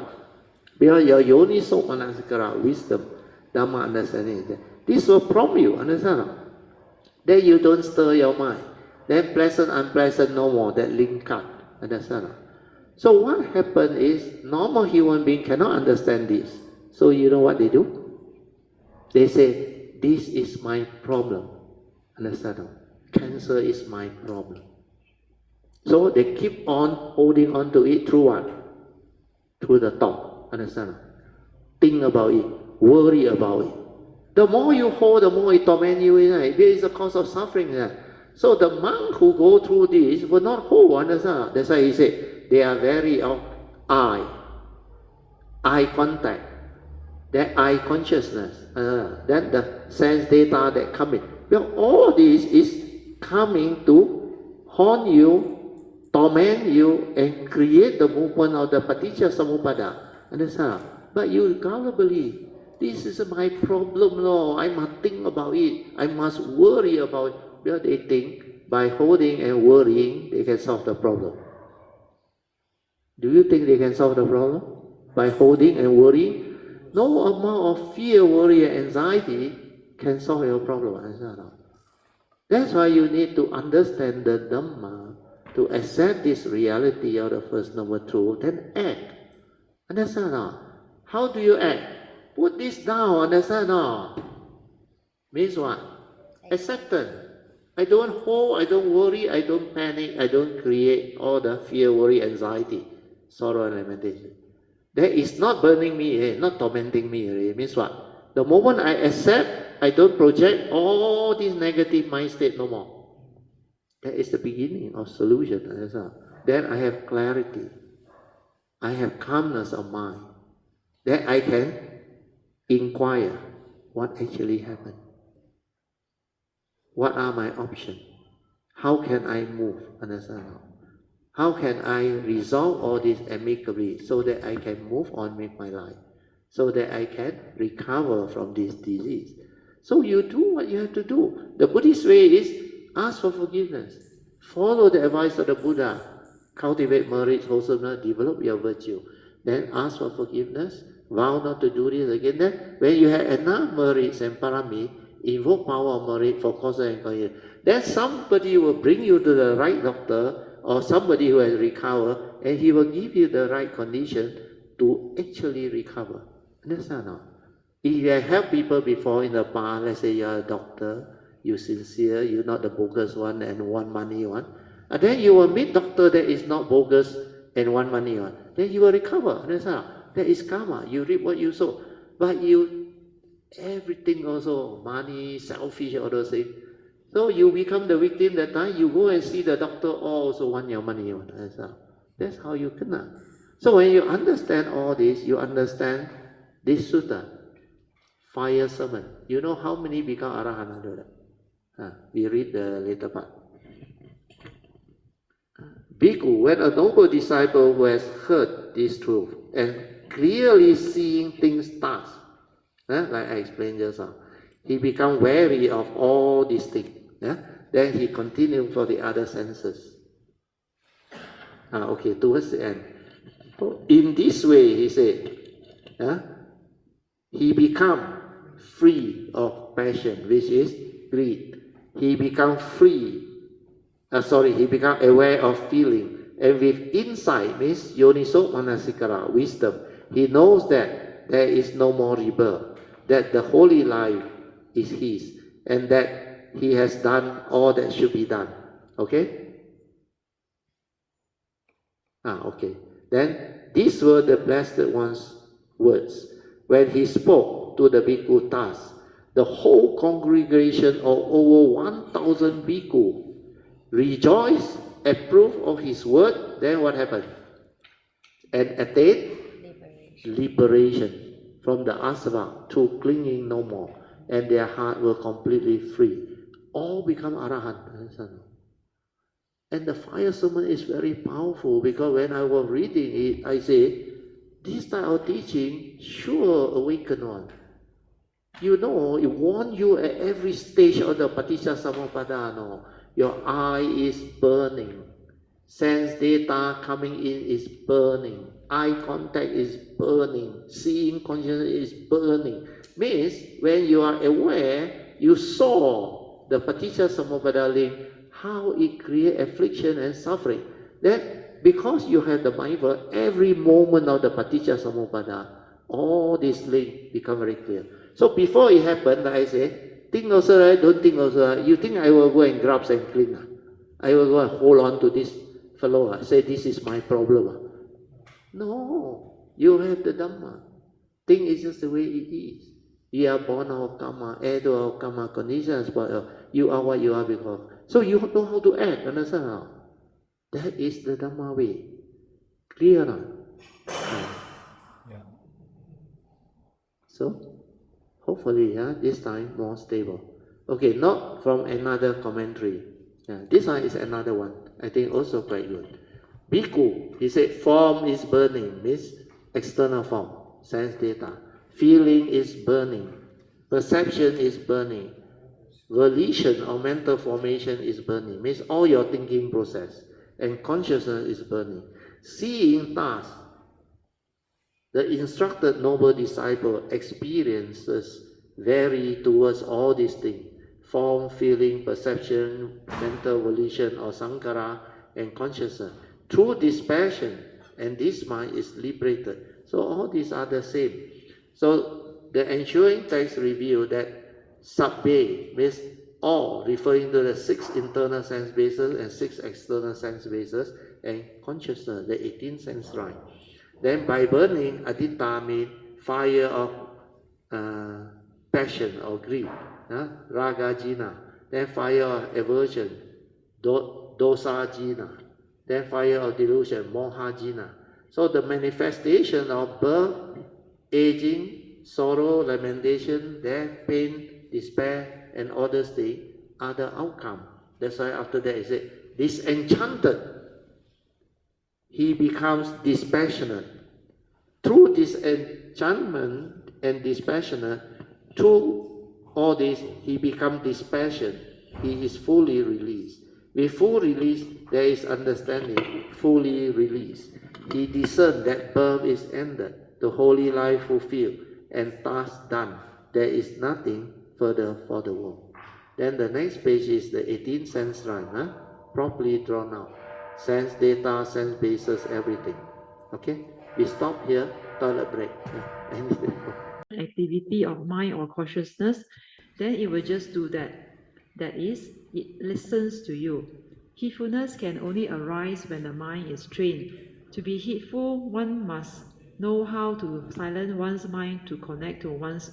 Because your yoniso manasikara, wisdom, dhamma understanding, this will prompt you, understand? Then you don't stir your mind. Then pleasant, unpleasant, no more, that link cut, understand? So what happened is, normal human being cannot understand this. So you know what they do? They say, this is my problem, understand? Cancer is my problem. So they keep on holding on to it through what? Through the thought, understand? Think about it, worry about it. The more you hold, the more it torment you, right? There is a cause of suffering. Right? So the monk who go through this will not hold, understand? That's why he said, they are very of eye contact, that eye consciousness, then the sense data that come in. Well, all this is coming to haunt you, torment you, and create the movement of the paticca samuppada. Understand? But you gullibly, this is my problem, no, I must think about it, I must worry about it. Well, they think by holding and worrying, they can solve the problem. Do you think they can solve the problem? By holding and worrying? No amount of fear, worry, and anxiety can solve your problem. That's why you need to understand the Dhamma, to accept this reality of the First Noble Truth, then act. Understand now? How do you act? Put this down, understand now? Means what? Acceptance. I don't hold, I don't worry, I don't panic, I don't create all the fear, worry, anxiety, sorrow, and lamentation. That is not burning me, not tormenting me. It means what? The moment I accept, I don't project all these negative mind state no more. That is the beginning of solution. Then I have clarity. I have calmness of mind. Then I can inquire what actually happened. What are my options? How can I move? Understand? How can I resolve all this amicably so that I can move on with my life? So that I can recover from this disease. So you do what you have to do. The Buddhist way is ask for forgiveness. Follow the advice of the Buddha. Cultivate merit, wholesomeness, develop your virtue. Then ask for forgiveness. Vow not to do this again. Then when you have enough merits and parami, invoke power of merit for cause and condition. Then somebody will bring you to the right doctor or somebody who has recovered, and he will give you the right condition to actually recover. Understand now? If you have helped people before in the past, let's say you're a doctor, you're sincere, you're not the bogus one and want money one, and then you will meet doctor that is not bogus and want money one. Then you will recover. Understand? That is karma. You reap what you sow. But you, everything also, money, selfish, all those things. So you become the victim that time, you go and see the doctor, also want your money. That's how you kena. So when you understand all this, you understand this sutta, fire sermon. You know how many become arahant? We read the later part. Bhikkhu, when a noble disciple who has heard this truth and clearly seeing things thus, like I explained just now, he become wary of all these things. Then he continued for the other senses. Okay, towards the end. In this way, he said, he become free of passion, which is greed. He become free. He become aware of feeling. And with insight, means yoniso manasikara, wisdom, he knows that there is no more rebirth, that the holy life is his, and that he has done all that should be done. Okay? Okay. Then these were the Blessed One's words. When he spoke to the bhikkhu thus, the whole congregation of over 1,000 bhikkhu rejoiced, approved of his word. Then what happened? And attained liberation from the asava to clinging no more, and their heart were completely free. all become Arahant. Understand? And the fire sermon is very powerful because when I was reading it, I say, this type of teaching sure awaken one. You know, it warns you at every stage of the Paticca Samuppada. No? Your eye is burning. Sense data coming in is burning. Eye contact is burning. Seeing consciousness is burning. Means when you are aware, you saw the Paticca Samuppada link, how it creates affliction and suffering. Then, because you have the mindful, every moment of the Paticca Samuppada, all these links become very clear. So before it happened, like I say, think also right, don't think also right. You think I will go and grab and clean? I will go and hold on to this fellow, say this is my problem. No, you have the Dhamma. Thing is just the way it is. You are born of karma, heir to our karma, conditions, but you are what you are because. So you know how to act, understand how? That is the Dhamma way. Clear now? Yeah. So, hopefully, this time more stable. Okay, not from another commentary. This one is another one. I think also quite good. Bhikkhu, he said, form is burning, means external form, sense data. Feeling is burning. Perception is burning. Volition or mental formation is burning, means all your thinking process. And consciousness is burning. Seeing task, the instructed noble disciple experiences vary towards all these things. Form, feeling, perception, mental volition or sankhara, and consciousness. Through this passion, and this mind is liberated. So all these are the same. So the ensuing text reveal that sabbe means all, referring to the 6 internal sense bases and 6 external sense bases, and consciousness, the 18 sense right. Then by burning, adita means fire of passion or greed, raga jina. Then fire of aversion, dosa jina. Then fire of delusion, moha jina. So the manifestation of birth, aging, sorrow, lamentation, death, pain, despair, and other things are the outcome. That's why after that he said, disenchanted, he becomes dispassionate. Through disenchantment and dispassionate, through all this, he becomes dispassionate. He is fully released. With full release, there is understanding, fully released. He discerns that birth is ended, the holy life fulfilled, and task done. There is nothing further for the world. Then the next page is the 18 sense line, properly drawn out. Sense data, sense basis, everything. Okay? We stop here, toilet break. Activity of mind or consciousness, then it will just do that. That is, it listens to you. Heedfulness can only arise when the mind is trained. To be heedful, one must know how to silence one's mind to connect to one's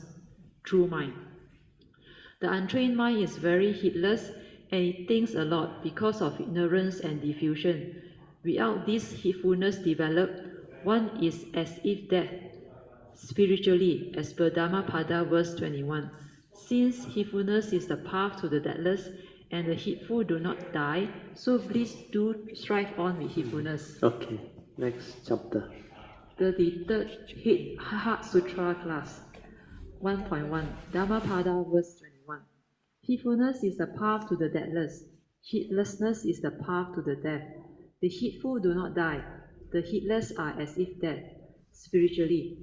true mind. The untrained mind is very heedless and it thinks a lot because of ignorance and diffusion. Without this heedfulness developed, one is as if dead spiritually, as per Dhammapada verse 21. Since heedfulness is the path to the deathless, and the heedful do not die, so please do strive on with heedfulness. Okay, next chapter. 33rd Heart Sutra class. 1.1 Dhammapada verse 21. Heedfulness is the path to the deathless. Heedlessness is the path to the death. The heedful do not die. The heedless are as if dead. Spiritually,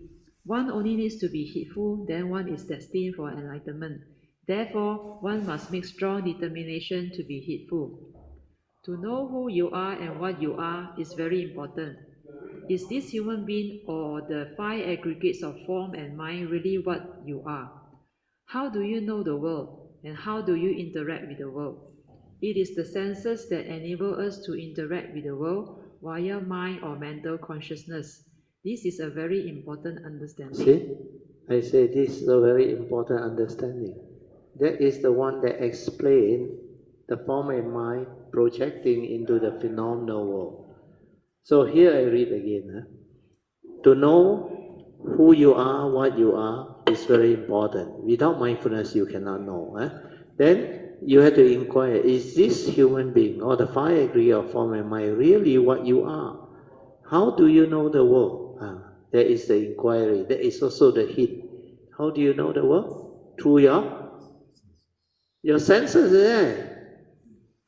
one only needs to be heedful, then one is destined for enlightenment. Therefore, one must make strong determination to be heedful. To know who you are and what you are is very important. Is this human being or the 5 aggregates of form and mind really what you are? How do you know the world, and how do you interact with the world? It is the senses that enable us to interact with the world via mind or mental consciousness. This is a very important understanding. See, I say this is a very important understanding. That is the one that explains the form and mind projecting into the phenomenal world. So here I read again. To know who you are, what you are, is very important. Without mindfulness, you cannot know. Then you have to inquire, is this human being or the 5 aggregate of form and mind really what you are? How do you know the world? There is the inquiry. There is also the hit. How do you know the world? Through your senses.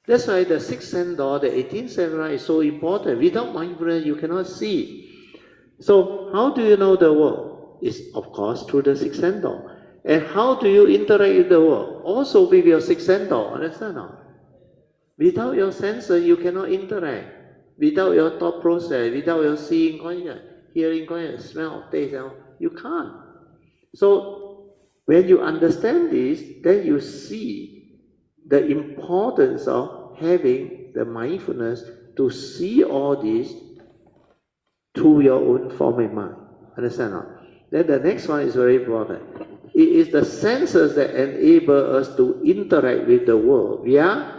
That's why the 6th sense door, the 18th sense is so important. Without mindfulness, you cannot see. So how do you know the world? It's of course through the 6th sense door. And how do you interact with the world? Also with your 6th sense door. Understand or not? Without your senses, you cannot interact. Without your thought process, without your seeing conscious, hearing conscious, smell, taste, you can't. So when you understand this, then you see the importance of having the mindfulness to see all this through your own form and mind. Understand or not? Then the next one is very important. It is the senses that enable us to interact with the world via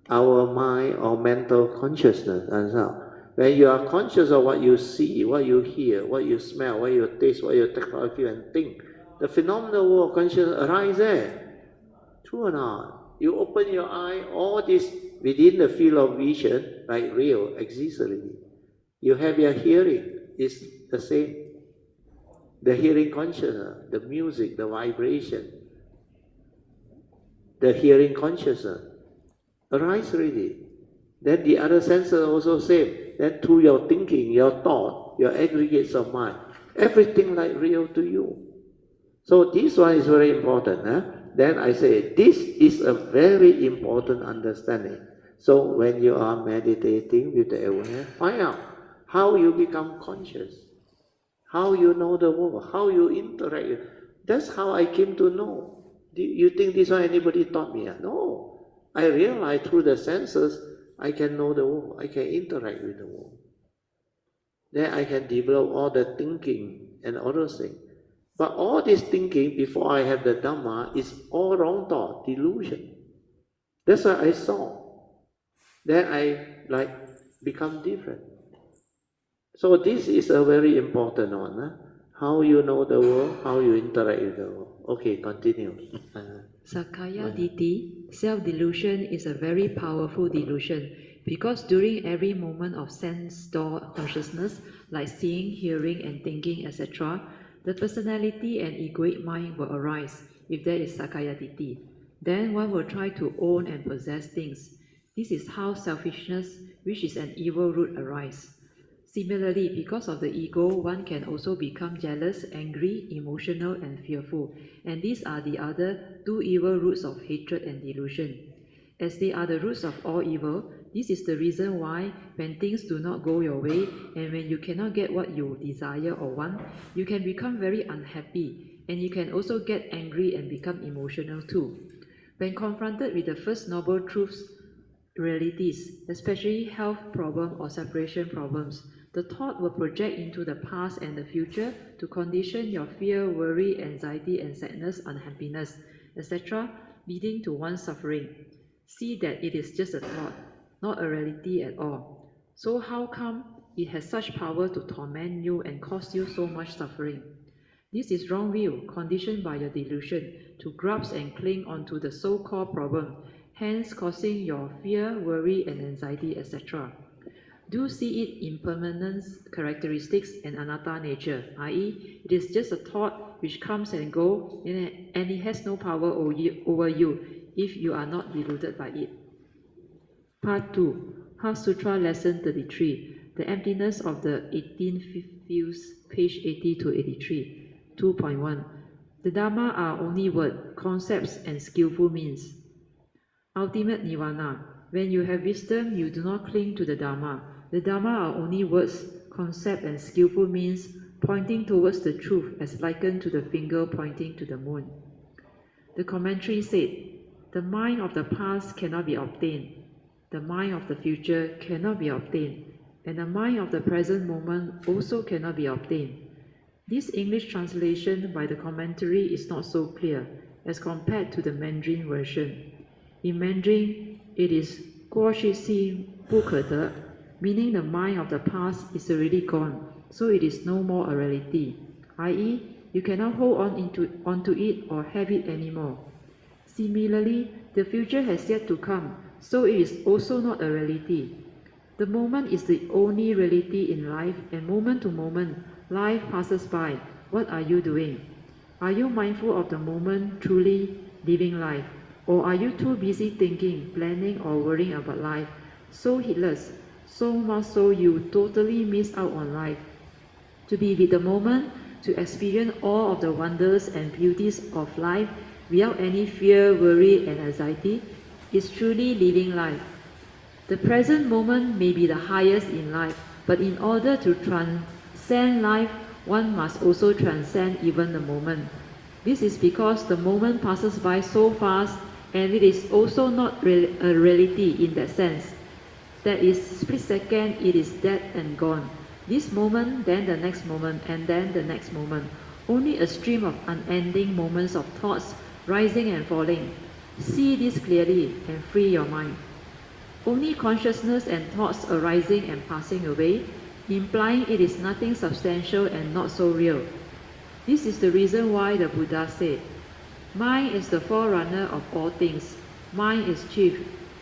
our mind or mental consciousness. Understand? When you are conscious of what you see, what you hear, what you smell, what you taste, what you feel and think, the phenomenal world of consciousness arises. True or not? You open your eye, all this within the field of vision, like real, exists already. You have your hearing, it's the same. The hearing consciousness, the music, the vibration, the hearing consciousness arise already. Then the other senses also same. Then through your thinking, your thought, your aggregates of mind, everything like real to you. So this one is very important. Then I say, this is a very important understanding. So when you are meditating with the awareness, find out how you become conscious, how you know the world, how you interact. That's how I came to know. Do you think this one anybody taught me? No. I realized through the senses, I can know the world, I can interact with the world. Then I can develop all the thinking and all those things. But all this thinking before I have the Dhamma is all wrong thought, delusion. That's what I saw. Then I become different. So this is a very important one. How you know the world, how you interact with the world. Okay, continue. Sakaya Ditti, self-delusion, is a very powerful delusion because during every moment of sense door consciousness, like seeing, hearing, and thinking, etc., the personality and egoic mind will arise if there is Sakaya Ditti. Then one will try to own and possess things. This is how selfishness, which is an evil root, arises. Similarly, because of the ego, one can also become jealous, angry, emotional, and fearful, and these are the other 2 evil roots of hatred and delusion. As they are the roots of all evil, this is the reason why when things do not go your way, and when you cannot get what you desire or want, you can become very unhappy, and you can also get angry and become emotional too. When confronted with the first noble truths, realities, especially health problems or separation problems, the thought will project into the past and the future to condition your fear, worry, anxiety, and sadness, unhappiness, etc., leading to one's suffering. See that it is just a thought, not a reality at all. So how come it has such power to torment you and cause you so much suffering? This is wrong view, conditioned by your delusion, to grasp and cling onto the so-called problem, hence causing your fear, worry, and anxiety, etc. Do see it impermanence, characteristics, and anatta nature, i.e., it is just a thought which comes and goes, and it has no power over you if you are not deluded by it. Part 2, Heart Sutra Lesson 33, The Emptiness of the 18 Fields, page 80 to 83. 2.1. The Dhamma are only words, concepts, and skillful means. Ultimate Nirvana. When you have wisdom, you do not cling to the Dhamma. The Dhamma are only words, concept, and skillful means pointing towards the truth as likened to the finger pointing to the moon. The commentary said, the mind of the past cannot be obtained. The mind of the future cannot be obtained. And the mind of the present moment also cannot be obtained. This English translation by the commentary is not so clear as compared to the Mandarin version. In Mandarin, it is 过去性不可得, meaning the mind of the past is already gone, so it is no more a reality, i.e., you cannot hold onto it or have it anymore. Similarly, The future has yet to come, so it is also not a reality. The moment is the only reality in life, and moment to moment, life passes by. What are you doing? Are you mindful of the moment, truly living life? Or are you too busy thinking, planning, or worrying about life? So heedless, so much so you totally miss out on life. To be with the moment, to experience all of the wonders and beauties of life without any fear, worry, and anxiety, is truly living life. The present moment may be the highest in life, but in order to transcend life, one must also transcend even the moment. This is because the moment passes by so fast, and it is also not a reality in that sense. That is, split second, it is dead and gone. This moment, then the next moment, and then the next moment. Only a stream of unending moments of thoughts rising and falling. See this clearly and free your mind. Only consciousness and thoughts arising and passing away, implying it is nothing substantial and not so real. This is the reason why the Buddha said, mind is the forerunner of all things. Mind is chief,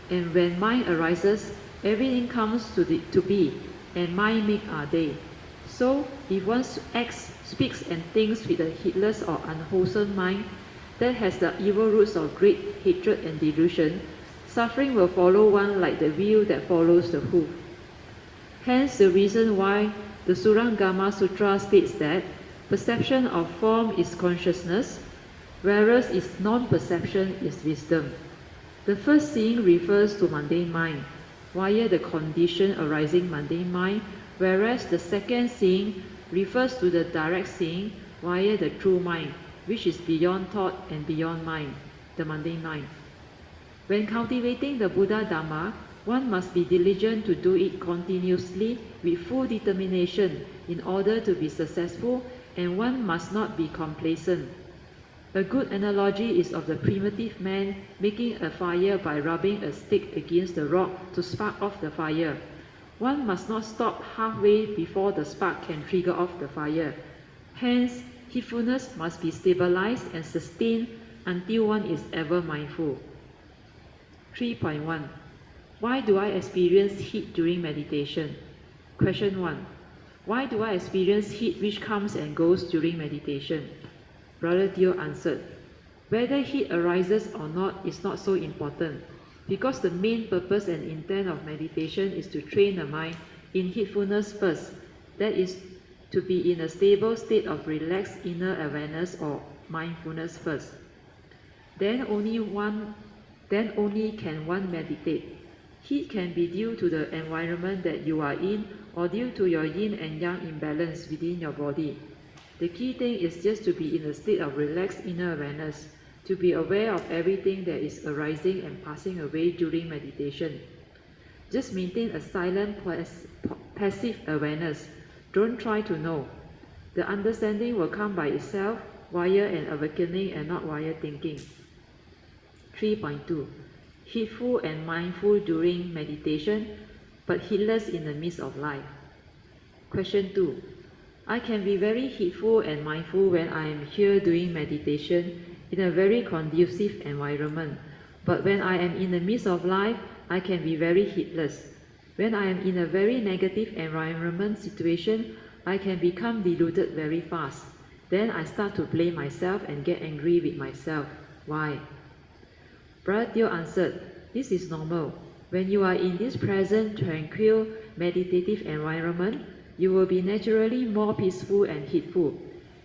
and when mind arises, everything comes to be, and mind make are they. So, if one acts, speaks, and thinks with a heedless or unwholesome mind that has the evil roots of great hatred and delusion, suffering will follow one like the wheel that follows the hoof. Hence the reason why the Surangama Sutra states that perception of form is consciousness, whereas its non-perception is wisdom. The first seeing refers to mundane mind, via the condition arising mundane mind, whereas the second seeing refers to the direct seeing via the true mind, which is beyond thought and beyond mind, the mundane mind. When cultivating the Buddha Dhamma, one must be diligent to do it continuously with full determination in order to be successful, and one must not be complacent. A good analogy is of the primitive man making a fire by rubbing a stick against the rock to spark off the fire. One must not stop halfway before the spark can trigger off the fire. Hence, heedfulness must be stabilized and sustained until one is ever mindful. 3.1. Why do I experience heat during meditation? Question 1. Why do I experience heat which comes and goes during meditation? Brother Dio answered, whether heat arises or not is not so important, because the main purpose and intent of meditation is to train the mind in heedfulness first, that is, to be in a stable state of relaxed inner awareness or mindfulness first. Then only can one meditate. Heat can be due to the environment that you are in or due to your yin and yang imbalance within your body. The key thing is just to be in a state of relaxed inner awareness, to be aware of everything that is arising and passing away during meditation. Just maintain a silent, passive awareness. Don't try to know. The understanding will come by itself via an awakening and not via thinking. 3.2. Heedful and mindful during meditation, but heedless in the midst of life. Question 2. I can be very heedful and mindful when I am here doing meditation in a very conducive environment, but when I am in the midst of life, I can be very heedless. When I am in a very negative environment situation, I can become deluded very fast. Then I start to blame myself and get angry with myself. Why? Brother Teo answered, this is normal. When you are in this present, tranquil, meditative environment, you will be naturally more peaceful and heedful.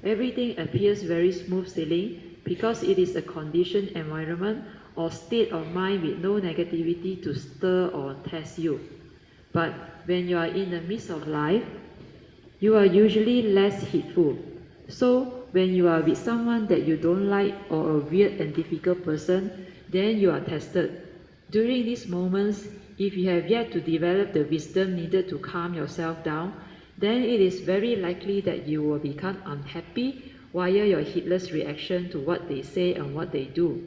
Everything appears very smooth sailing because it is a conditioned environment or state of mind with no negativity to stir or test you. But when you are in the midst of life, you are usually less heedful. So when you are with someone that you don't like or a weird and difficult person, then you are tested. During these moments, if you have yet to develop the wisdom needed to calm yourself down, then it is very likely that you will become unhappy via your heedless reaction to what they say and what they do.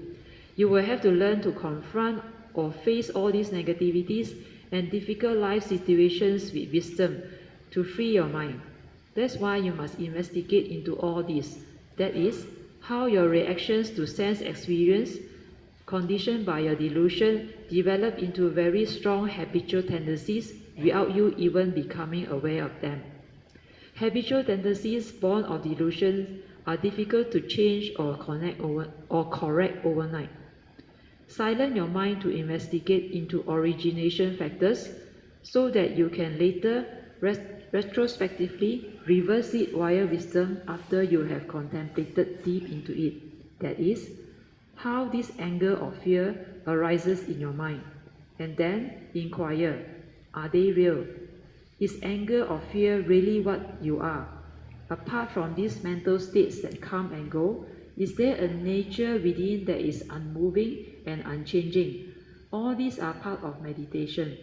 You will have to learn to confront or face all these negativities and difficult life situations with wisdom to free your mind. That's why you must investigate into all this. That is, how your reactions to sense experience, conditioned by your delusion, develop into very strong habitual tendencies without you even becoming aware of them. Habitual tendencies born of delusions are difficult to change or correct overnight. Silence your mind to investigate into origination factors so that you can later retrospectively reverse it via wisdom after you have contemplated deep into it. That is, how this anger or fear arises in your mind, and then inquire, are they real? Is anger or fear really what you are? Apart from these mental states that come and go, is there a nature within that is unmoving and unchanging? All these are part of meditation.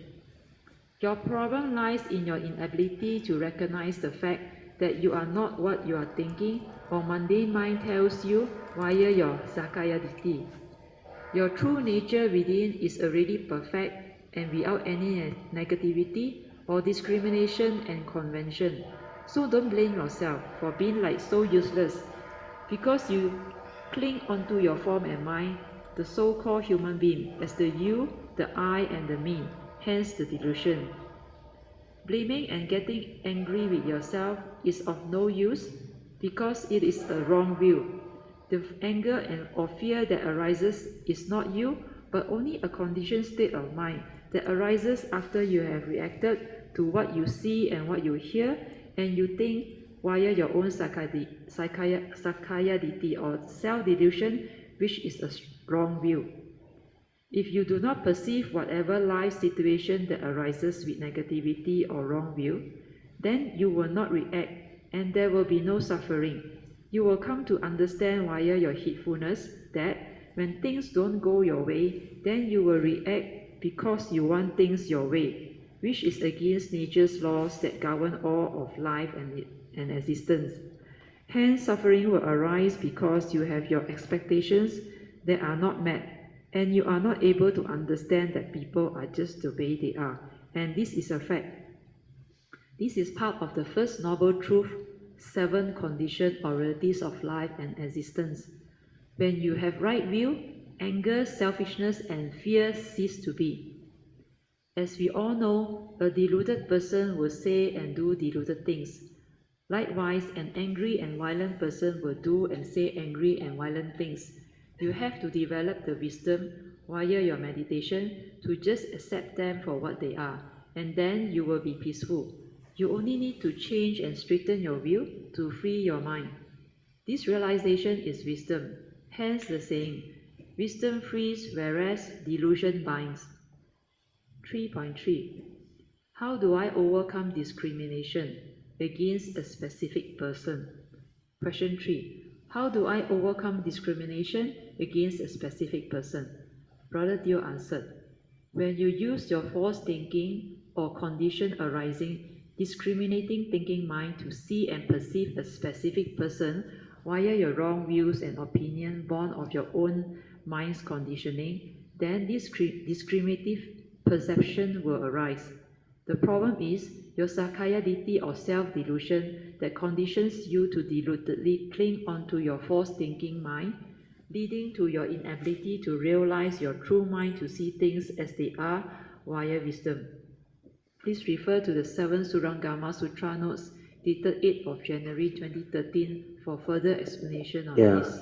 Your problem lies in your inability to recognize the fact that you are not what you are thinking or mundane mind tells you via your Sakaya Ditti. Your true nature within is already perfect and without any negativity or discrimination and convention. So don't blame yourself for being like so useless because you cling onto your form and mind, the so-called human being, as the you, the I, and the me, hence the delusion. Blaming and getting angry with yourself is of no use because it is a wrong view. The anger or fear that arises is not you, but only a conditioned state of mind that arises after you have reacted to what you see and what you hear, and you think via your own Sakaya Ditti or self-delusion, which is a wrong view. If you do not perceive whatever life situation that arises with negativity or wrong view, then you will not react and there will be no suffering. You will come to understand via your heedfulness that when things don't go your way, then you will react because you want things your way, which is against nature's laws that govern all of life and existence. Hence, suffering will arise because you have your expectations that are not met, and you are not able to understand that people are just the way they are. And this is a fact. This is part of the first noble truth, 7 conditioned or realities of life and existence. When you have right view, anger, selfishness, and fear cease to be. As we all know, a deluded person will say and do deluded things. Likewise, an angry and violent person will do and say angry and violent things. You have to develop the wisdom via your meditation to just accept them for what they are, and then you will be peaceful. You only need to change and straighten your view to free your mind. This realization is wisdom, hence the saying, wisdom frees whereas delusion binds. 3.3. How do I overcome discrimination against a specific person? Question 3. How do I overcome discrimination against a specific person? Brother Teo answered, when you use your false thinking or condition arising, discriminating thinking mind to see and perceive a specific person via your wrong views and opinion born of your own mind's conditioning, then this discriminative perception will arise. The problem is your Sakaya Ditti or self-delusion that conditions you to deludedly cling onto your false thinking mind, leading to your inability to realize your true mind to see things as they are via wisdom. Please refer to the 7 Surangama Sutra notes dated 8th of January 2013 for further explanation on this.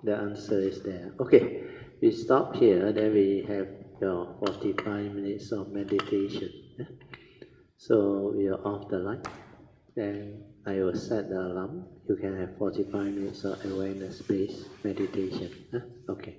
The answer is there. Okay, we stop here, then we have your 45 minutes of meditation. So we are off the light. Then I will set the alarm. You can have 45 minutes of awareness-based meditation. Okay.